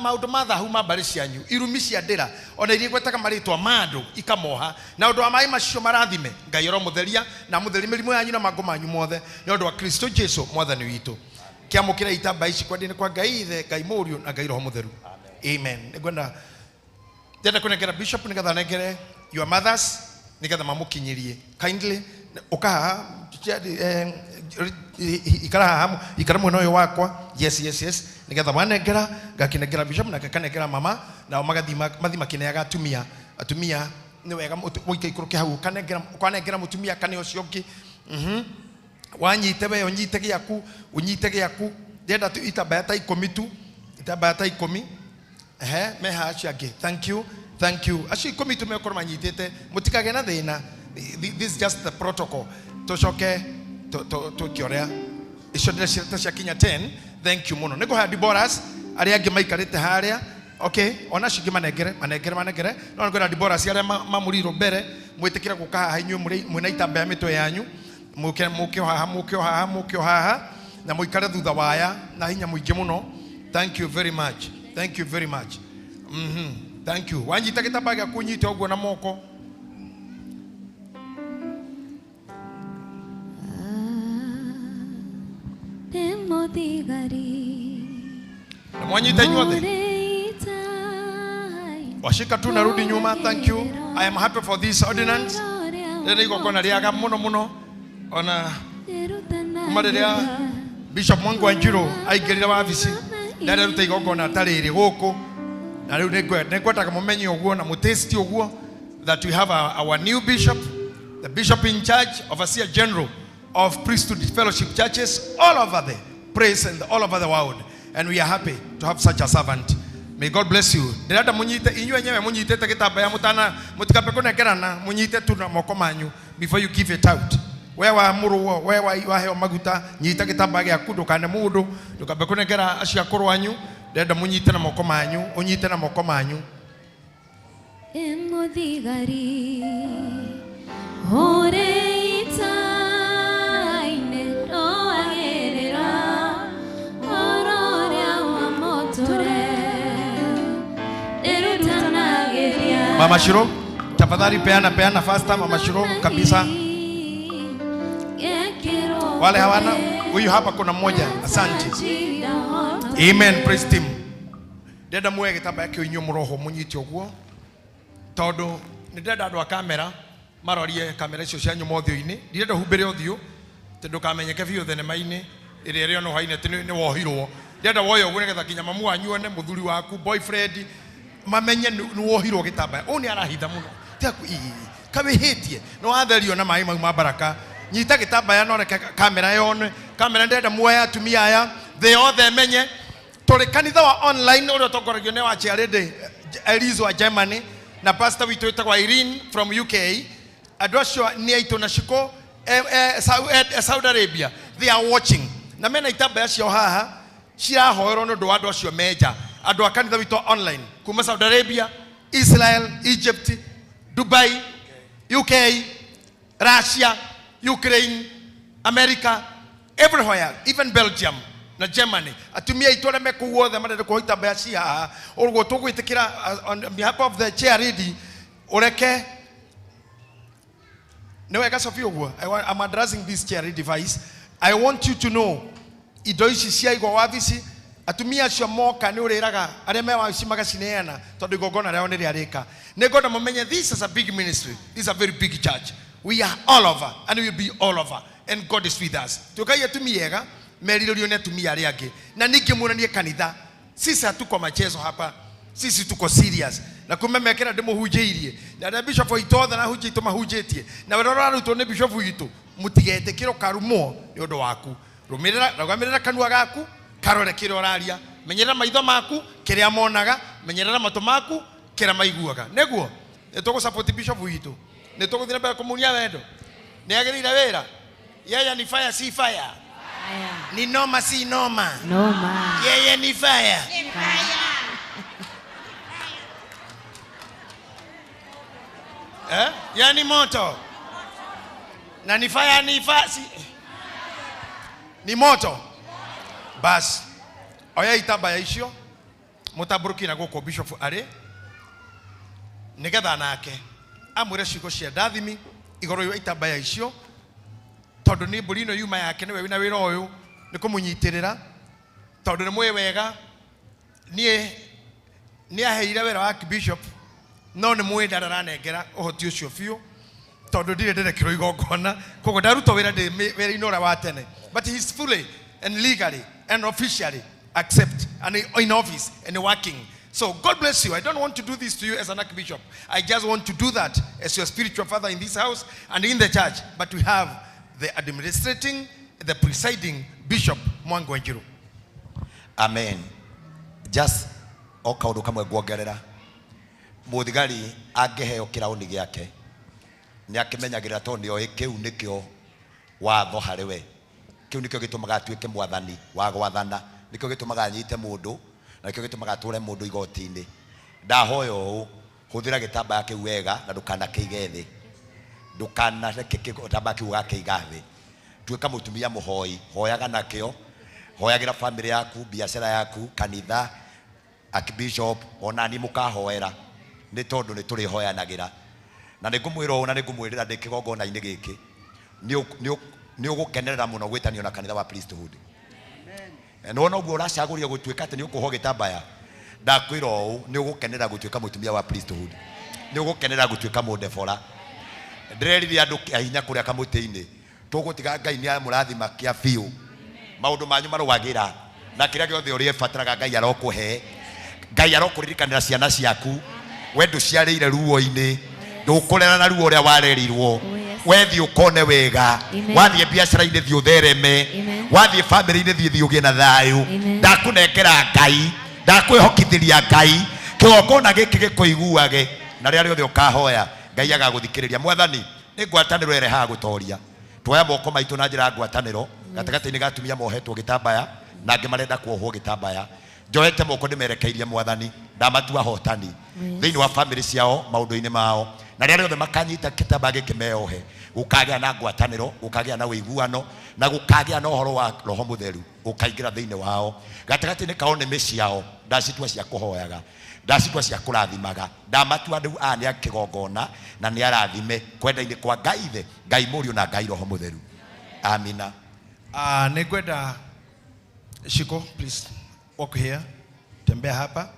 maundu mathahu mambari cianyu irumi cia ndira ona iria gwetaga maritwa mandu ikamoha na undu wa mai macio marathime Ngai oro mutheria na mutheri mirimu yanyu na mago manyu mothe ni undu wa Kristo Jesu mwathani witu kiamukira itamba ici kwa ndini kwa Ngai ithe Ngai Mũriũ na Ngai Roho Mutheru amen nigwenda ndenda kunengera bishop nigetha nengere your mothers nigetha mamukinyirie kindly ukaha ikara mwena uyu wakwa yes nigetha manengera ngakinengera bishop na gakanengera mama na mathi makineaga atumia ni wega muike ikuruke hau kanengera mutumia kane ucio ngi wanyite we unyite giaku ndenda tu itambaya ta 10 meha acio angi thank you acio 10 tu mekoro manyitite mutikage na thina this is just the protocol Toshoke to kiorea. Icio ndĩreciria cia kinya 10. Thank you muno. Nĩgo ha Diboras arĩa angĩ maikarĩte harĩa. Okay, ona cingĩ manengere. No ngwĩra Diboras arĩa mamũrirwo mbere, mwĩtĩkĩre gũka haha inyuĩ mwĩna itambaya mĩtwe yanyu. Mũkĩo haha na mũikare thutha waya na hinya mũingĩ muno. Thank you very much. Thank you very much. Thank you. Wanjita gĩtambaya gĩaku nyite ũguo na moko. Na mwanyita inyuothe. Washika tu narudi nyuma. Thank you. I am happy for this ordinance. Ndio igokona riaga muno. Ona kumareria Bishop Mwangi wa Njiro aigirira wabici. Ndio ruta igokona tariri guku. Na riu nĩngwenda mumenye uguo na mutesti uguo that we have our new bishop, the bishop in charge, overseer general of priesthood fellowship churches all over the praise and all over the world, and we are happy to have such a servant. May God bless you. Ndirenda munyite inyuĩ nyewe munyitete gĩtambaya mutikabe kunegerana, munyite tu na moko manyu before you give it out. Wewa muruo wewa heo maguta nyita gĩtambaya gĩaku ndukane mundu ndukabe kunegera acio akũrũ anyu. Ndirenda munyite na moko manyu, unyite na moko manyu. Emuthigari oreita ine roagerera ororia wa motore erutanageria. Mama Shiro, tafadhali peana faster Mama Shiro kabisa. Wale hawana, huyu hapa kuna mmoja. Asante. Amen, praise him. Deda muwe gĩtambaya kĩu inyuĩ mũroho mũnyite ũguo. Tondũ nĩndenda andũ a kamera marorie kamera icio cianyu mothio-inĩ. Ndirenda humbĩre ũthiũ tondũ kamenyeke biũ thenema-inĩ ĩrĩa ĩrĩ ono haine atĩ nĩ wohirwo. Ndirenda woyo ũguo nĩgetha kinya mamu wanyu one mũthuri waku boyfriend mamenye nĩ wohirwo gĩtambaya. Ũũ nĩ arahitha mũno. Tiaku kabĩhĩtie nĩ watherio na maĩ mau ma baraka. Nyita gĩtambaya no reke kamera yone. Kamera ndirenda muoya atumia aya thĩ yothe menye. Tore kanitha wa online uri otongoragio ne wa Charity Elizo wa Germany na pastor witu witagwa Irene from UK. Andũ acio ni aitũ na ciko Saudi Arabia. They are watching. Na mena itambaya cio haha cirahoerwo nĩ ũndũ wa andũ acio meja. Andũ a kanitha witu online kuma Saudi Arabia, Israel, Egypt, Dubai, UK, Russia, Ukraine, America, everywhere, even Belgium na Germany. Atumia itore me kuwothe marende kuhoita mbeaci haha urwo tugwitikira on behalf of the chair lady ureke no wega Sophie uguo. I'm addressing this chair device. I want you to know indo ici cia igwa wabici atumia acio moka ni uriraga aria me wabici magacineana tondu igongona rĩao nĩ rĩarĩka. Nĩngwenda mumenye this is a big ministry. This is a very big church. We are all over and we will be all over, and God is with us. Tukai atumiega meririo ni atumia arĩa angĩ na ningĩ muonanie kanitha. Sisi hatuko machezo hapa, sisi tuko serious na kumemekera ndimuhunjĩirie na bishop itothe na hunjĩ tumahunjĩtie na werora rutwo nĩ bishop witũ mutigetekĩro karumo nĩ ũndũ waku. Rũgamĩrĩra kanua gaku karore kĩrĩa ũraria, menyerera maitho maku kĩrĩa monaga, menyerera matũ maku kĩrĩa maiguaga. Nĩguo nĩtũgũ support bishop witũ, nĩtũgũthira mbere kũmunia wendo. Nĩagĩrĩire wĩra, yeye ni fire si fire. Ni noma si noma. Noma. Yeye ni fire. Yani moto. Na ni fire ni fasi. Ni moto. Bas. Oya itambaya icio. Mutaburukira gũkũ bishop arĩ. Nĩgetha nake amwĩre ciugo cia ndathimi igũrũ itambaya icio. Tondu ni mbũri yuma yake niwe wina wĩra ũyũ nĩ kũmũnyitĩrĩra tondu nĩ mwĩ wega ni aheire wĩra wa bishop no nĩ mwĩ ndaranengera ũhoti ũcio biũ tondu ndirĩ ndĩrekĩrwo igongona koguo ndaruta wĩra ndĩ wĩra-inĩ ũrĩa wa tene, but he is fully and legally and officially accept and in office and working. So God bless you. I don't want to do this to you as an archbishop. I just want to do that as your spiritual father in this house and in the church. But we have the administrating, the presiding Bishop Mwangi wa Njiro. Amen. Just okaundu kamwe nguongerera. Muthigari angeheo kirauni giake ni akimenyagirira to nio kiu nikio watho harĩ we. Kiu nikio gitumaga atuike mwathani wa gwathana, nikio gitumaga anyite mundu, na nikio gitumaga atũre mundu igoti-ini. Ndahoya ũũ, hũthĩra gĩtambaya kĩu wega na ndũkanakĩige thĩ. Ndũkanareke gĩtambaya kĩu ũgakĩiga thĩ. Tuĩka mũtumia mũhoi, hoyaga nakĩo, hoyagĩra family yaku, biacara yaku, kanitha, Archbishop, ona ni mũkahoera. Nĩ tondũ nĩ tũrĩhoyanagĩra. Na nĩngũmwĩra ũũ na nĩngũmwĩrĩra ndĩ kĩgongona-inĩ gĩkĩ, nĩ ũgũkenerera mũno gwĩtanio na kanitha wa priesthood. Na wona ũguo ũracagũria gũtuĩka atĩ nĩ ũkũhwo gĩtambaya, ndakwĩra ũũ nĩ ũgũkenerera gũtuĩka mũtumia wa priesthood. Nĩ ũgũkenerera gũtuĩka mũndebora. Ndĩrerithia andũ ahinya kũrĩa kamũtĩ-inĩ, tũgũtiga Ngai nĩ amũrathima kĩa biũ. Maũndũ manyu marũagĩra na kĩrĩa gĩothe ũrĩbataraga Ngai arokũhe. Ngai arokũririkanĩra ciana ciaku. We ndũciarĩire ruo-inĩ, ndũkũrera na ruo ũrĩa warerirwo. Wethi ũkone wega, wathiĩ biacara-inĩ thiĩ ũthereme, wathiĩ family-inĩ thiĩ ũgĩe na thayũ. Ndakũnengera Ngai, ndakwĩhokithĩria Ngai, kĩgongona gĩkĩ gĩkũiguage, na rĩrĩa rĩothe ũkahoya Ngai agagũthikĩrĩria. Mwathani, nĩ ngwatanĩro ĩrehaga gũtoria. Tuoya moko maitũ na njĩra ya ngwatanĩro gatagatĩ-inĩ ga atumia mohetwo gĩtambaya na angĩ marenda kuohwo gĩtambaya. Njoete moko ndĩmerekeirie Mwathani, ndamatua hotani thĩinĩ wa family ciao, maũndũ-inĩ mao, na rĩrĩa rĩothe makanyita gĩtambaya gĩkĩ meohe, gũkagĩa na ngwatanĩro, gũkagĩa na ũiguano, na gũkagĩa na ũhoro wa Roho Mũtheru ũkaingĩra thĩinĩ wao. Gatagatĩ-inĩ kao nĩmĩ ciao ndacitua cia kũhoyaga, ndacitua cia kũrathimaga, ndamatua andũ aya nĩ a kĩgongona na nĩ arathime kwenda-inĩ kwa Ngai Ithe, Ngai Mũriũ na Ngai Roho Mũtheru. Amina. Nĩngwenda Shiko, please walk here, tembea hapa.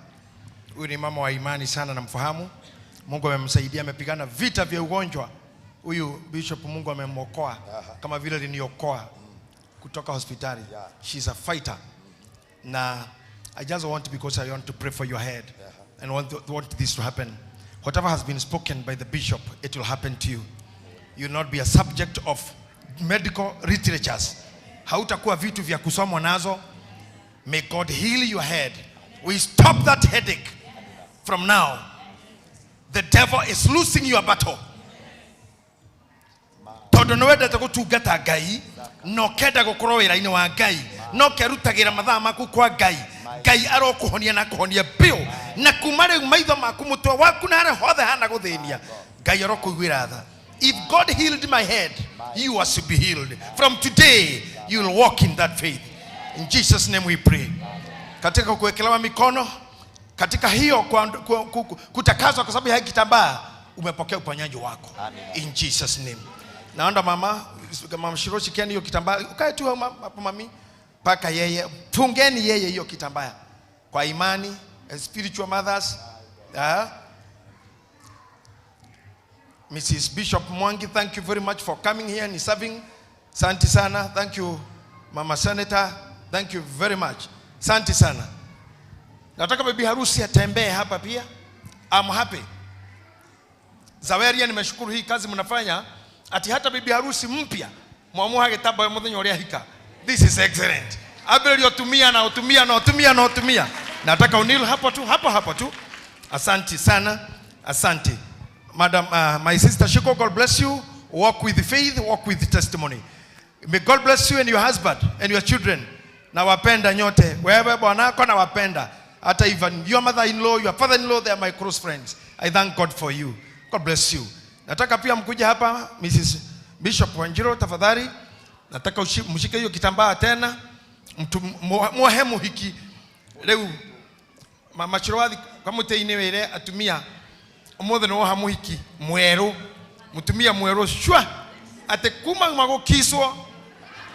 Huyu ni mama wa imani sana, namfahamu. Mungu amemsaidia, amepigana vita vya ugonjwa. Huyu Bishop Mungu amemwokoa kama vile aliniokoa kutoka hospitali. She's a fighter. Na I just want, because I want to pray for your head and want this to happen. Whatever has been spoken by the bishop, it will happen to you. You will not be a subject of medical literatures. Hautakuwa vitu vya kusomwa nazo. May God heal your head. We stop that headache from now. The devil is losing your battle. Todo no wenda gũtungata Ngai, no kenda gũkorwo wĩra-inĩ wa Ngai, no kerutagĩra mathaa maku kwa Ngai. Ngai arokũhonia na kũhonia biũ, na kuma rĩu maitho maku mũtwe waku na harĩa hothe hana gũthĩnia, Ngai arokũiguĩra tha. If God healed my head, you are to be healed. From today, you will walk in that faith. In Jesus' name we pray. Katika kuwekelewa mikono, katika hiyo kutakazwa kwa sababu ya kitambaa, umepokea uponyaji wako. In Jesus' name. Naomba mama Shiro, shikieni hiyo kitambaa. Ukae tu hapo mami, paka yeye, fungeni yeye hiyo kitambaa kwa imani, as spiritual mothers. Mrs. Bishop Mwangi, thank you very much for coming here and serving. Santi sana. Thank you Mama Senator. Thank you very much. Santi sana. Nataka bibi harusi atembee hapa pia. I'm happy. Zaweria, nimeshukuru hii kazi mnafanya. Ati hata bibi harusi mpya mwamuha gĩtambaya mũthenya ũrĩa hika. This is excellent. Abel yotumia na utumia. Nataka unil hapa tu. Asante sana. Asante. Madam, my sister Shiko, God bless you. Walk with faith, walk with testimony. May God bless you and your husband and your children. Na wapenda nyote. Wewe bwanako na wapenda. Hata even your mother-in-law, your father-in-law, they are my close friends. I thank God for you. God bless you. Nataka pia mkuja hapa Mrs. Bishop Wanjiro, tafadhali. Nataka mshike hiyo kitambaa tena. Muhemu hiki. Leo Mama Chirwathi kamũtĩ-inĩ wĩre atumia ũmũthĩ nĩ woha mũhiki mwerũ, mũtumia mwerũ shwa atĩ kuma magũkiswo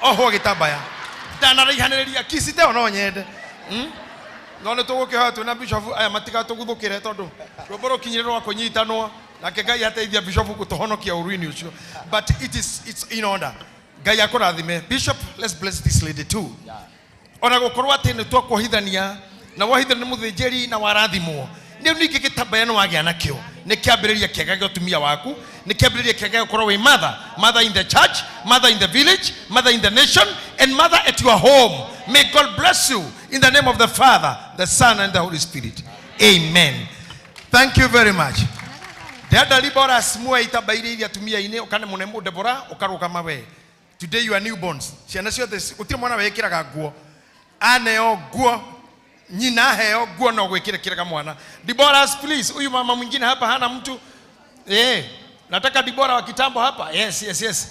oho gĩtambaya ndanaraihanĩrĩria kisi te no nyende no nĩ tũgũkĩhoya twĩna bishop aya matigatũguthũkĩre tondũ rwĩmbo rũkinyĩrĩrwo kũnyitanwo nake Ngai ateithia bishop gũtũhonokia ũruini ũcio, but it's in order. Ngai akũrathime. Bishop, let's bless this lady too. Ona gũkorwo atĩ nĩ twakũhithania na wahithania nĩ mũthĩnjĩri na warathimwo, nĩ ningĩ gĩtambaya nĩ wagĩa nakĩo, nĩ kĩambĩrĩria kĩega gĩa ũtumia waku, nĩ kĩambĩrĩria kĩega gũkorwo wĩ mother in the church, mother in the village, mother in the nation, and mother at your home. May God bless you in the name of the Father, the Son, and the Holy Spirit. Amen. Thank you very much. Dada libora smua itabairi ya tumia ine ukane munemu Debora ukarukama we. Today you are newborns. Ciana ciothe gutire mwana wekiraga nguo. Aneo nguo nyina heo nguo no gwikira kiraga mwana. Deborah, please. Huyu mama mwingine hapa hana mtu. Nataka Deborah wa kitambo hapa. Yes.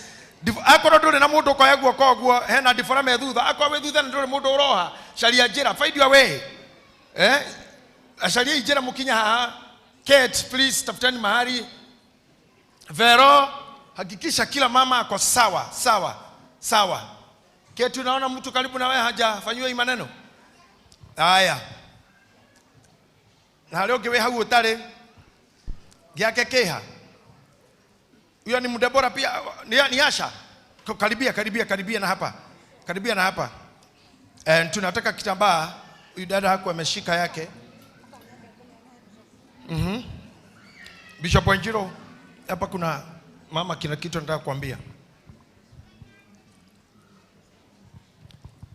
Akoro ndure na mundu kwa yaguo koguo hena Deborah me thutha. Akwa we thutha ndure mundu uroha. Sharia njira, find your way. Asharia njira mukinya haha. Kate, please tafutani mahali. Vero, hakikisha kila mama ako sawa. Kate, unaona mtu karibu na wewe hajafanywa hii maneno? Haya. Na leo kiwe hau utare. Giake keha. Huyo ni Mdebora pia ni Asha. Karibia na hapa. Karibia na hapa. Tunataka kitambaa. Huyu dada hakuwa ameshika yake. Bishop Wanjiro, hapa kuna mama kila kitu nataka kuambia.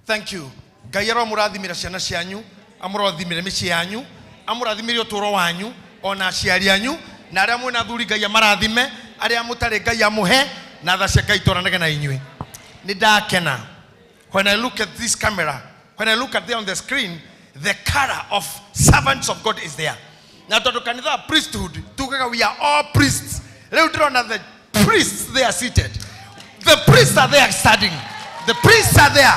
Thank you. Gayero murathimira ciana cianyu, amurathimire mici yanyu, amurathimire uturo wanyu, ona aciari anyu, na aria mwina thuri Ngai amarathime, aria mutare Ngai amuhe, na tha cia Ngai toranage na inyui. Ni ndakena. When I look at this camera, when I look at there on the screen, the color of servants of God is there. Na tondu kanitha priesthood, tukaga we are all priests. Leo ndrona the priests they are seated. The priests are there standing. The priests are there.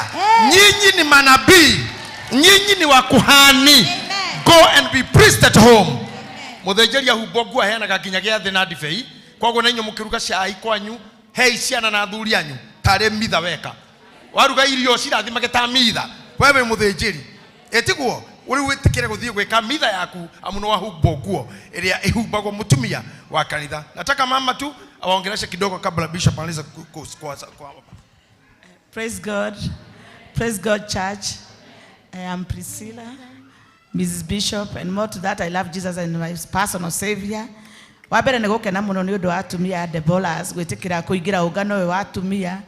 Nyinyi ni manabii. Nyinyi ni wakuhani. Go and be priest at home. Muthejeri ahubogua hena gakinyagia thina na ndibei. Kwago na inyo mukiruga cai kwanyu, hei ciana na athuri anyu, tare mitha weka. Waruga irio cirathimage ta mitha. Wewe muthejeri. Etiguo uri witikire guthie gwika mitha yaku amuno wahubogua iria ihubagwo mutumia wa kanitha. Nataka mama tu awaongeleshe kidogo kabla bishop anaweza kwa. Praise God. Praise God, church. I am Priscilla, Mrs. Bishop, and more to that, I love Jesus and my personal Savior. Wabere negokena muno ni undu wa atumia Deborah gwitikira kuingira ungano we wa atumia.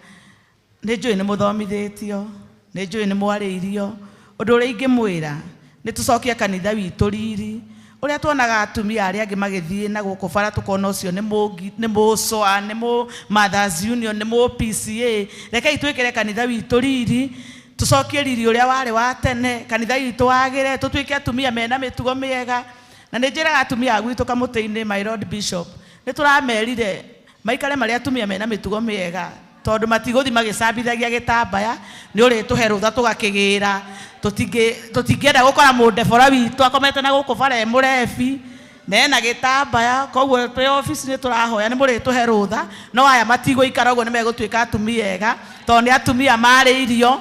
Nijui ni muthomithitio, nijui ni mwariirio. Undu uria ingimwira ni tucokie kanitha witu riri. Uria tuonaga atumia aria angi magithie na guku bara tukona ucio ni mucoa ni mu Mothers Union ni mu PCA. Reke itwikire kanitha witu riri, tucokie riri uria wari wa tene, kanitha witu wagire, tutwike atumia mena mitugo miega. Na njiraga atumia gwitu kamutini my Lord Bishop, ni turamerire maikare mari atumia mena mitugo miega, tondu matiguthi magicambithagia gitambaya ni uri tuhe rutha tugakigira. Tutingenda gukora Mudebora witu akomete na guku bara murebi mena gitambaya. Koguo twi office ni turahoya ni muri tuhe rutha, no aya matigo ikara uguo ni megutwika atumia ega, tondu ni atumia mariirio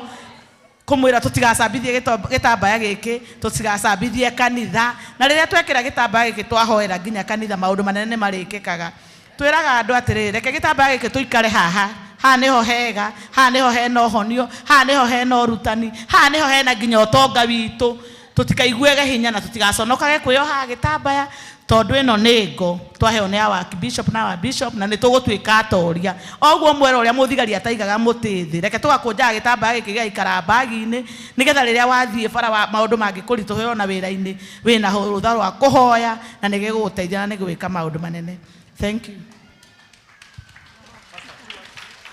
kumwira tutigacambithie gitambaya giki, tutigacambithie kanitha. Na riria twekira gitambaya giki twahoera nginya kanitha maundu manene marikikaga. Twiraga andu atiriri, reke gitambaya giki tuikare haha. Ha niho hega, ha niho hena uhonio, ha niho hena urutani, ha niho hena nginya utonga witu. Tutikaiguege hinya na tutigaconokage kwioha gitambaya, tondu ino ni ngo twaheo ni awa bishop na wa bishop, na ni tugutwika atoria. Oguo mwera uria muthigari ataigaga mutithi, reke tugakunjaga gitambaya giki gaikara bagi-ini, nigetha riria wathie bara maundu mangikurituhe ona wira-ini wina rutha rwa kuhoya na nigiguteithia na nigwika maundu manene. Thank you.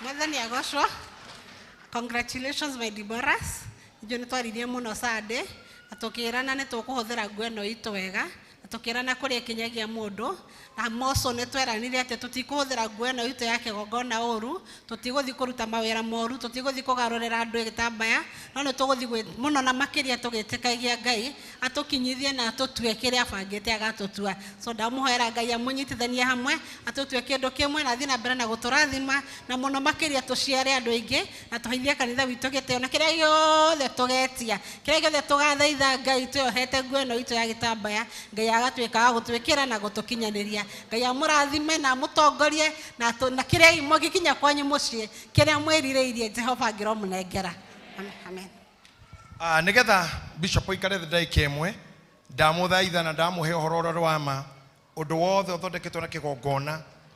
Mwathani agocwo. Congratulations my Deborah. Njoni twaririe muno Sunday, atukirana ni tukuhuthira nguo ino itu wega, atukirana kuria kinyagia mundu, na moso ni tweranire ati tutikuhuthira nguo ino itu yake gogona uru, tutiguthi kuruta mawira moru, tutiguthi kugarurira andu gitambaya, no ni tuguthi muno na makiria tugitikagia Ngai atukinyithie na atutue kiria abangite agatutua. So ndamuhoera Ngai amunyitithanie hamwe, atutue kindu kimwe na thina mbere na guturathima, na muno makiria tuciare andu aingi na tuhithie kanitha witu giteo na kiria giothe tugetia, kiria giothe tugathaitha Ngai tuohete nguo ino itu ya gitambaya, Ngai agatwika gutwikira na gutukinyaniria. Ngai amurathime na mutongorie na kiria imo gikinya kwanyu mucii, kiria mwirireirie Jehova ngiromunengera. Amen. Nigetha bishop ikare ndagika imwe ndamuthaitha na ndamuhe uhoro wa ma undu wothe uthondeketwo na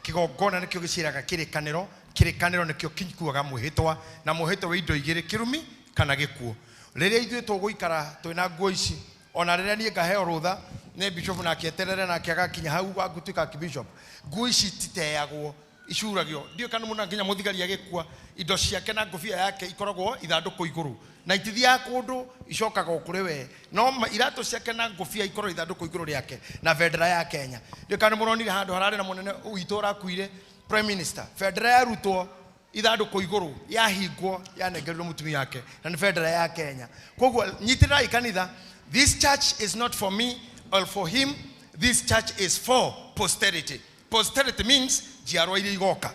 kigongona nikio giciraga kirikaniro nikio kinkuaga muhitwa na muhitwa wa indo igiri kirumi kana gikuo. Riria ithuĩ tuguikara twina nguo ici, ona riria nie ngaheo rutha ni bishop na akieterere na akiaga kinya hau agutwika bishop, nguo ici titeagwo icuragio ndio kana muna nginya muthigari agikua indo ciake na ngofia yake ikoragwo ithanduku iguru na itithia kundu icokaga okure we no irato ciake na ngofia ikorwo ithanduku iguru riake na bendera ya Kenya ndio kana muronire handu harare na munene uitora kuire prime minister bendera ya Ruto ithanduku iguru yahingwo yanengerirwo mutumia yake na ni bendera ya Kenya koguo nyitira ikanitha. This church is not for me or for him. This church is for posterity. Posterity means jiarwa ile igoka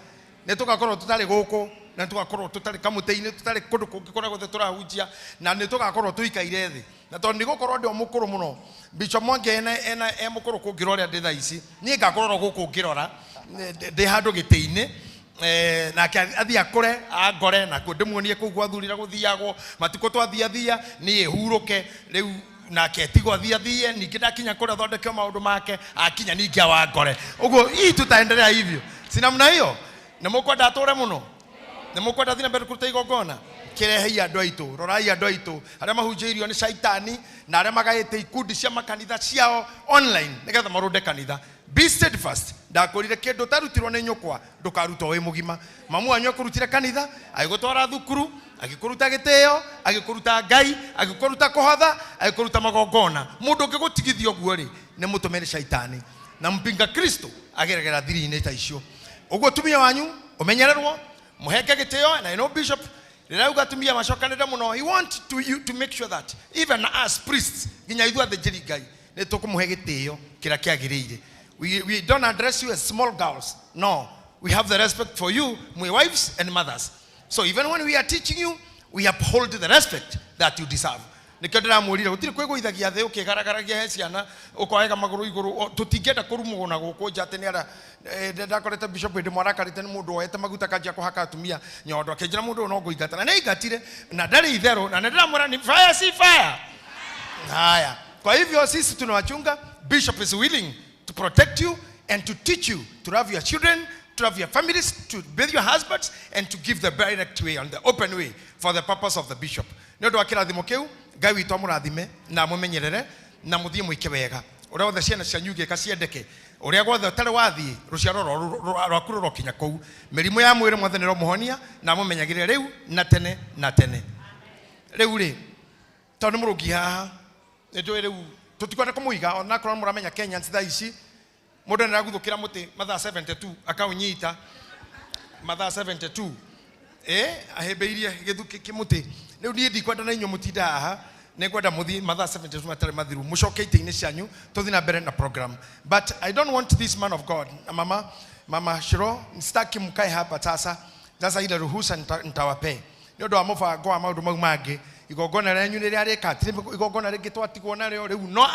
ne tugakorwo tutari guku na tugakorwo tutari kamuteini tutari kundu kungikoragwo turahunjia na ne tugakorwo tuikaire thi na tondu ni gukorwo ndio mukuru muno Bishop Mwangi ena mukuru kungirora ndi tha ici ni ngakorwo guku ngirora ndi handu giteini na athi akore agore na kundimuonie kugwa thurira guthiagwo matiko twathiathia ni huruke riu na ketigwa thia ningi ndakinya kura thondeke maundu make akinya ningi wa ngore uguo hii tutaendelea hivyo si namna hiyo na mukwenda atore muno na mukwenda thina mbere kuruta igongona kirehei andu aitu rorai andu aitu aria mahunjiirio ni shaitani na aria magaite ikundi cia makanitha ciao online nigetha marunde kanitha. Be steadfast. Ndakorire kindu tarutirwo ni nyukwa ndukaruta wi mugima mamu anyu akurutire kanitha agigutwara thukuru agikuruta giteo agikuruta ngai agikuruta kuhatha agikuruta magongona mundu ngigutigithio guo ri ni mutumeni shaitani na mpinga Kristo ageregera thiri-ini ta icio uguo tumia wanyu umenyererwo muheke giteo na ino bishop rirauga tumia macokanire muno. He want to make sure that even as priests ginya ithu athĩnjĩri ngai ni tukumuhe giteo kira kiagiriire. We don't address you as small girls. No, we have the respect for you, my wives and mothers. So even when we are teaching you, we uphold the respect that you deserve. Nikadra mulira utiri kwego ithagia the ukigaragaragia ciana ukoega maguru iguru tutingenda kurumuguna guko jate ni ara ndakorete bishop ndi mwarakarite ni mundu oete maguta kajia kuhaka atumia nyondo akejira mundu no guigatana na igatire na ndari itherũ na ndamwira ni fire si fire. Haya, kwa hivyo sisi tunawachunga. Bishop is willing to protect you and to teach you to love your children, to love your families, to bathe your husbands, and to give the direct way and the open way for the purpose of the bishop. Ndio akirathimo kiu ngai witu amurathime na mumenyerere na muthie muike wega uria wothe ciana cia nyuge kaciendeke uria gwothe tare wathie ruciaro rwaku rokinya kou mirimu ya mwire mwathani ro muhonia na mumenyagire riu na tene na tene. Riu ri tondu murugi haha ndio riu tutikwenda kumuiga ona korwo muramenya Kenya ntitha ici mundu niraguthukira muti mathaa 72 akaunyita mathaa 72 ahebeirie githuki kimuti riu nie ndikwenda na inyo mutinda haha nekwenda muthi mathaa 72 matare mathiru mucoke ite-ini cianyu tuthina mbere na program. But I don't want this man of God mama Shiro mstaki mkae hapa sasa ile ruhusa nitawape ndio wa mubango wa maundu mau mangi igongona renyu ni ria rikatire igongona ringi twatigwo na rio riu no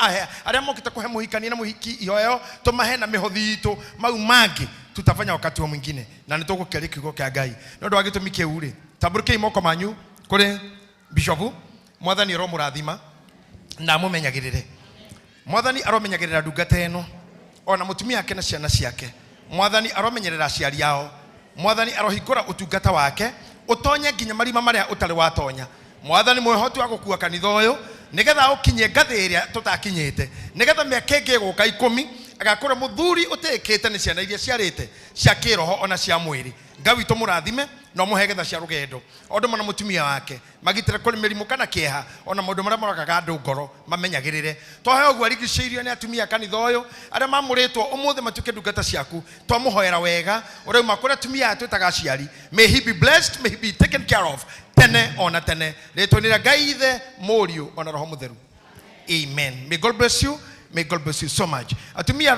aria mokite kuhe muhikani na muhiki ihoyo tumahe na mihothi itu mau mangi tutafanya wakati wa mwingine na nitugukeria kiugo kia Ngai ndio agitumike uri taburike moko manyu kuri bishopu mwathani ro murathima na mumenyagirire mwathani aromenyagirira ndungata eno ona mutumia yake na ciana ciake mwathani aromenyerera aciari yao mwathani arohingura utungata wake utonye nginya marima maria utari watonya mwathani mwehoti wa gukua kanitha uyu nigetha ukinye ngathi iria tutakinyite nigetha miaka ingi guka 10 agakora muthuri utekete ni ciana iria ciarite cia kiroho ona cia mwiri Ngai witu murathime no muhegetha cia rugendo ondu mana mutumia wake magitire kuri mirimu kana kieha ona maundu maria moragaga andu ngoro mamenyagirire twahe ogwo arigiceirio ni atumia kanitha uyu aria mamuritwo umuthe matuke ndungata ciaku twamuhoera wega uria makore atumia atwitaga ciari. May he be blessed, may he be taken care of tene ona tene ritwanira Ngai ithe muriu ona roho mutheru. Amen. May God bless you. May God bless you so much. Atumia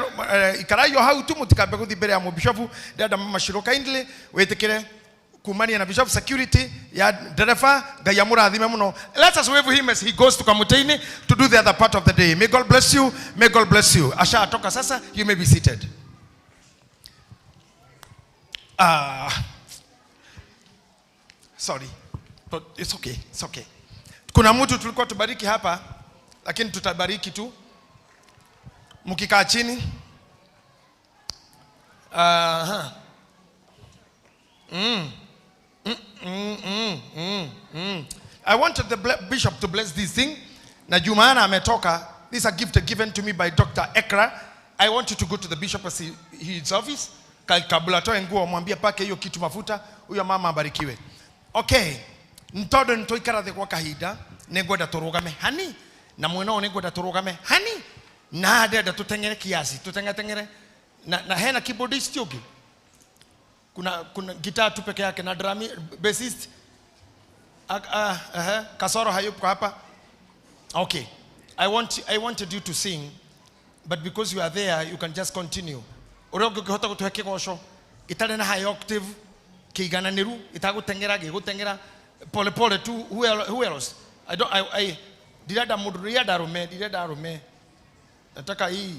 ikarayo how tu mutikambe kuthi mbere ya mubishofu dada mama Shiro kindly wetekere kumania na bishop security ya dereva Ngai amurathime muno. Let us wave him as he goes to Kamutaini to do the other part of the day. May God bless you. May God bless you. Asha atoka sasa, you may be seated. Sorry. But it's okay. It's okay. Kuna mtu tulikuwa tubariki hapa lakini tutabariki tu mukikaa chini. I wanted the bishop to bless this thing. Na Jumana ametoka. This is a gift given to me by Dr. Ekra. I want you to go to the bishop as his office. kabla toe nguo mwambie pake hiyo kitu mafuta, huyo mama abarikiwe. Okay, ntodo ntoikara thĩ kwa kahinda nĩngwenda tũrũgame hani na mwena ũyũ nĩngwenda tũrũgame hani na ndenda tũteng'ere kiasi tũteng'ere na hena keyboardist ũngĩ, kuna guitar tu peke yake na drum bassist Kasoro hayupo hapa. Okay, I wanted you to sing, but because you are there you can just continue. Urogo kihota gutuhe kigosho itare na high octave kigananiru itagutengera pole pole tu. Who else? I dirada rume nataka hii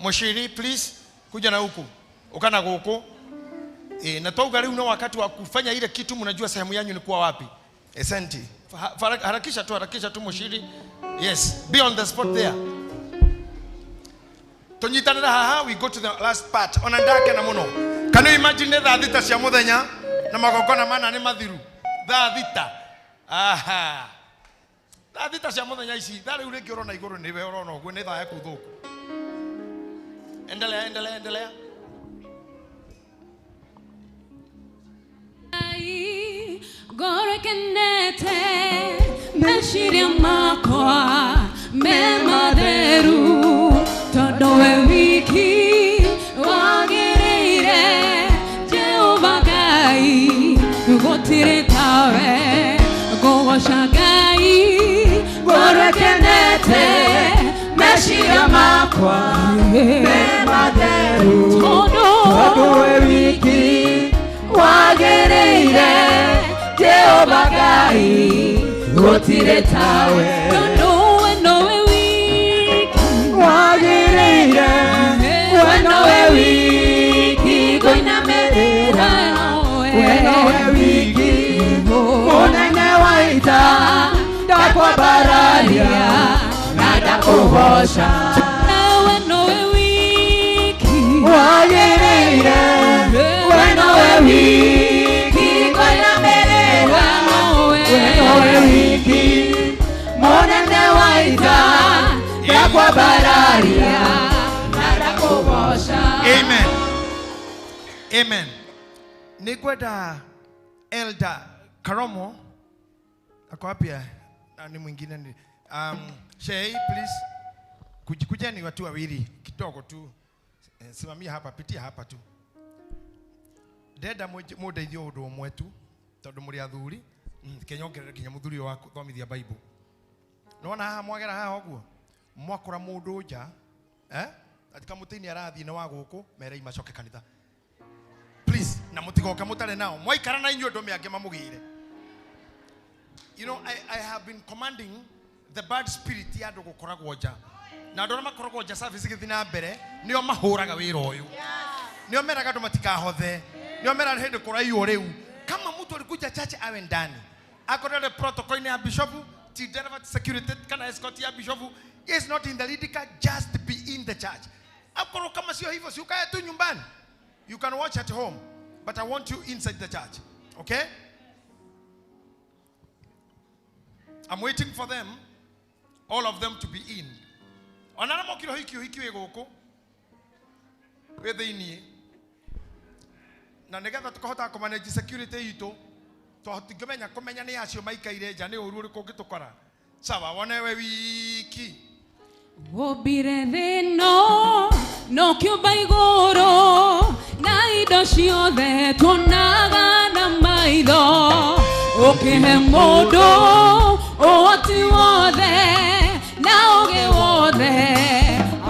Moshiri, please kuja na huku ukana guku na toga leo, wakati wa kufanya ile kitu mnajua sehemu yanyu ni kuwa wapi. Asante. Harakisha tu Moshiri. Yes, be on the spot there. Tonyitana haha, we go to the last part. Onandake na muno. Can you imagine that thita cia muthenya na magogona mana ni mathiru. Thita. Aha. Thita cia muthenya ici, thari uri ngi urona iguru ni we urona uguo ni thaya kuthuku. Endelea. Gore kenete meshiria makwa me matheru todo we wiki wagereire Jehova Ngai gotire tawe gogoca Ngai. Gore kenete meshiria makwa me matheru todo we wiki wagereire Jehova Ngai gotire tawe nowe wiki wagereire nowe wiki goina merera nowe wiki monene waita ndakwa bararia na ndakugosha nowe wiki wagereire nowe wiki goina merera nowe wiki monene waita ndakwa bararia na ndakugosha. Amen. Nikwenda Elder Karomo ako wapi? Ni mwingine ni Shei, please kujeni watu wawili kidogo tu, simamia hapa, pitia hapa tu. Deda mudeithio undu umwe tu tondu muri athuri kenyongerera kinya muthuri wa thomithia Bible. Nona haha mwagera haha oguo mwakora mundu nja atika mutini arathi na wa guku merei macoke kanitha, please, na mutigoka mutare nao mwaikara na inyu ndu miange mamugire. You know, I have been commanding the bad spirit ya ndu gukoragwo nja na ndu makoragwo nja service githina mbere nio mahuraga wira uyu, nio meraga ndu matikahothe, nio mera hindi kuraiyo riu. Kama mtu alikuja church awe ndani akorele protocol ya bishop to deliver security kana escort ya bishop is not in the lidica, just be in the church. Akoro kama sio hivyo si ukae tu nyumbani, you can watch at home, but I want you inside the church. Okay, I'm waiting for them, all of them, to be in. Onana mokiro hiki egoko wethini na negatha tukahota ku manage security itu tuhotigomenya kumenya ni acio maikaire nja ni uru uri kungitukora sawa wonewe wiki wobire thino no kiumba iguru na indo ciothe tuonaga na maitho ukihe mundu ũhoti wothe na ũgĩ wothe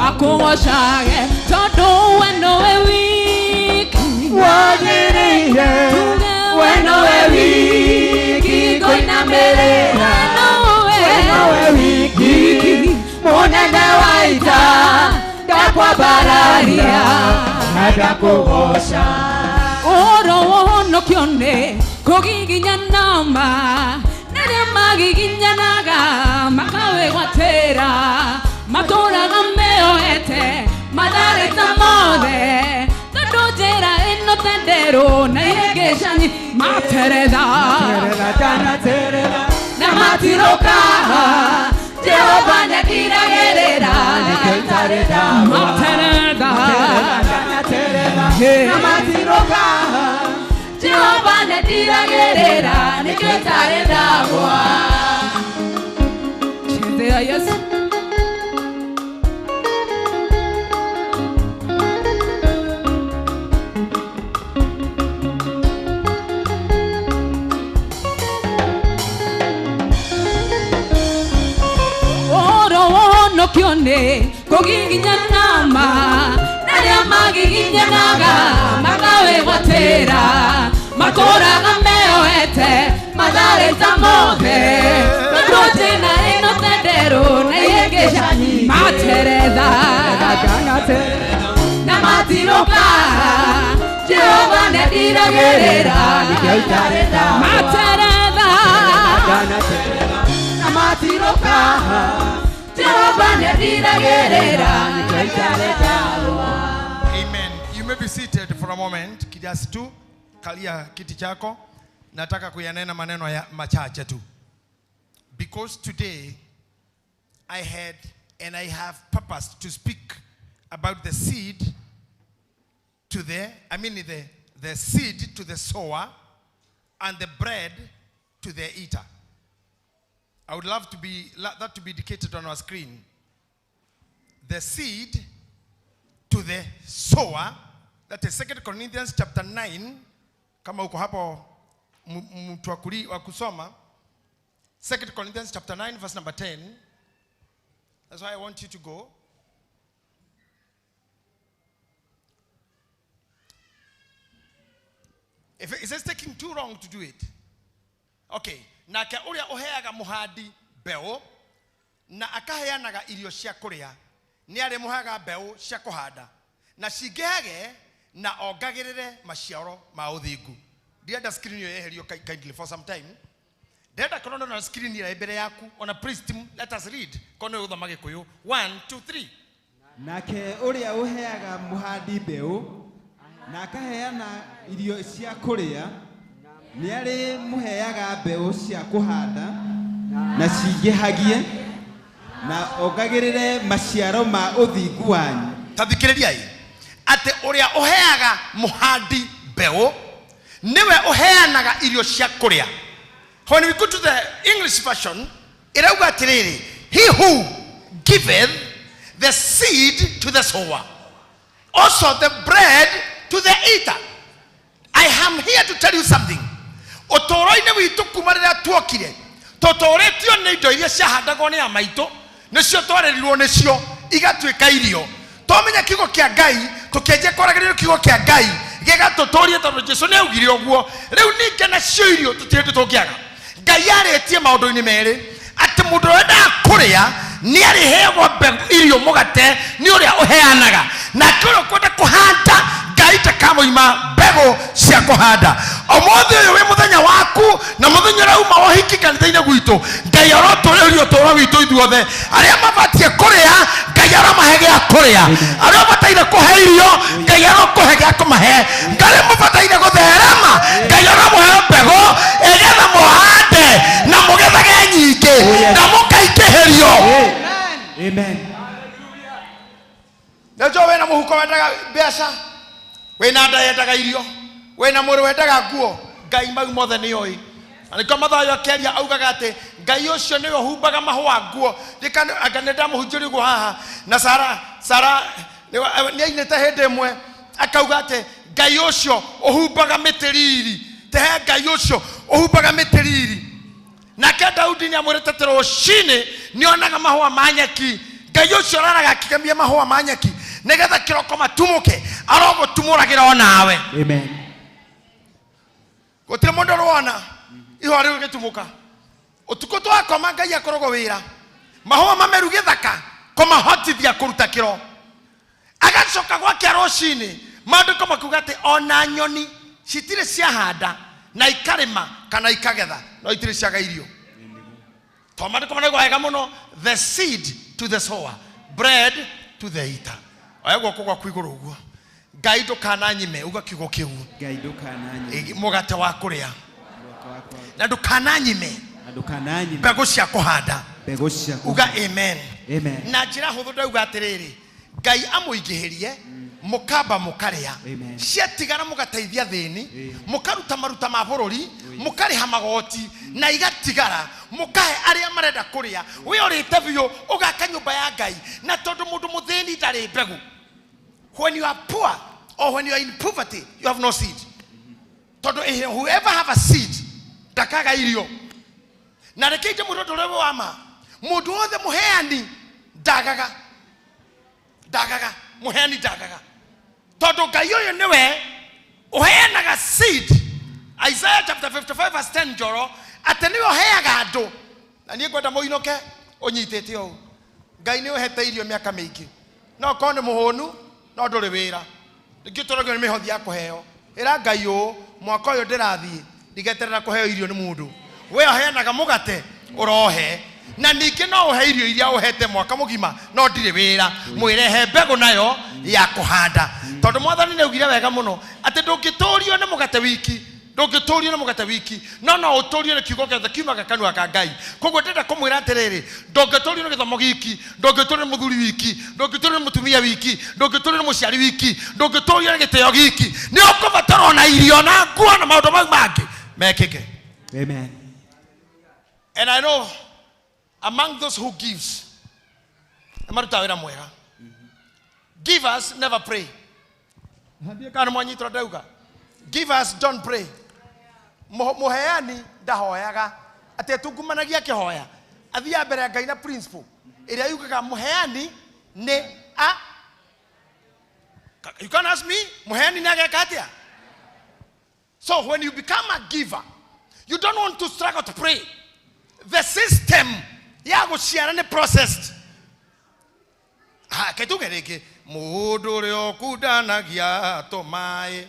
akũgocage tondũ we nowe wiki wagĩrĩire we nowe wiki ngũinamĩrĩra we nowe wiki mũnene wa ita ndakwambararia na ndakũgoca ũhoro wa ũhonokio nĩ kũgiginyana ma nĩrĩa magiginyanaga makawĩgwatĩra matũraga meoete matharĩta mothe tondũ njĩra ĩno tenderũ na ihĩngĩcanyi materetha na matirũkaga Jehova nĩakiragĩrĩra materetha na matiroka Jehova nĩndiragĩrĩra nĩkĩo itarĩ ndagwa Chethea Yesu no kione kogiginya nama naria magiginya naga magawe watera makoraga meoete madare tamothe ndote na ino tendero na yegesha matereza na matiroka Jehova nĩndiragĩrĩra matereza na matiroka Amen. You may be seated for a moment. Kiasi tu kalia kiti chako. Nataka kuyanena maneno ya machache tu. Because today I had and I have purpose to speak about the seed to the seed to the sower and the bread to the eater. I would love that to be indicated on our screen. The seed to the sower, that is 2 Corinthians chapter 9. Kama uko hapo mtu wa kusoma. 2 Corinthians chapter 9 verse number 10. That's why I want you to go. If it's taking too long to do it. Okay. Na ke uria uheaga muhandi mbeu na akaheanaga irio cia kuria ni ari muhaga mbeu cia kuhanda na cingehage na ongagirire maciaro ma uthingu. Ndienda screen yo yeherio kindly for some time. Ndienda korona na screen ira mbere yaku on a priest team. Let us read kono uthoma Gikuyu 1 2 3. Nake uria uheaga muhandi mbeu na akaheana irio cia kuria ni ari muheaga mbeu cia kuhanda na cingehagie na ongagirire maciaro ma uthingu wanyu. Tathikirirai ate uria uheaga muhandi mbeu niwe uheanaga irio cia kuria. When we go to the English version, irauga atiriri, he who giveth the seed to the sower, also the bread to the eater. I am here to tell you something. Otoroine witu kumarira tuokire totoretio ni indo iria ciahandagwo ni amaito nicio twarerirwo nicio igatuika irio tomenya kigo kia Ngai tukienje koragiriro kigo kia Ngai gigatutorie tondu Jesu ni augire oguo riu ninge nacio irio tutirete tungiaga Ngai aretie maundu-ini meri ati mundu wenda kuria ni ari heagwo irio mugate ni uria uheanaga na kiro kwenda kuhanda Ngai takamoima mbego cia kuhanda. Omothe uyu wi muthenya waku na muthenya rauma ohiki kanitha-ini gwitu Ngai arotũrĩria ũtũũro witũ ithuothe aria mabatie kuria Ngai aramahe gĩa kuria aria mabataire kuhe irio Ngai arokũhe gĩa kumahe Ngai mabataire gũtherema Ngai aramuhe mbego egetha muhande na mugethage nyingĩ na mukaingĩhĩrio. Amen. Nĩnjũĩ wĩna mũhuko wendaga mbeca, wĩna nda yendaga irio, wĩna mwĩrĩ wendaga nguo, Ngai mau mothe nĩoĩ. Na nĩkĩo Mathayo akĩaria augaga atĩ Ngai ũcio nĩwe ũhumbaga mahũa nguo. Anga nĩndamũhunjĩria ũguo haha na Sara nĩainĩte hĩndĩ ĩmwe akauga atĩ Ngai ũcio ũhumbaga mĩtĩ riri. Tehe Ngai ũcio ũhumbaga mĩtĩ riri. Nake Daudi nĩamwĩrĩte atĩ rũcinĩ nĩonaga mahũa ma nyeki. Ngai ũcio araraga akĩgemia mahũa ma nyeki nĩgetha kĩroko matumuke arogũtumũragĩra o nawe. Amen. Gũtirĩ mũndũ ũrona ihũa rĩu rĩgĩtumũka. Ũtukũ twakoma Ngai akoragwo wĩra. Mahũa mameru gĩthaka kũmahotithia kũruta kĩro. Agacoka gwakĩa rũcinĩ maandĩko makuga atĩ ona nyoni citirĩ ciahanda na ikarĩma kana ikagetha no itirĩ ciaga irio. Maandĩko manauga wega mũno, the seed to the sower, bread to the eater. Oya guoko gwaku igũrũ ũguo. Ngai ndũkananyime uga kiugo kĩu. Ngai ndũkananyime mũgate wa kũrĩa na ndũkananyime mbegũ cia kũhanda. Uga amen. Amen. Na njĩra hũthũ ndauga atĩrĩrĩ, Ngai amũingĩhĩrie mukamba mukaria ciatigara mugateithia thini mukaruta maruta ma bururi mukariha magoti na igatigara mukahe aria marenda kuria we orite biu ugaka nyumba ya Ngai na tondu mundu muthini ndari mbegu. When you are poor or when you are in poverty, you have no seed. Tondu whoever have a seed ndakaga irio na rekete mundu rewe wama mundu wothe muheani ndagaga muheani ndagaga tondu Ngai uyu niwe uheanaga seed. Isaiah chapter 55 verse 10 joro ati niwe uheaga andu na nie kwenda muinoke unyitete o Ngai ni uhete irio miaka mingi no kone muhonu no nduri wira ngitorogo ni mihothi ya kuheo ira Ngai u mwaka uyu ndirathie ndigeterera kuheo irio ni mundu we uheanaga mugate urohe na ningĩ no uhe irio iria uhete mwaka mugima no ndire wira mwirehe mbegu nayo ya kuhanda tondu mwathani ni ugire wega muno ati ndungiturio ni mugate wiki no uturio ni kiugo gĩothe kiumaga kanua ka Ngai. Koguo ndenda kumwira atiriri ndungiturio ni githomo giki ndungiturio ni muthuri wiki ndungiturio ni mutumia wiki ndungiturio ni muciari wiki ndungiturio ni gitio giki ni ukubatara na irio na nguo na maundu mau mangi mekike. Amen. And I know among those who gives, givers never pray. Givers don't pray. Muheani ndahoyaga ate tungumanagia kihoya athia mbere ya Ngai na principle iria yugaga muheani ne a. You can ask me muheani na gekatia. So when you become a giver, you don't want to struggle to pray. The system ya guciara ni processed. Ketugereke mundu rio kudanagia tomai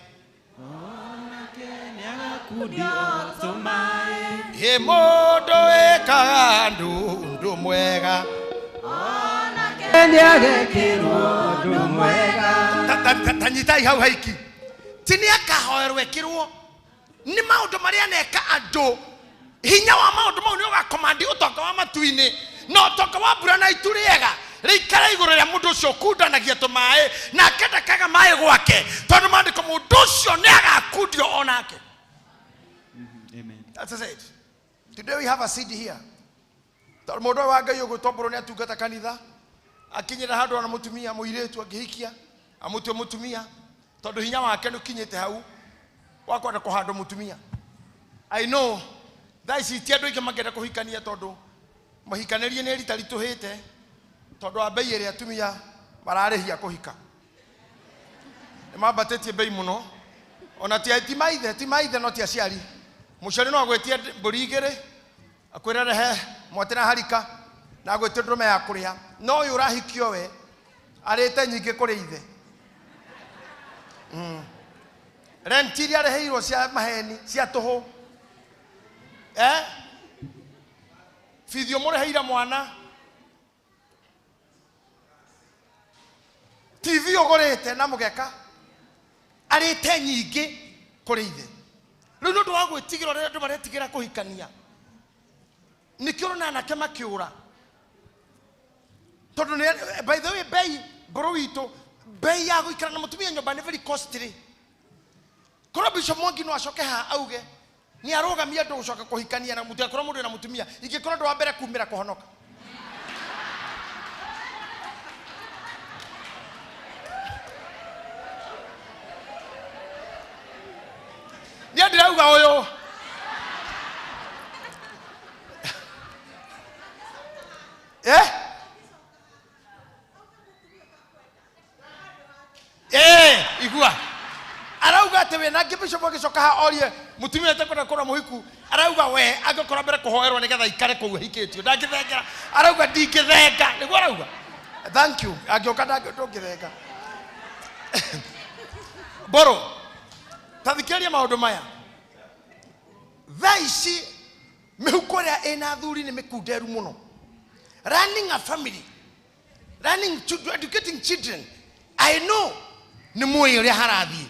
he mundu ekaga ndu mwega tanyitai hau haiki tini akahoerwe kirwo ni maundu maria neka andu hinya wa maundu mau ni ugakomandi utonga wa matuini no utonga wa mbura na itu riega rikara iguru ria mundu ucio kundanagia tumae na kenda kaga mae gwake tondu mandiko mundu ucio ni agakundio onake. Amen. That's it. Today we have a seed here. Tondu mundu wa Ngai ugutomboro ni atungata kanitha akinyira handu ana mutumia muiretu agihikia amutwe mutumia tondu hinya wake nukinyite hau wakwenda kuhando mutumia. I know that is tiendo ike magenda kuhikania tondu mahikanirie ni rita rituhite tondu wa bei ire atumia mararehia kuhika ni mabatetie bei muno ona ti maithe no ti aciari muciari no agwetie mburi igire akwira rehe mwatena harika na agwetie ndume ya kuria no uyu urahikio we arete nyingi kuri ithe rentiri areheirwo cia maheni cia tuhu fidio mureheira mwana TV ogorete na mugeka arete nyingi kuri ithe riu ndu wa gwitigira ria ndu maretigira kuhikania nikio na anake makiura tondu by the way bei bro wito bei ya guikara na mutumia nyumba ni very costly. Kora Bishop Mwangi no acoke ha auge ni arogamia ndu gucoka kuhikania na mutia kora mundu na mutumia ingikora ndu wa mbere kumira kuhonoka ni ndirauga uyu igua arauga ati we na Bishop agicoka ha orie mutumia atakona kora muhiku arauga we agakora mbere kuhoerwa nigetha ikare kuu hikitio ndangithengera arauga ndingithenga niguo arauga thank you agioka ndangithenga boro tathikeria maundu maya thaici mihuko ria ina thuri ni mikunderu muno running a family running children educating children I know ni muyi ria harathi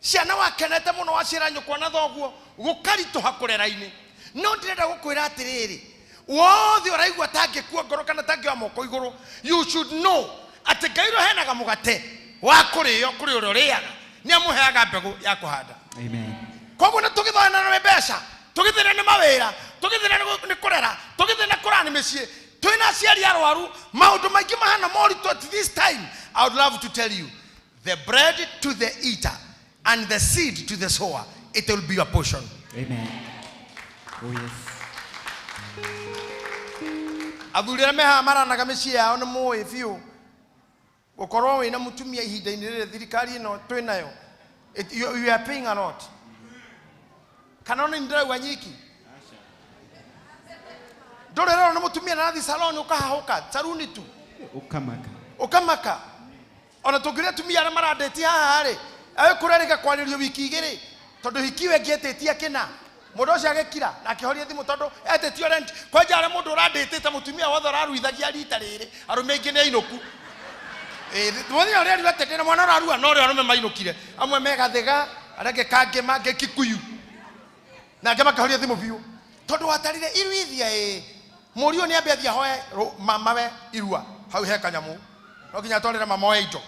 ciana wakenete muno wacira nyukwa na thoguo gukaritu hakurera-ini no ndirenda gukwira atiriri wothe uraigua tangikuo ngoro kana tangiwa moko iguru you should know ati Ngai rohenaga mugate wa kurio kuri uroriaga ni amuheaga mbegu ya kuhanda. Amen. Koguo na tugithana na mbeca, tugithina ni mawira, tugithina ni kurera, tugithina kurani micii, twina aciari arwaru, maundu maingi mahana morito at this time. I would love to tell you, the bread to the eater and the seed to the sower, it will be your portion. Amen. Oh yes. Athurira meha maranaga micii yao ni muwi fiu gukorwo wina mutumia ihinda-ini riri thirikari ino twinayo, you are paying a lot. Kana ona ndirauga nyiki ndorero na mutumia na nathi salon ukahahuka saruni tu ukamaka ona tungiria tumia ara marandeti haha ri awe kurerega kwaririo wiki igiri tondu hikiwe ngietetia kina mundu ucio agekira na akihoria thimu tondu etetio rent kwa jara mundu urandetete mutumia wothe araruithagia rita riri arume ingi ni inoku thoni ori ari atete na mwana ararua no ri arume mainukire amwe megathega arege kange mange kikuyu na ngema kahoria thimu biu tondu watarire iruithia murio ni ambe athia hoye mamawe irua hau he kanyamu no kinya twarira mamoe indo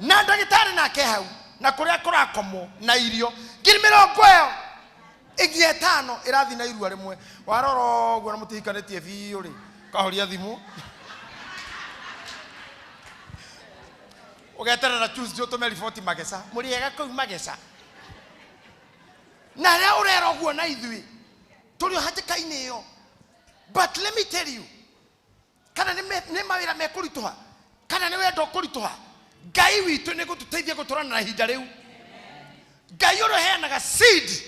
na ndagitari nake hau na kuria kurakomo na irio ngiri 20 igie 5 irathi na irua rimwe waroro guo na mutihikanitie biu ri kahoria thimu ugeterera Tuesday utume report magesa muriega kau magesa na ria urera guo na ithui turi hatikaini iyo. But let me tell you, kana ni mawira mekurituha kana ni wendo kurituha Ngai witu ni gututeithia guturana na hinda riu. Ngai oro heanaga seed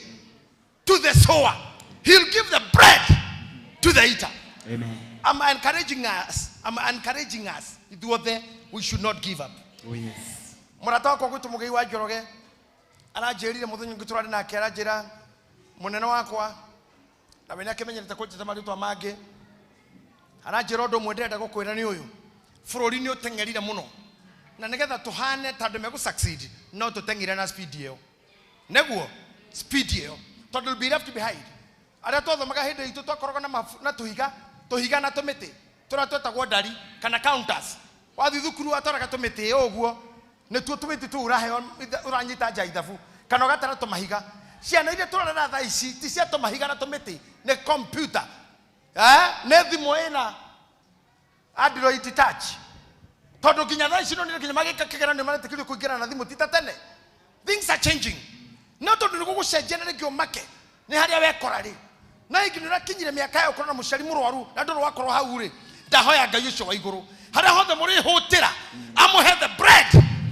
to the sower, he'll give the bread to the eater. Amen. I'm encouraging us ithuothe we should not give up. Oh yes. Murata ko gwitu mugai wa Njoroge aranjirire muthunyu ngiturana nake aranjira munene wakwa na wena kemenyerete kujita maritwa mange aranjira undu mwendete gukwira ni uyu bururi ni utengerire muno na nigetha tuhane tondu megu succeed no tutengire na speed iyo neguo speed iyo tondu will be left behind aria twathomaga hindi itu twakoroga na tuhiga na tumiti turatwetagwo ndari kana counters wathi thukuru atoraga tumiti uguo ni tuo tumiti tu uraheo uranyita jaithabu kana gatara tumahiga ciana iria turarera tha ici ti cia tumahiga na tumiti ni computer ne thimu ina Android touch tondu kinya tha ici no ni kinya magika kigera ni maratekirio kuingira na thimu tita tene. Things are changing no tondu ni gugucenjia na rĩngĩ make ni haria wekora ri na ingi ni rakinyire miaka ya ukorana mucari murwaru na ndoro wakorwo hau ri ndahoya Ngai ucio wa iguru haria hothe muri hutira amuhe the bread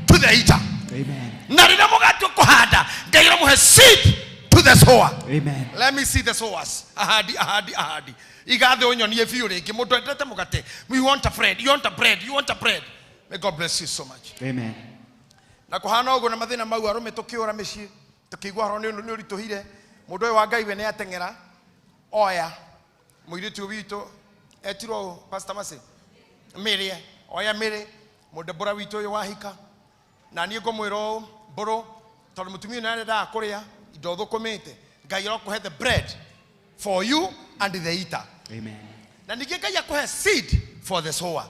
to the eater. Amen. Na rĩrĩa mũgatũ kuhanda Ngai amuhe seed to the sower. Amen. Let me see the sowers. Ahadi igathe onyonie biu ringi mundu endete mugate. We want a bread, you want a bread, you want a bread. May God bless you so much. Amen. Na kuhana uguo na mathina mau arume tukiura micii tukigwa horo ni urituhire mundu uyu wa Ngai we ni atengera oya muiritu witu etiro Pastor Mase Mary oya Mary mudebora witu uyu wahika na nie ngomwiro mburu tondu mutumia na arenda kuria indo thukumite Ngai arokuhe the bread for you and the eater. Amen. Na ningi Ngai akuhe seed for the sower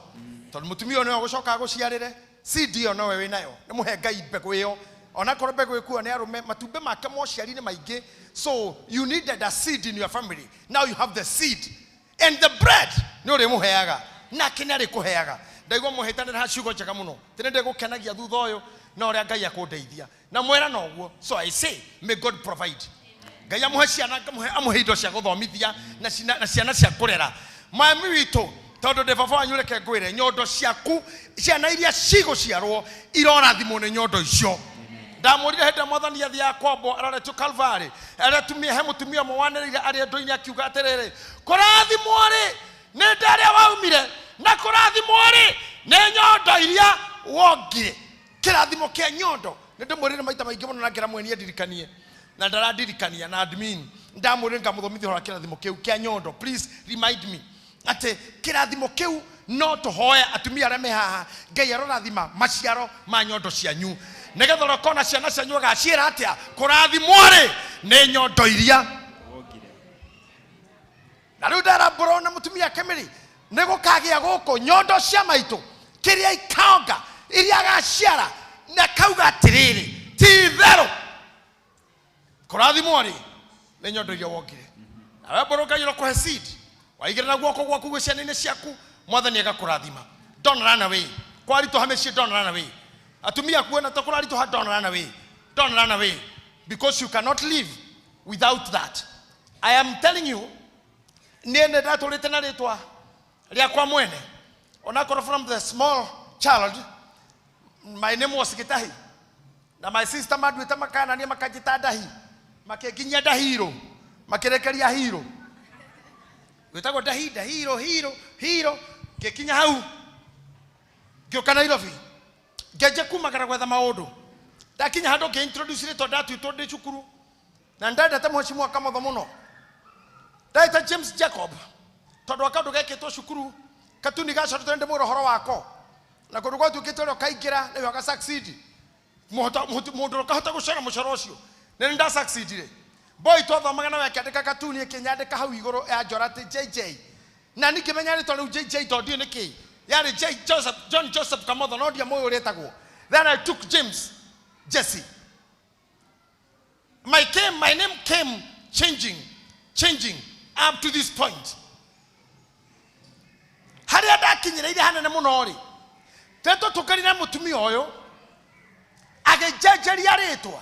tondu mutumia no gucoka guciarire seed iyo no we winayo ni muhe Ngai mbegu iyo ona korwo mbegu ikuo ni arume matumbe make mociari ni maingi so you needed a seed in your family. Now you have the seed and the bread ni uri muheaga na kinari kuheaga ndaigwa muhitanira ha ciugo njega muno tinende gukenagia thutha uyu na uria Ngai akundeithia na mwera no guo. So I say may God provide. Ngai amuhe ciana amuhe indo cia guthomithia na ciana cia kurera mami witu tondu de baba wanyu reke ngwire nyondo ciaku ciana iria ciguciarwo irorathimwo ni nyondo icio. Ndamurire henda mwathani athi Yakobo araretu Calvary aratumia he mutumia mwanirire ari ndoini akiuga atiriri kurathimwo ri ni ndaria waumire na kurathimwo ri ni nyondo iria wongire kirathimo kia nyondo ni ndimurire maita maingi muno na ngira mwenia ndirikanie na ndarandirikania na admin ndamurire ngamuthomithia hora kirathimo kiu kia nyondo. Please remind me ate kirathimo kiu no tuhoya atumia arame haha Ngai arorathima maciaro ma nyondo cianyu negetha rokona ciana cianyu gaciira atia kurathimwo ri ni nyondo iria na riu ndarambura na mutumia Kemiri ni gukagia guku nyondo cia maitu kiria ikaonga iria gaciara na kauga atiriri ti thero kurathimwo ri nĩ nyondo iria wokire na we mbũrũka yũra kũhe seed waigĩrĩra guoko gwaku gwĩ ciana-inĩ ciaku mwathani agakũrathima. Don't run away. Kwaritũha mĩciĩ, don't run away. Atumia kuona ta kũraritũha, don't run away. Don't run away because you cannot live without that. I am telling you, niĩ nĩ ndatũrĩte na rĩtwa rĩakwa mwene. Onakorwo from the small child, my name was Gitahi. Na my sister madwĩte makanania makanjĩta Dahi. Makĩnginyia Dahiro. Makĩrekeria Hiro. Gwĩtagwo Dahida, Hiro. Ngĩkinya hau. Ngĩũka Nairobi. Ngĩanjia kumagara gwetha maũndũ. Ndakinya handũ ngĩintroduce rĩtwa ndatwĩtwo ndĩ cukuru. Na ndendete mheshimiwa Kamotho mũno. Ndaita James Jacob. Tondũ akaũndũ gekĩtwo cukuru. Katuni gacorete ndĩ mũro horo wako. Na kũndũ gwatuĩkĩte ũrĩa kaingĩra nĩwe aka succeed. Mũndũ ũkahota gũcora mũcoro ũcio. Nĩ nda succeed. Boy twathomaga na akĩandĩka katuni akĩnyandĩka hau igũrũ ya njora atĩ JJ. Na nikĩmenya rĩtwa rĩu JJ tondũ nĩ kĩ. Yarĩ John Joseph Kamotho no ndiamũĩ ũrĩa etagwo. Then I took James Jesse. My name came changing up to this point. Harĩa ndakinyĩrĩire hanene mũno rĩ. Teto tũkarina mũtumia ũyũ agĩjenjeria rĩtwa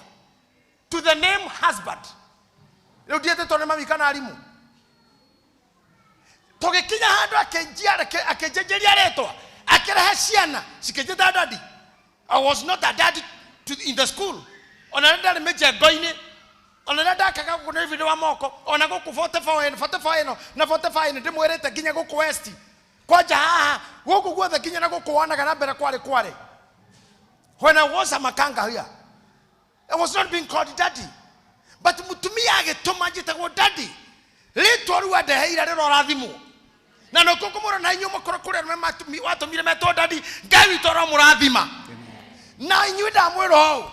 to the name husband. Rĩu ndietĩtwo nĩ mami kana arimũ. Tũgĩkinya handũ akĩjenjeria rĩtwa akĩrehe ciana cikĩnjĩta daddy. I was not a daddy in the school. Ona ndarĩ mĩjengo-inĩ. Ona ndakaga gũkũ video wa moko. Ona gũkũ 45 na 45 ndĩmwĩrĩte nginya gũkũ west. Kwaja haha gũkũ guothe nginya na gũkũ wanaga na mbere kware. When I was a makanga here, I was not being called daddy. But mutumia agĩtũma njĩtagwo daddy. Rĩtwa rĩu andeheire rĩrorathimwo. Na no kũkũmũra na inyuĩ mũkorwo kũrĩa watũmire metwo daddy, Ngai witũ aromũrathima. Na inyuĩ ndamwĩra ũũ,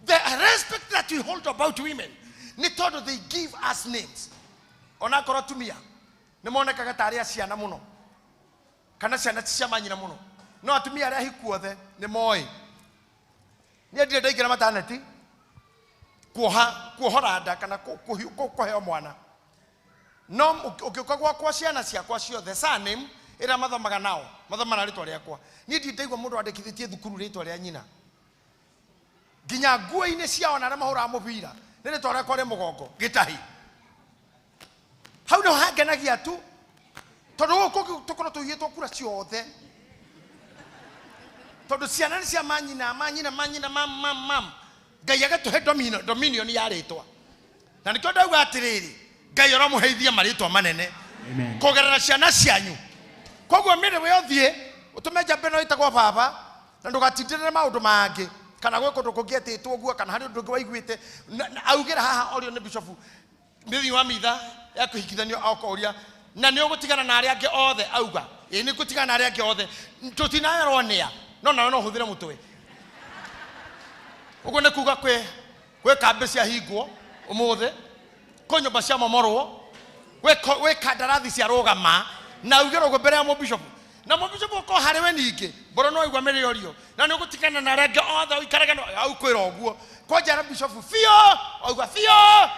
the respect that we hold about women, nĩ tondũ they give us names. Onakorwo atumia nĩ monekaga ta arĩa ciana mũno. Kana ciana cia manyina mũno. No atumia arĩa hiku othe nĩ moĩ. Niĩ ndirĩ ndaingĩra mataneti kuohora nda kana kũheo mwana. No ũkĩũka gwakwa ciana ciakwa ciothe surname ĩrĩa mathomaga nao mathomana rĩtwa rĩakwa. Niĩ ndirĩ ndaigua mũndũ andĩkithĩtie thukuru rĩtwa rĩa nyina. Nginya nguo-inĩ ciao na arĩa mahũraga mũbira nĩ rĩtwa rĩakwa rĩ mũgongo Gĩtahi. Hau nĩ hangenagia tu tondũ gũkũ tũkorwo tũigĩtwo kura ciothe. Tondũ ciana nĩ cia manyina mam. Ngai agatũhe dominion ya rĩtwa. Na nĩkĩo ndauga atĩrĩrĩ, Ngai aromũheithia marĩtwa manene. Amen. Kũgerera ciana cianyu. Koguo mĩrĩ we ũthiĩ ũtũme njambe no ĩtagwo baba na ndũgatindĩrĩre maũndũ mangĩ kana gwĩ kũndũ kũngĩ etĩtwo guo kana harĩ ũndũ ũngĩ waiguĩte augĩra haha orio nĩ bishop mĩthi wa mitha ya kũhikithanio akoria na nĩ ũgũtigana na arĩa angĩ othe auga nĩ gũtigana na arĩa angĩ othe tũtinaerwo nĩa no nawe no ũhũthĩre mũtwe. Ũguo nĩ kuga kwĩ kambĩ cia hingwo ũmũthĩ kwĩ nyũmba cia momorwo gwĩ kandarathi cia rũgama na ugĩrwo ũguo mbere ya mũbishop na mũbishop ũkorwo harĩ we ningĩ mbũro no igua mĩrĩ orio na nĩ ũgũtigana na arĩa angĩ othe ũikarage au kwĩra ũguo kwanja bishop biũ auga biũ.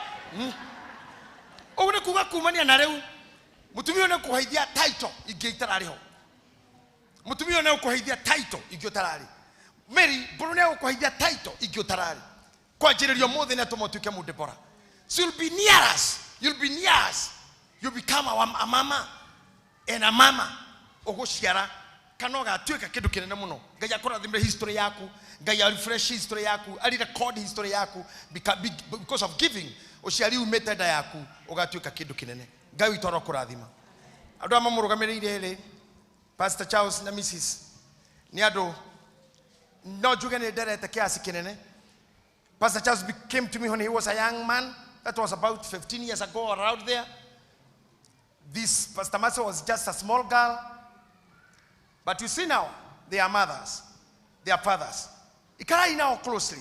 Ũguo nĩ kuga kumania na rĩu mũtumia nĩ kũheithia title ingĩ itararĩ ho. Mũtumia nĩ kũheithia title ingĩ ũtararĩ. Mary mbũro nĩ gũkũheithia title ingĩ ũtararĩ. Kwanjĩrĩrio mũthĩ nĩ atũma ũtuĩke mũndebora. So you'll be near us. You become a mama and a mama. Ũgũciara kana ũgatuĩka kĩndũ kĩnene mũno. Ngai akũrathimĩre history yaku. Ngai refresh history yaku. Record history yaku because of giving. Ũciari umĩte nda yaku ũgatuĩka kĩndũ kĩnene. Ngai witũ arokũrathima. Andũ amwe mũrũgamĩrĩire rĩ Pastor Charles na Mrs. nĩ andũ no njuge nĩ nderete kĩasi kĩnene. Pastor Charles came to me when he was a young man. That was about 15 years ago, around there. This Pastor Maso was just a small girl. But you see now, they are mothers. They are fathers. Ikarai now closely.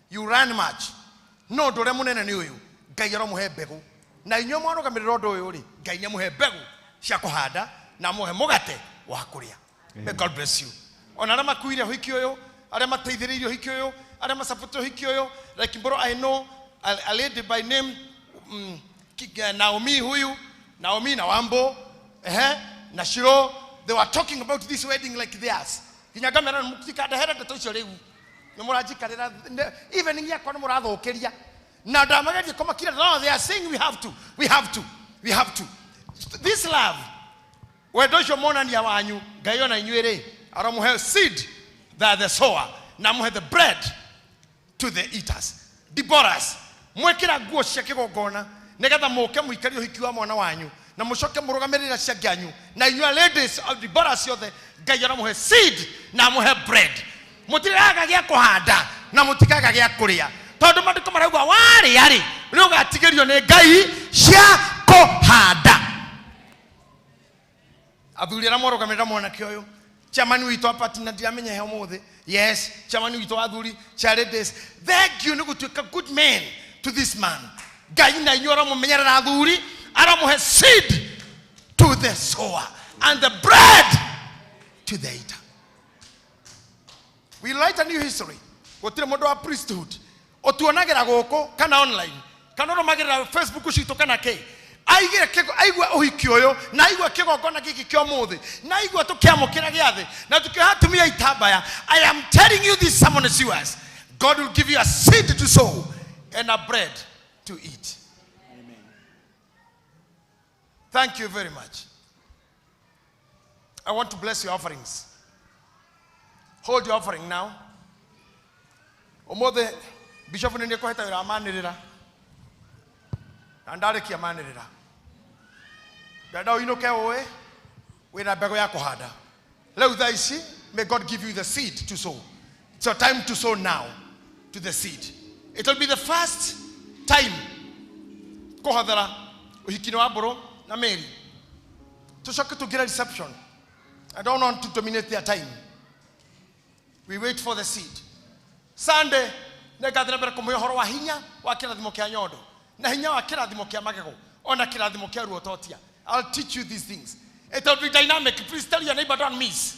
You run much. No, dore munene ni uyu. Ngai aromuhe mbegu. Na inyuĩ mwarũgamĩrĩra ũndũ ũyũ rĩ, Ngai nĩamũhe mbegu cia kũhanda na amũhe mũgate wa kũrĩa. May God bless you. Ona arĩa makuire ũhiki ũyũ, Are mateithĩrĩirio hiki ũyũ, are masapotwo hiki ũyũ. Like bro, I know a lady by name Naomi huyu, Naomi na Wambo, Nashiro. They were talking about this wedding like theirs. Kinyagamera mukika dahera tatoisho leu. Nomurajikarera even ingia kwa murathokeria. Na ndamagaje koma kila no, they are saying we have to. This love. We dosho mona ni awanyu, gayo na inywere. Aramuhe seed the sower. Na muhe the bread to the eaters. Diboras. Mwekira guo cia kigogona. Negatha moke muikari uhiki wa mwana wanyu. Na mushoke murugamirira cia ganyu. Na inywa ladies of the boras yothe gayo na muhe seed na muhe bread. Mutiraga gya kuhanda na mutikaga gya kuria. Tondu maduko marauga wari yari. Ni ugatigerio ni ngai cia kuhanda. Athuri ara morugamirira mwanake uyu. Chamani witu hapa tinadiamenya he omothe. Yes, chamani witu athuri, ladies. Thank you nigutuika good men to this man. Ngai na inyora mumenyera athuri, aramuhe seed to the sower and the bread to the eater. We write a new history. Gotire mundu wa priesthood. Otuonagira goko kana online. Kana no magira Facebook ushito kana ke. Aigire kego aigwa uhiki uyo na aigwa kego gona giki kyo mothe. Na aigwa tukiamukira giathe. Na tukihatumia itabaya. I am telling you this sermon is yours. God will give you a seed to sow and a bread to eat. Amen. Thank you very much. I want to bless your offerings. Hold your offering now. Omothe Bishop nende ko heta wira amanirira. Andare ki amanirira. Dada uinoke owe wina bego ya kuhanda. Leo thaici, may God give you the seed to sow. It's your time to sow now to the seed. It will be the first time kuhadara uhikino wa Boro na Mary. Tushoke to get a reception. I don't want to dominate their time. We wait for the seed. Sunday, negadra bera kumuyo horo wa hinya wa kirathimo kia nyondo. Na hinya wa kirathimo kia magego. Ona kirathimo kia ruototia. I'll teach you these things. It will be dynamic. Please tell your neighbor, don't miss.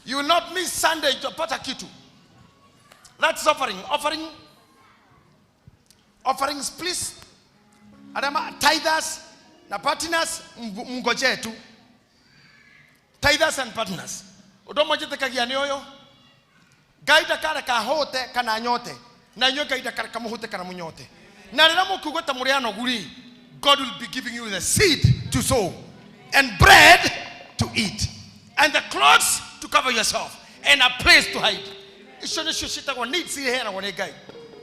You will not miss Sunday to pata kitu. That's offering. Offerings, please. Adama tithers na partners mngoje tu. Tithers and partners. Odomo jete kagiani oyo. Gaida kare ka hote kana nyote. Na nyo gaida kare ka muhote kana munyote. Na rera mukugota muriano guri. God will be giving you the seed to sow and bread to eat and the clothes to cover yourself and a place to hide.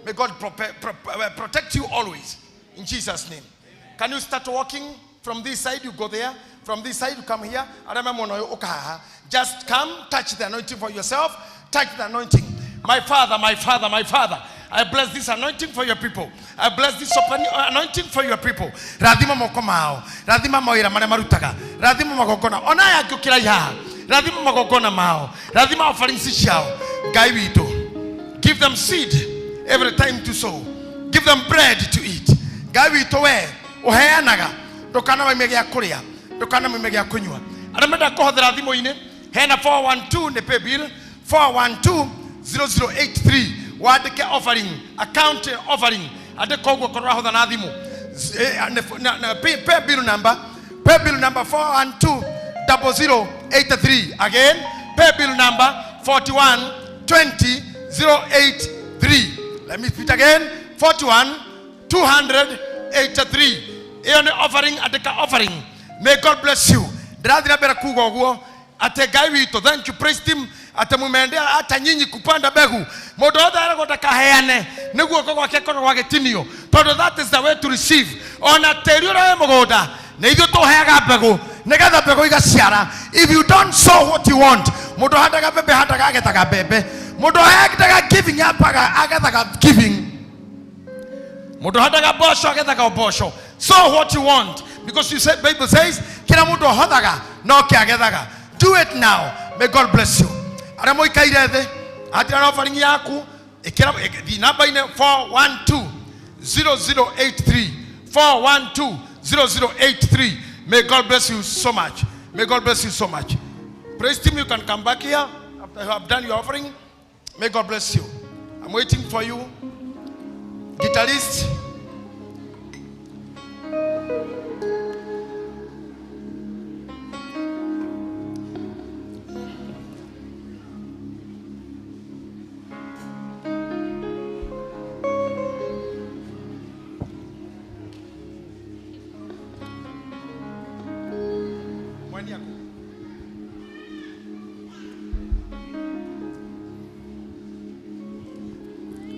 May God protect you always in Jesus' name. Can you start walking from this side? You go there. From this side, you come here. Just come, touch the anointing for yourself. Touch the anointing. My Father, my Father, my Father. I bless this anointing for your people. I bless this anointing for your people. Radima mokomao. Radima moira mane marutaga. Radima magogona. Onaya kukira ya. Radima magogona mao. Radima ofarinsi shao. Gaiwito. Give them seed every time to sow. Give them bread to eat. Gaiwito we. Oheanaga. Dokana mimegea kuria. Dokana mimegea kunywa. Arameda kohodra radimo ine. Hena 412 ne pay bill. 412-0083. Wadeke offering, account offering. Ade kogo koraho da nadimo. Pay bill number 412-0083. Again, pay bill number 41-20-083. Let me repeat again. 41-283. Eone offering, adeka offering. May God bless you. Dradira bera kugo guo. Ate gaiwito. Thank you. Praise him. Ate mumendea hata nyinyi kupanda begu. Modo hata gota kaheane. Niguo kwa kekono wage tinio. Todo that is the way to receive. Ona teriora mogoda. Neigo to hega begu. Negada begu igasiara. If you don't sow what you want, modo hata ga bebe hata ga geta ga bebe. Modo hata ga giving up agata ga giving. Modo hata ga bosho agata ga bosho. Sow what you want, because you said Bible says kila mtu hodaga no ke agetaga. Do it now. May God bless you. Aramo ikairede atira offering yaku ekira the number in 412-0083. 412-0083. May God bless you so much. May God bless you so much. Praise him. You can come back here. After you have done your offering, may God bless you. I'm waiting for you. Guitarist.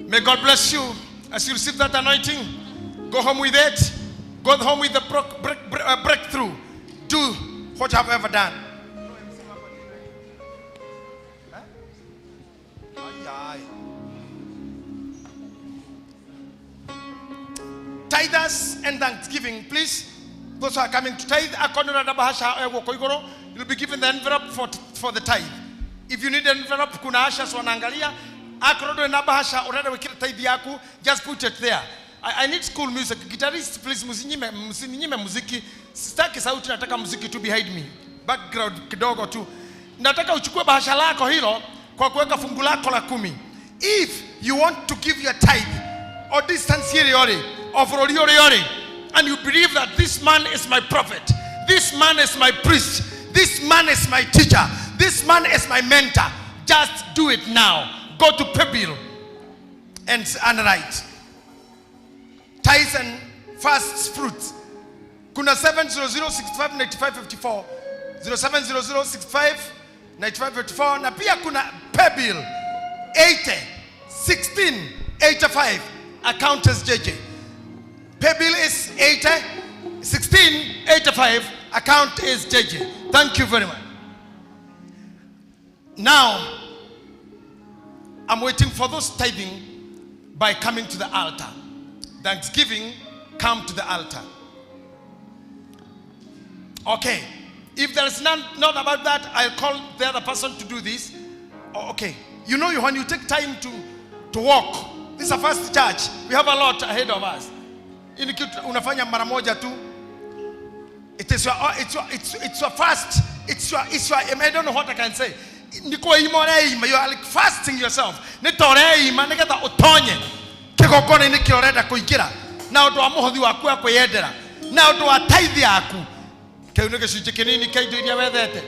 May God bless you as you receive that anointing. Go home with it. Go home with the breakthrough. Do what you have ever done. Tithers and thanksgiving, please. Those who are coming to tithe, you'll be given the envelope for the tithe. If you need an envelope, kuna ashas wanaangalia. Just put it there. I need school music. Guitarist, please, musinyime muziki. Sitaki sauti, nataka muziki tu behind me. Background kidogo tu. Nataka uchukue bahasha lako hilo kwa kuweka fungu lako la 10. If you want to give your tithe or distance here or for and you believe that this man is my prophet, this man is my priest, this man is my teacher, this man is my mentor, just do it now. Go to Paybill and write tithes and first fruits. Kuna 700659554 0700659554 na pia kuna Paybill 801685 account is JJ. Paybill is 801685 account is JJ. Thank you very much. Now I'm waiting for those tithing by coming to the altar. Thanksgiving, come to the altar. Okay. If there is not about that, I'll call the other person to do this. Okay. You know, when you take time to walk, this is a first church. We have a lot ahead of us. Unafanya mara moja tu. It's your first. It's your I don't know what I can say. You are like fasting yourself. Kigokona ni kirorenda kuingira na undu wa muhothi waku akwiyendera na undu wa tithe yaku kiu ni gicunji kinini kia indo iria wethete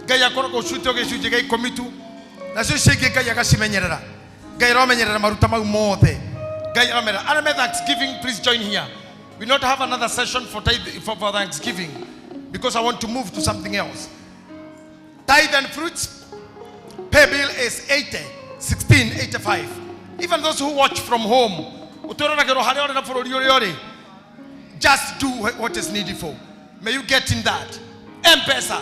Ngai akorwo ucute gicunji gia 10 tu na cio cingi Ngai agacimenyerera Ngai romenyerera maruta mau mothe Ngai romenyerera. And Thanksgiving, please join here. We not have another session for Thanksgiving because I want to move to something else. Tithe and fruits, Paybill is 801685. Even those who watch from home, just do what is needed for. May you get in that. M-Pesa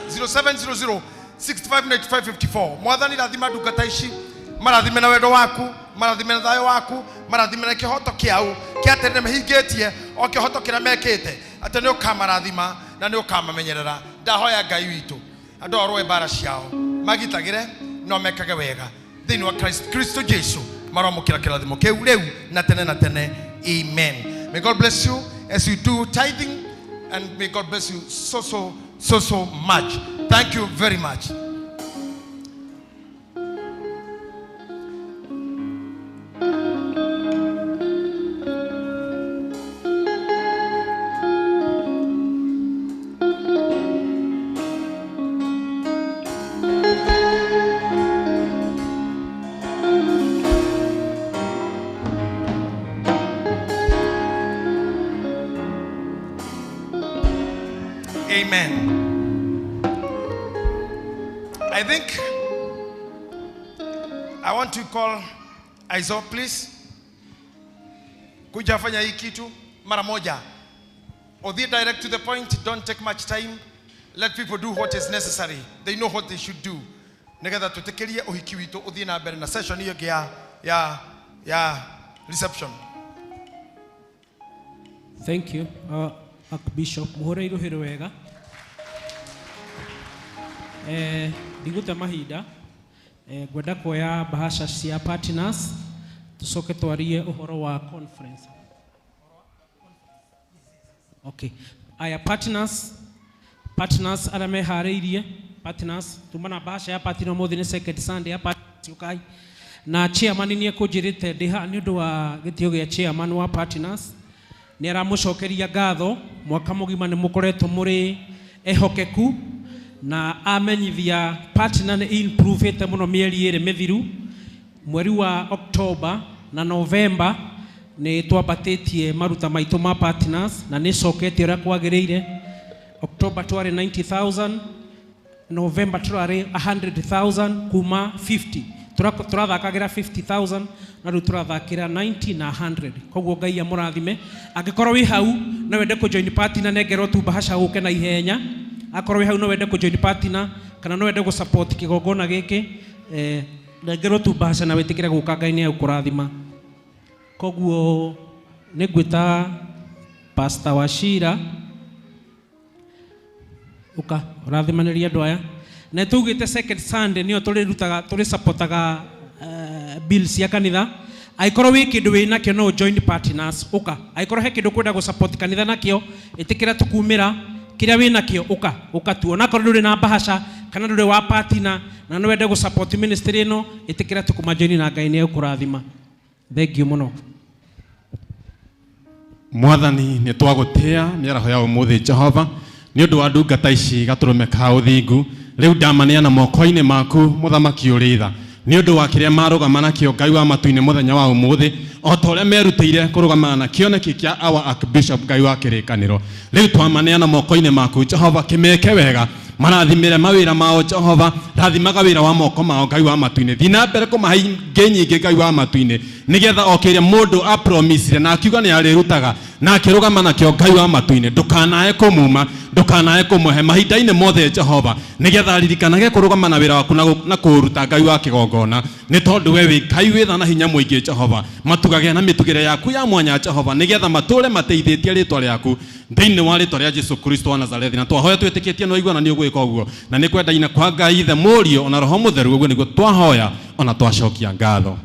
0700659554. Mwathani lazima dukataishi marathime na wendo waku, marathime na thayo waku, marathime na kihoto kiau kiatere mehingetie o kihoto kira mekete ate ni ukamarathima na ni ukamamenyerera. Ndahoya Ngai witu andu arwe bara ciao magitagire no mekage wega thini wa Kristo Jesu maromukira kirathimo kiu riu na tene. Amen. May God bless you as you do tithing, and may God bless you so much. Thank you very much. Amen. I think I want to call Aizo, please. Kuja fanya hii kitu mara moja. Odhi direct to the point, don't take much time. Let people do what is necessary. They know what they should do. Negetha tutekerie uhiki witu odhi na mbere na session hiyo ya reception. Thank you. Archbishop Muhoreiro Hirwega. Digute mahinda gwenda kuoya bahasha cia partners tucoke twarie uhoro wa conference. Okay. Aya partners aria mehariirie partners tumana bahasha ya partner mothi ni second Sunday hapa ukai na chairman ni ekujirite ndiha ni undu wa gitio gia chairman wa partners ni aramucokeria ngatho mwaka mugima ni mukoretwo muri ehokeku na amenyithia partner ni improvete muno mieri iri mithiru mweri wa October na November ni twambatitie maruta maitu ma partners na ni coketie ura kwagiriire. October twari 90,000, November twari 100,000 kuma 50 turathakagira 50,000 na riu turathakira 90 na 100. Koguo Ngai amurathime angikorwo wi hau na wende ku join partner nengerwo tu bahasha guke na ihenya. Akorwo wi hau no wende ku join partner kana no wende ku support kigongona giki nengerwo tu bahasha na witikire guka Ngai ni agukurathima. Koguo nigwita Pastor Wachira uka urathimanĩria andũ aya na tugite second Sunday nio turi supportaga bill cia kanitha. Aikorwo wi kindu wina kio no join partners uka. Aikorwo he kindu kwenda gu support kanitha nakio itikira tukumira kiria wina kio uka tu ona korwo nduri na bahasha kana nduri wa partner na no wende gu support ministry no itikira tukuma join na Ngai ni agukurathima. Thank you muno. Mwathani ni twagutia miaraho ya umuthi Jehova ni undu wa ndungata ici gaturume ka uthingu riu ndamaneana moko-ini maku muthamaki uritha ni undu wa kiria marugama nakio Ngai wa matu-ini muthenya wa umuthi o ta uria merutĩire kũrũgamana na kĩoneki kĩa our Archbishop Ngai wa kĩrĩkanĩro. Rĩu twamaneana moko-ini maku Jehova kimeke wega marathimire mawĩra mao Jehova rathimaga wĩra wa moko mao Ngai wa matu-ini thiĩ na mbere kũmahe ingĩ nyingĩ Ngai wa matu-ini nigetha o kĩrĩa mũndũ apromisire na akiuga nĩ arĩrutaga na akĩrũgama nakĩo Ngai wa matu-ini ndũkanae kũmuma ndũkanae kũmũhe mahinda-inĩ mothe Jehova nigetha ririkanage kũrũgama na wĩra waku na kũruta Ngai wa kĩgongona nĩ tondũ we wĩ Ngai wĩ tha na hinya mũingĩ Jehova matugage na mĩtugĩre yaku ya mwanya Jehova nigetha matũre mateithĩtie rĩtwa rĩaku thĩinĩ wa rĩtwa rĩa Jesu Kristo wa Nazarethi na twahoya twĩtĩkĩtie no igua na nĩ ũgwĩka ũguo na nĩ kwendaine kwa Ngai Ithe Mũriũ ona Roho Mũtheru ũguo nĩguo twahoya ona twacokia ngatho.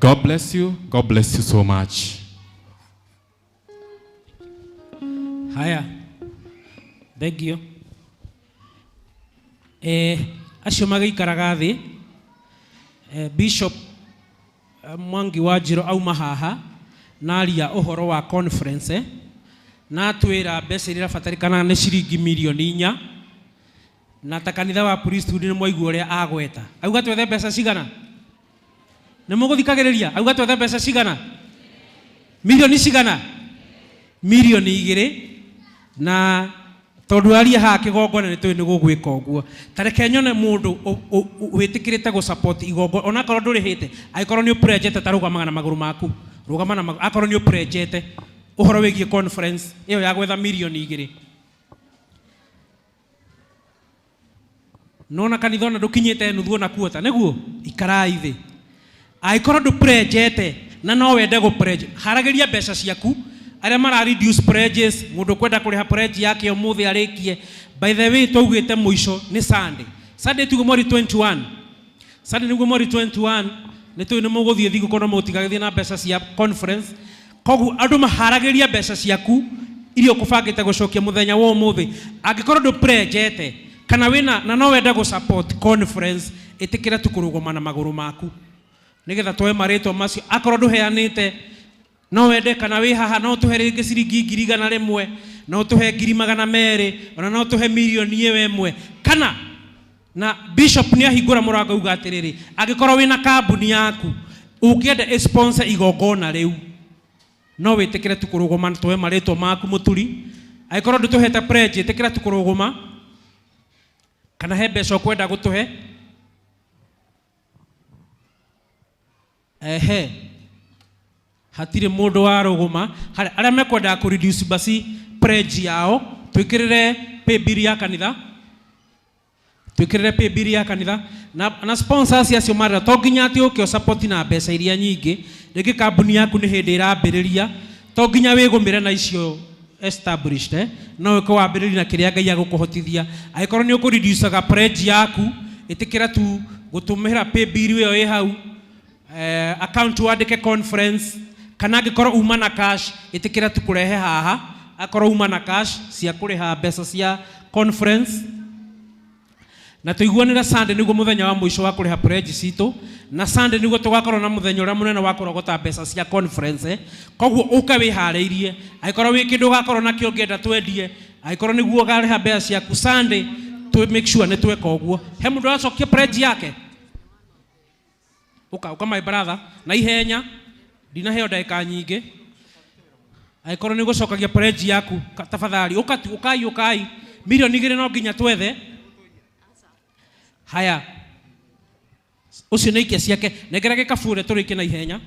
God bless you. God bless you so much. Haya. Thank you. Acio magĩikaraga thĩ Bishop Mwangi wa Njiro auma haha na aria ũhoro wa conference na twĩra mbeca iria irabatarĩkana nĩ ciringi milioni 4 na ta kanitha wa priesthood nĩ mwaigua ũrĩa agweta auga twethe mbeca cigana nĩ mũgũthikagĩrĩria auga twethe mbeca cigana milioni cigana milioni 2 na tondu aria ha kigongona nĩ tũĩ nĩ gũgwĩka ũguo tareke nyone mũndũ wĩtĩkĩrĩte gu support igongona ona korwo ndũrĩhĩte aikorwo nĩ ũprejete ta rũgamaga na magũrũ maku rũgama na magũrũ akorwo nĩ ũprejete ũhoro wĩgiĩ conference ĩyo ya gwetha milioni 2 nona kanitha ona ndũkinyĩte nuthu ona kuota nĩguo ikarai thĩ aikorwo ndũprejete na no wende gũpreje haragĩria mbeca ciaku arĩa mara reduce pledges mũndũ kwenda kũrĩha pledge yake ũmũthĩ arĩkie by the way twaugĩte mũico nĩ Sunday tugo mweri 21 Sunday nĩguo mweri 21 nĩ tũĩ nĩ mũgũthiĩ thigũkũ na mũtigagĩthiĩ na mbeca cia conference koguo andũ maharagĩria mbeca ciaku iria ũkũbangĩte gũcokia mũthenya wa ũmũthĩ angĩkorwo ndũprejete kana wĩna na no wende gũ support conference ĩtĩkĩra tukũrũgama na magũrũ maku nigetha twoe marĩtwa macio akorwo ndũheanĩte no wende kana wĩ haha no tũhe rĩngĩ ciringi 100,000 no tũhe 200,000 ona no tũhe milioni 1 kana na bishop nĩ ahingũra mũrango uga atĩrĩrĩ angĩkorwo wĩna kambuni yaku ũkĩenda sponsor igongona rĩu no wĩtĩkĩre tukũrũgama tũhe marĩtwa maku mũturi angĩkorwo ndũtũhete pledge ĩtĩkĩra tukũrũgama kana he mbeca ũkwenda gũtũhe hatirĩ mũndũ warũgama arĩa mekwenda kũ reduce basi pledge yao twĩkĩrĩre pay bill ya kanitha na sponsors acio marĩra to nginya atĩ ũkĩ support na mbeca iria nyingĩ rĩngĩ kambuni yaku nĩ hĩndĩ ĩrambĩrĩria to nginya wĩgũmĩre na icio established no ũke wambĩrĩria na kĩrĩa Ngai agũkũhotithia angĩkorwo nĩ ũkũ reduce pledge yaku ĩtĩkĩra tu gũtũmĩra pay bill ĩyo ĩ hau account wandĩke conference kana angĩkorwo uma na cash ĩtĩkĩra tukũrehe haha akorwo uma na cash cia kũrĩha mbeca cia conference na tuiguanira Sunday niguo muthenya wa mwisho wa kuriha pledge cito na Sunday niguo tugakorwo na muthenya uria munene wa kurogota mbeca cia conference koguo uka wihariirie aikorwo wi kindu gakorwo na kio ngenda twendie aikorwo niguo gariha mbeca ciaku Sunday to make sure ne tweka uguo he mundu acokia pledge yake uka my brother na ihenya dina heo ndagika nyingi aikorwo ni gucokagia pledge yaku tafadhali ukai milioni 2 no nginya twethe haya ucio nä ikia ciake nengera gä kabure tå rä ike na ihenya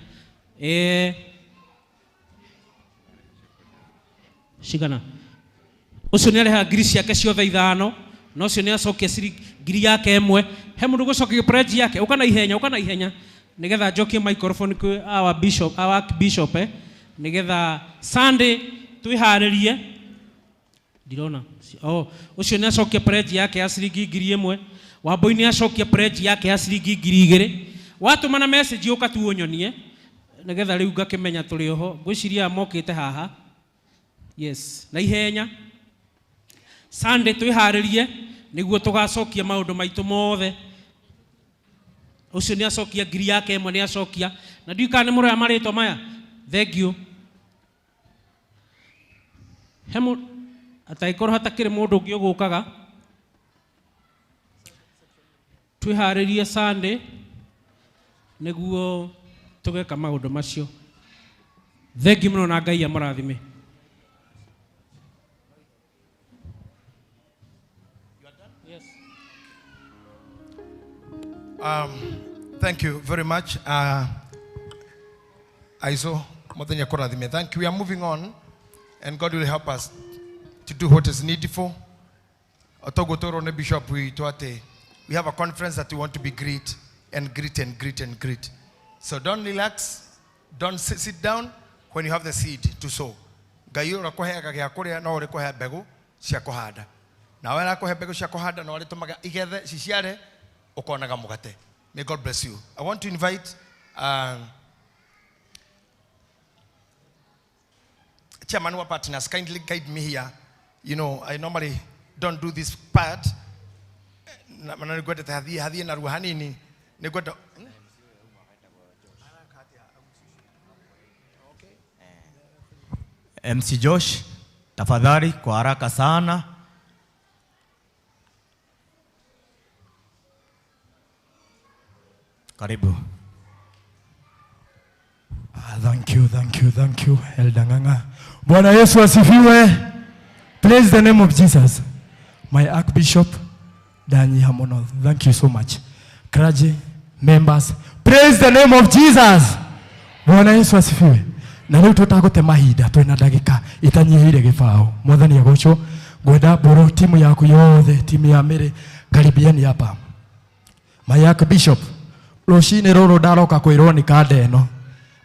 cigana ucio nä areha ngiri ciake ciothe 5 na ucio nä acokia ngiri yake 1 he må ndå gå cokia pledge yake uka na ihenya nä getha njokie microphone kwä our bishop nä getha Sunday twä harä rie ndirona ucio nä acokia pledge yake ya ciringi ngiri 1 Wambui ni acokia pledge yake ya ciringi ngiri 2 watũmana message uka tu unyonie nigetha riu ngakimenya turi oho ngwiciria mokite haha yes na ihenya Sunday twiharirie niguo tugacokia maundu maitu mothe ucio ni acokia ngiri yake 1 ni acokia na ndiukane muroya marito maya thank you hemu ataikorwo hatakire mundu ungi ugukaga twiharirie Sunday niguo tugeka maundu macio thengi muno na Ngai amurathime Thank you very much Aizo muthenya kurathime thank you we are moving on and God will help us to do what is needful otogotoro ne bishop we have a conference that we want to be great and great and great and great. So don't relax. Don't sit down when you have the seed to sow. Ngai urakoheaga gya kuria no uri kuhe mbegu cia kuhanda. Na wena kuhe mbegu cia kuhanda no uri tumaga igethe ciciare ukonaga mugate. May God bless you. I want to invite chairman wa partners kindly guide me here. You know, I normally don't do this part. Na nigwenda hathie na ruhanini nigwenda MC Josh tafadhali kwa haraka sana karibu thank you Elder Ng'ang'a Bwana Yesu asifiwe praise the name of Jesus my Archbishop Danyi Hamono, thank you so much. Clergy, members, praise the name of Jesus. Bwana Yesu asifiwe. Na leo tutagote mahinda twina ndagika itanyihire gibao. Mwathani agocwo ngwenda boro timu yaku yothe timu ya Mary karibiani hapa. My Archbishop rucini ruru ndaroka kwirwo ni kandeno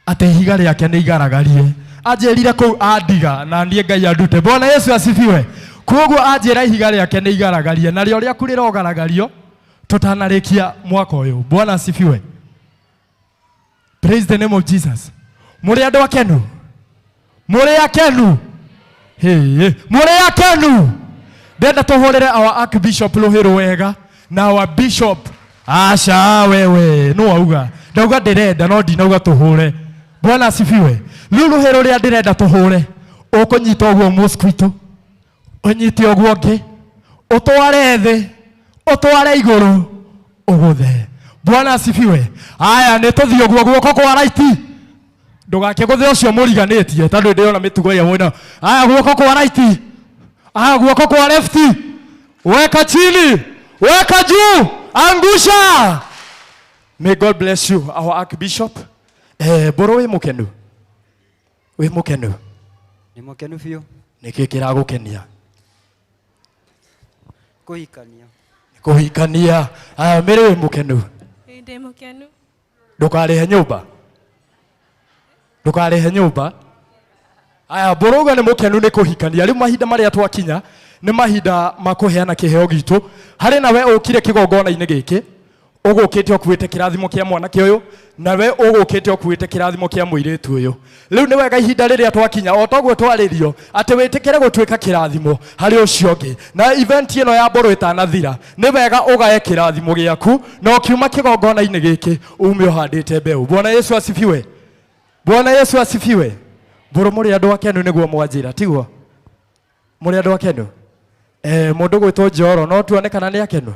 ate higa riake ni igaragarie anjirire ku andiga na ndie Ngai andute. Bwana Yesu asifiwe. Koguo anjira ihiga riake ni igaragarie na rio riaku rirogaragario tutanarikia mwaka uyu. Bwana asifiwe. Praise the name of Jesus. Muri andu akenu muri akenu ndenda tuhurire our Archbishop Ruhiru wega na our bishop aca wewe no auga ndauga ndirenda no ndinauga tuhure. Bwana asifiwe. Ruhiru ria ndirenda tuhure ukunyita uguo mosquito onyiti ogwo ngi utware thi utware iguru uguthe. Bwana asifiwe. Aya ni tuthio ogwo guoko kwa right ndugake guthe ucio muriganitie tondu ndiona mitugo ya mwena. Aya guoko kwa right aya guoko kwa left weka chini weka juu angusha. May God bless you our Archbishop. Boro we mukenu ni mukenu biu niki kiragukenia kuhikania aya Mary we mukenu Ndi mukenu ndukarihe nyumba aya Boroga ni mukenu ni kuhikania. Riu mahinda maria twakinya ni mahinda makuheana kiheo gitu hari nawe ukire kigongona-ini giki Ugukite okuite kirathimo kia mwanake uyu nawe ugukite okuite kirathimo kia muiritu uyu. Riu ni wega ihinda riria twakinya otogwo twaririo ati witikire gutwika kirathimo hari ucio ngi na event ino ya mburu itanathira ni wega ugae kirathimo giaku na ukiuma kigongona-ini giki ume uhandite mbeu. Bwana Yesu asifiwe. Bwana Yesu asifiwe. Mburu muri andu akenu niguo mwanjira tiguo muri andu akenu mundu gwitwo Njoro no tuone kana ni akenu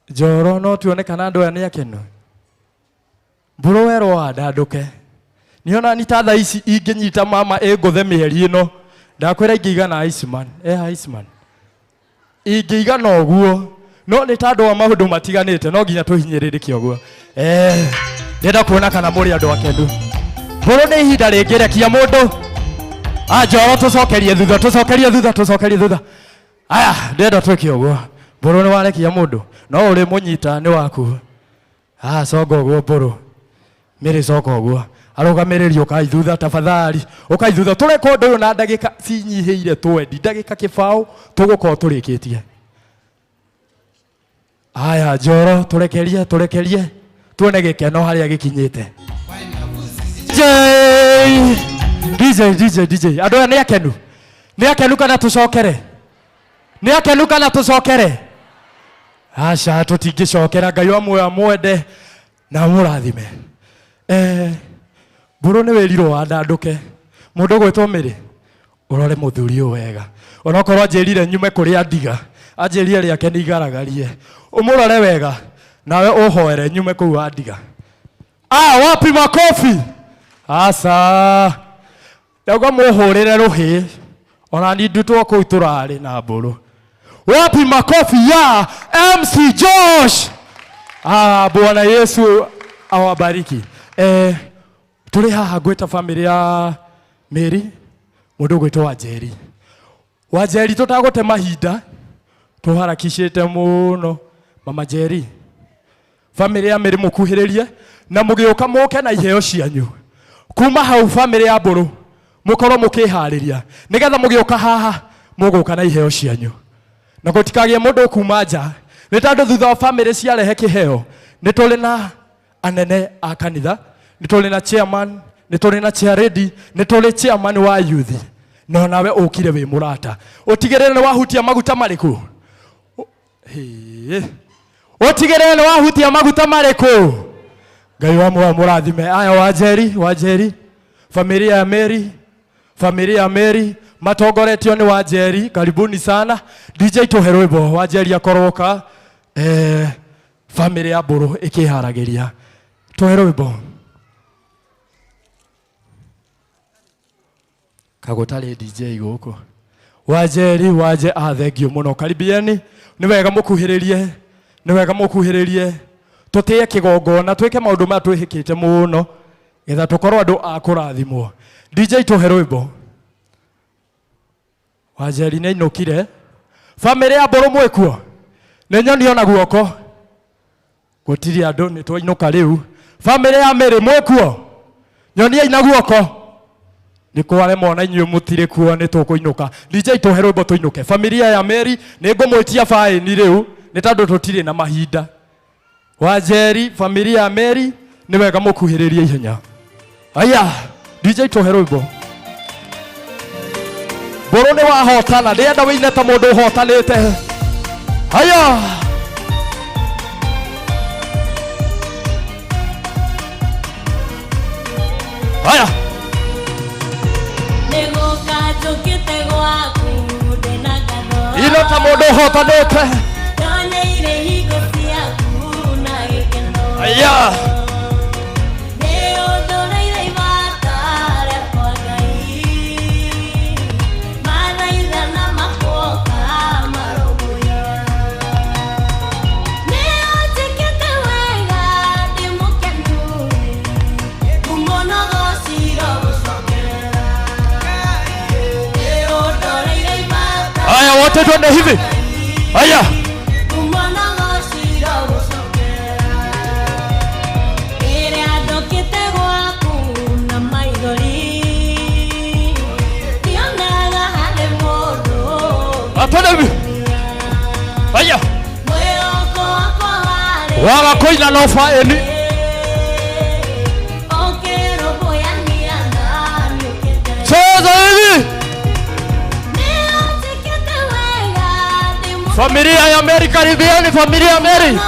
Njoro no tuone kana andu aya ni akenu mburu wero wandanduke niona ni ta thaa ici inginyita mama nguthe mieri ino ndakwira ingigana Iceman Iceman ingigana oguo no ni ta andu a maundu matiganite no nginya tuhinyiririke oguo ndenda kuona kana muri andu akenu mburu ni ihinda ringi rekia mundu Njoro tucokerie thutha aya ndenda twike oguo mburu ni warekia mundu no uri munyita ni waku coka oguo mburu miri coka oguo arugamiririo kai thutha tafadhali ukai thutha tureka undu uyu na ndagika cinyihiire 20 ndagika kibao tugukorwo turikitie aya Njoro turekerie tuone gikeno haria gikinyite DJ andu aya ni akenu kana tucokere aca tutingicokera Ngai amwe amwende na murathime mburu ni wirirwo wandanduke mundu gwitwo Miri urore muthuri uyu wega onokorwo anjirire nyume kuria ndiga anjirire riake ni igaragarie umurore wega nawe uhoere nyume kuu andiga wapi makofi aca Dauga muhurire ruhi ona ni ndutwo kuu turari na mburu wapi makofi ya MC Josh Bwana Yesu awabariki tuli haha gwita family ya Mary mundu gwitwo Wajeri tutagote mahinda tuharakishite muno mama Jerry family ya Mary mukuhiririe na mugiuka muke na iheo cianyu kuma hau family ya mburu mukorwo mukihariria nigetha mugiuka haha muguka na iheo cianyu na gutikagie mundu kuma nja ni tandu thutha wa family ciarehe kiheo ni tuli na anene a kanitha ni tuli na chairman ni tuli na chair lady ni tuli chairman wa youth no nawe ukire wi murata utigirire ni wahutia maguta mariku utigirire ni wahutia maguta mariku Ngai wa murathime aya Wajeri familia ya Mary matongoretio ni Wajeri karibuni sana DJ tuhe rwimbo Wajeri akoroka family ya mburu ikiharagiria tuhe rwimbo kagutari DJ guku Wajeri thengio muno karibieni ni wega mukuhiririe tutie kigongona twike maundu ma twihikite muno getha tukorwo andu a kurathimwo DJ tuhe rwimbo Wajeri ni inukire family ya mburu mwikuo ni nyoni ona guoko gutiri andu ni twinuka riu family ya Mary mwikuo nyoni ina guoko ni kware mona inyu mutire kuo ni tukuinuka DJ tuhe rwimbo tuinuke familia ya Mary ni ngumwitia faini riu ni tandu tutire na mahinda Wajeri familia ya Mary ni wega mukuhiririe ihenya aya DJ tuhe rwimbo mburu ni wahotana ndienda wine ta mundu uhotanite aya ino ta mundu uhotanite aya wote twende hivi aya twende hivi aya Waga koina no faeni. Cheza hivi. Familia ya Mary, karibiani familia ya Mary.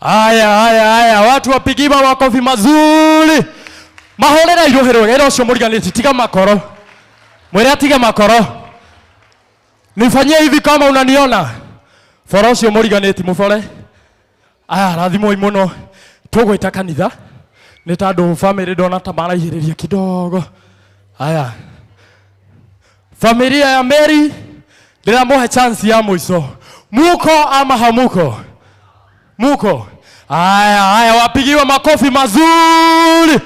Aya, watu wapigiwa makofi mazuri. Mahorera irohero gero cio muriganiti tiga makoro. Mwere atiga makoro. Nifanyie hivi kama unaniona. Foro cio muriganiti mufore. Aya rathimo imuno. Tugwita kanitha. Ni tandu family ndona ta maraihiriria kidogo. Aya. Familia ya Mary ndiramuhe chance ya mwisho. Muko ama hamuko? Muko. Aya, wapigiwa makofi mazuri.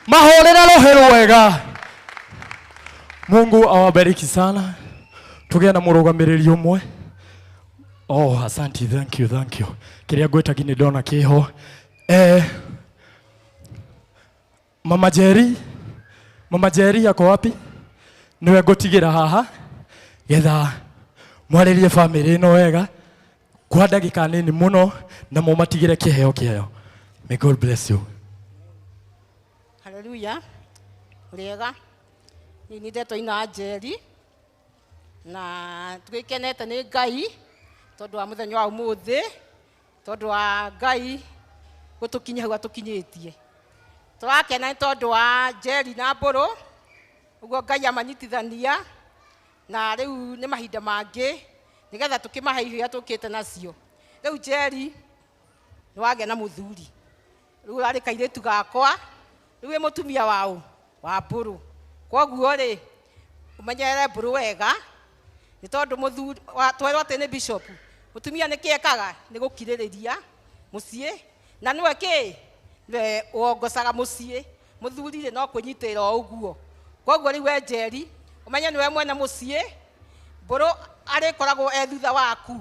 Mahorera rohero wega. Mungu awabariki sana. Tugea na murugamiriri umwe. Oh, asante, thank you. Kiria gweta gini dona kiho. Mama Jerry yako wapi? Niwe gotigira haha. Getha mwaririe family no wega. Kwa dakika nini muno na mumatigire kiheo. May God bless you. Hallelujah. Uriega. Ni ndeto ina Jerry. Na twikenete ni Ngai tondu wa muthenya wa umuthi, tondu wa Ngai gutukinya hau atukinyitie. Turakena ni tondu wa Jerry na Mburu. Uguo Ngai amanyitithania na riu ni mahinda mangi nigetha tukimahe irio tukite nacio. Riu Jerry ni wage na muthuri. Riu ari kairitu gakwa. Riu mutumia wao wa Mburu. Koguo ri umenyere Mburu wega. Ni tondu muthuri twerwo ati ni bishop. Mutumia ni kiekaga ni gukiririria mucie na niwe ki we wongocaga mucie. Muthuri ri no kunyitira uguo. Koguo ri we Jerry umenye niwe mwene mucie. Mburu ari koragwo thutha waku.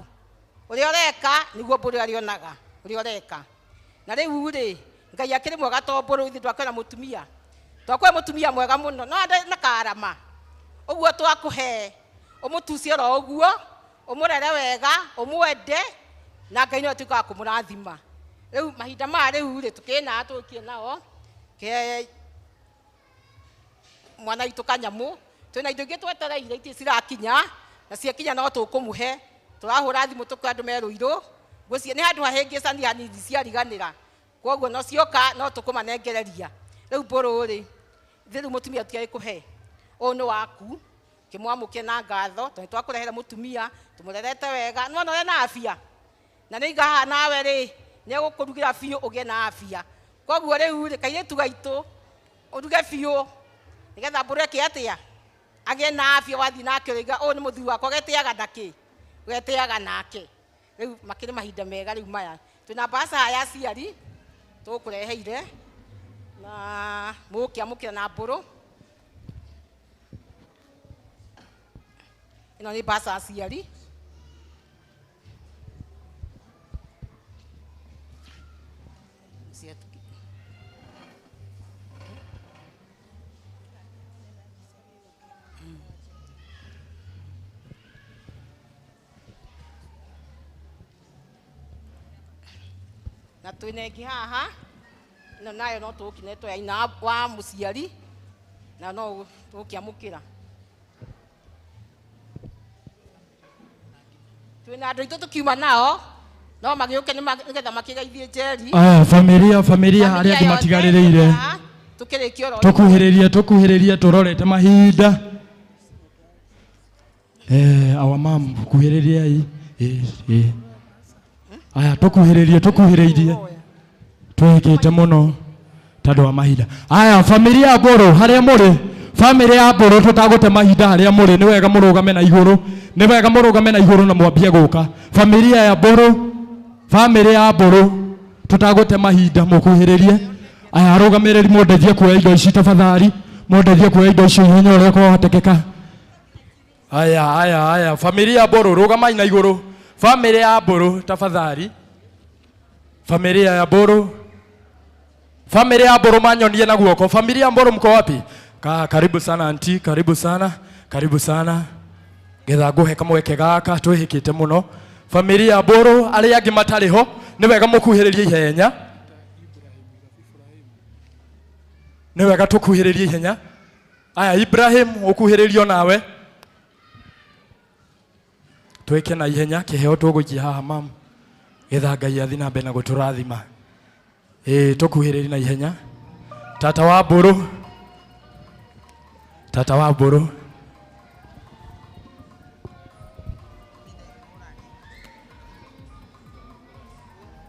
Uri oreka niguo Mburu arionaga. Uri oreka. Na riu ri Ngai akiri mwega to Mburu ithi twakwena mutumia. Twakwe mutumia mwega muno no ande na karama. Uguo twakuhe umutucie ro uguo umurere wega umwende na Ngai no tuka kumurathima. Riu mahinda ma riu ri tukina atukie nao ke mwana itu kanyamu twina indo ingi twetereire iti cirakinya na ciakinya no tukumuhe turahura thimu tukwandu meruiru gucie ni handu hahingicania hanini ciariganira koguo no cioka no tukumanengereria. Riu Mburu ri thiru mutumia tukai kuhe ono waku kimwamuke na ngatho tondu twakurehera mutumia tumurerete wega no no na afia na ni ngaha nawe ri ni gukurugira biu ugie na afia. Koguo riu ri kairitu gaitu uruge biu nigetha Mburu eke atia agie na afia wathi nake riga o ni muthuri wako getiaga ndaki getiaga nake. Riu makiri mahinda mega riu maya twina basa haya ciari tukureheire na mukiamukira na Mburu. Ino ni basa ciari na twinengi haha no nayo no tukinetwo ya ina wa muciari na no tukiamukira. Twina andu itu tukiuma nao no magiuke nigetha makigeithie Jerry. Familia aria andu matigaririire tukuhiriria turorete mahinda. Our mom kuhiriria aya tukuhiririe twekete muno tondu wa mahinda. Aya familia ya Mburu haria muri family ya Mburu tutagute mahinda haria muri ni wega murugame na iguru na mwambie guka. Familia ya Mburu tutagute mahinda mukuhiririe. Aya arugamiriri mundethie kuoya indo ici tafadhali mundethie kuoya indo ici hinya uria kwahotekeka. Aya familia ya Mburu rugamai na iguru. Familia ya Mburu tafadhali. Familia ya Mburu Family ya Mburu manyonie na guoko. Familia ya Mburu mko wapi? Karibu sana auntie, karibu sana. Karibu sana. Getha nguhe kamweke gaka twihikite muno. Familia ya Mburu aria angi matari ho ni wega mukuhiririe ihenya. Ni wega tukuhiririe ihenya. Aya Ibrahim ukuhiririo nawe. Tweke na ihenya kiheo tuguikia haha mam. Getha Ngai athi na mbere na guturathima. Tukuhiririe na ihenya. Tata wa Mburu. Tata wa Mburu.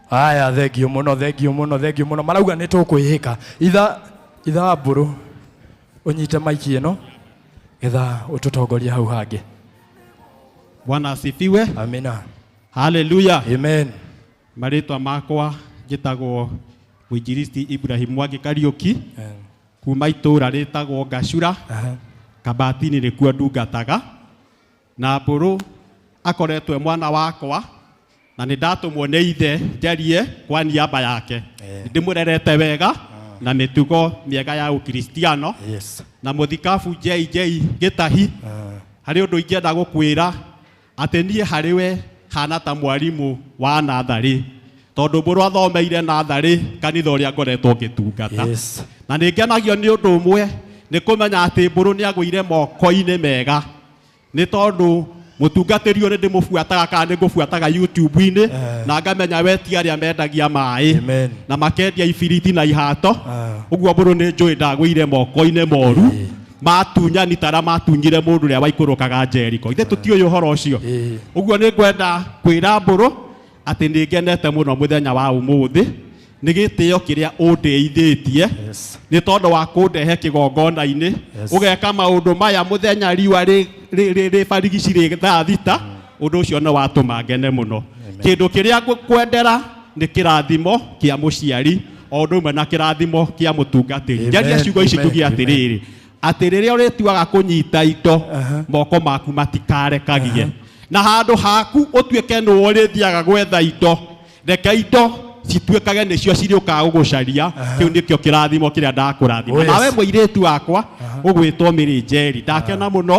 Aya thegio muno, thegio muno, thegio muno. Marauga ni tukwihika. Itha wa Mburu unyite maiki ino getha ututongoria hau hangi. Bwana asifiwe. Amina. Hallelujah. Amen. Maritwa makwa gitagwo Mwinjilisti Ibrahim Mwangi Kariuki. Kuma itura ritagwo Gacura. Kabatini nikuo ndungataga. Na Mburu akoretwe mwana wakwa na nĩ ndatumwo nĩ ithe njarie kwa niaba yake. Ndimurerete wega na mĩtugo mĩega ya Ukristiano. Na mũthikabu JJ Gĩtahi harĩ ũndũ ingĩenda gũkwĩra atĩ niĩ harĩ we hana ta mwarimũ wa natharĩ, tondũ Mburu athomeire natharĩ kanitha ũrĩa ngoretwo ngĩtungata. Na nĩ ngenagio nĩ ũndũ ũmwe nĩ kũmenya atĩ Mburu nĩ agũire moko-inĩ mega, nĩ tondũ mutungatĩri ũrĩ ndĩmũbuataga kana nĩngũbuataga YouTube-inĩ na ngamenya we ti arĩa mendagia maĩ na makendia ibiriti na ihato. Ũguo Mburu nĩ njũĩ ndagũire moko-inĩ moru matunyani tara matunyire mũndũ ũrĩa waikũrũkaga Jeriko. Ithe tũtiũĩ ũhoro ũcio. Ũguo nĩ ngwenda kwĩra Mburu atĩ nĩ ngenete mũno mũthenya wa ũmũthĩ nĩ gĩtĩo kĩrĩa ũndeithĩtie nĩ tondũ wa kũndehe kĩgongona-inĩ ũgeka maũndũ maya mũthenya riũa rĩ barigici rĩ thaa thita. Ũndũ ũcio nĩ watũma ngene mũno. Kĩndũ kĩrĩa ngũkwendera nĩ kĩrathimo kĩa mũciari o ũndũ ũmwe na kĩrathimo kĩa mũtungatĩri. Njaria ciugo ici tuge atĩrĩrĩ atĩ rĩrĩa ũrĩtuaga kũnyita indo moko maku matikarekagie na handũ haku ũtuĩke nĩwe ũrĩthiaga gwetha indo, reke indo cituĩkage nĩcio cirĩũkaga gũgũcaria. Kĩu nĩkĩo kĩrathimo kĩrĩa ndakũrathima. Nawe mũirĩtu wakwa ũgwĩtwo Mary Njeri, ndakena mũno.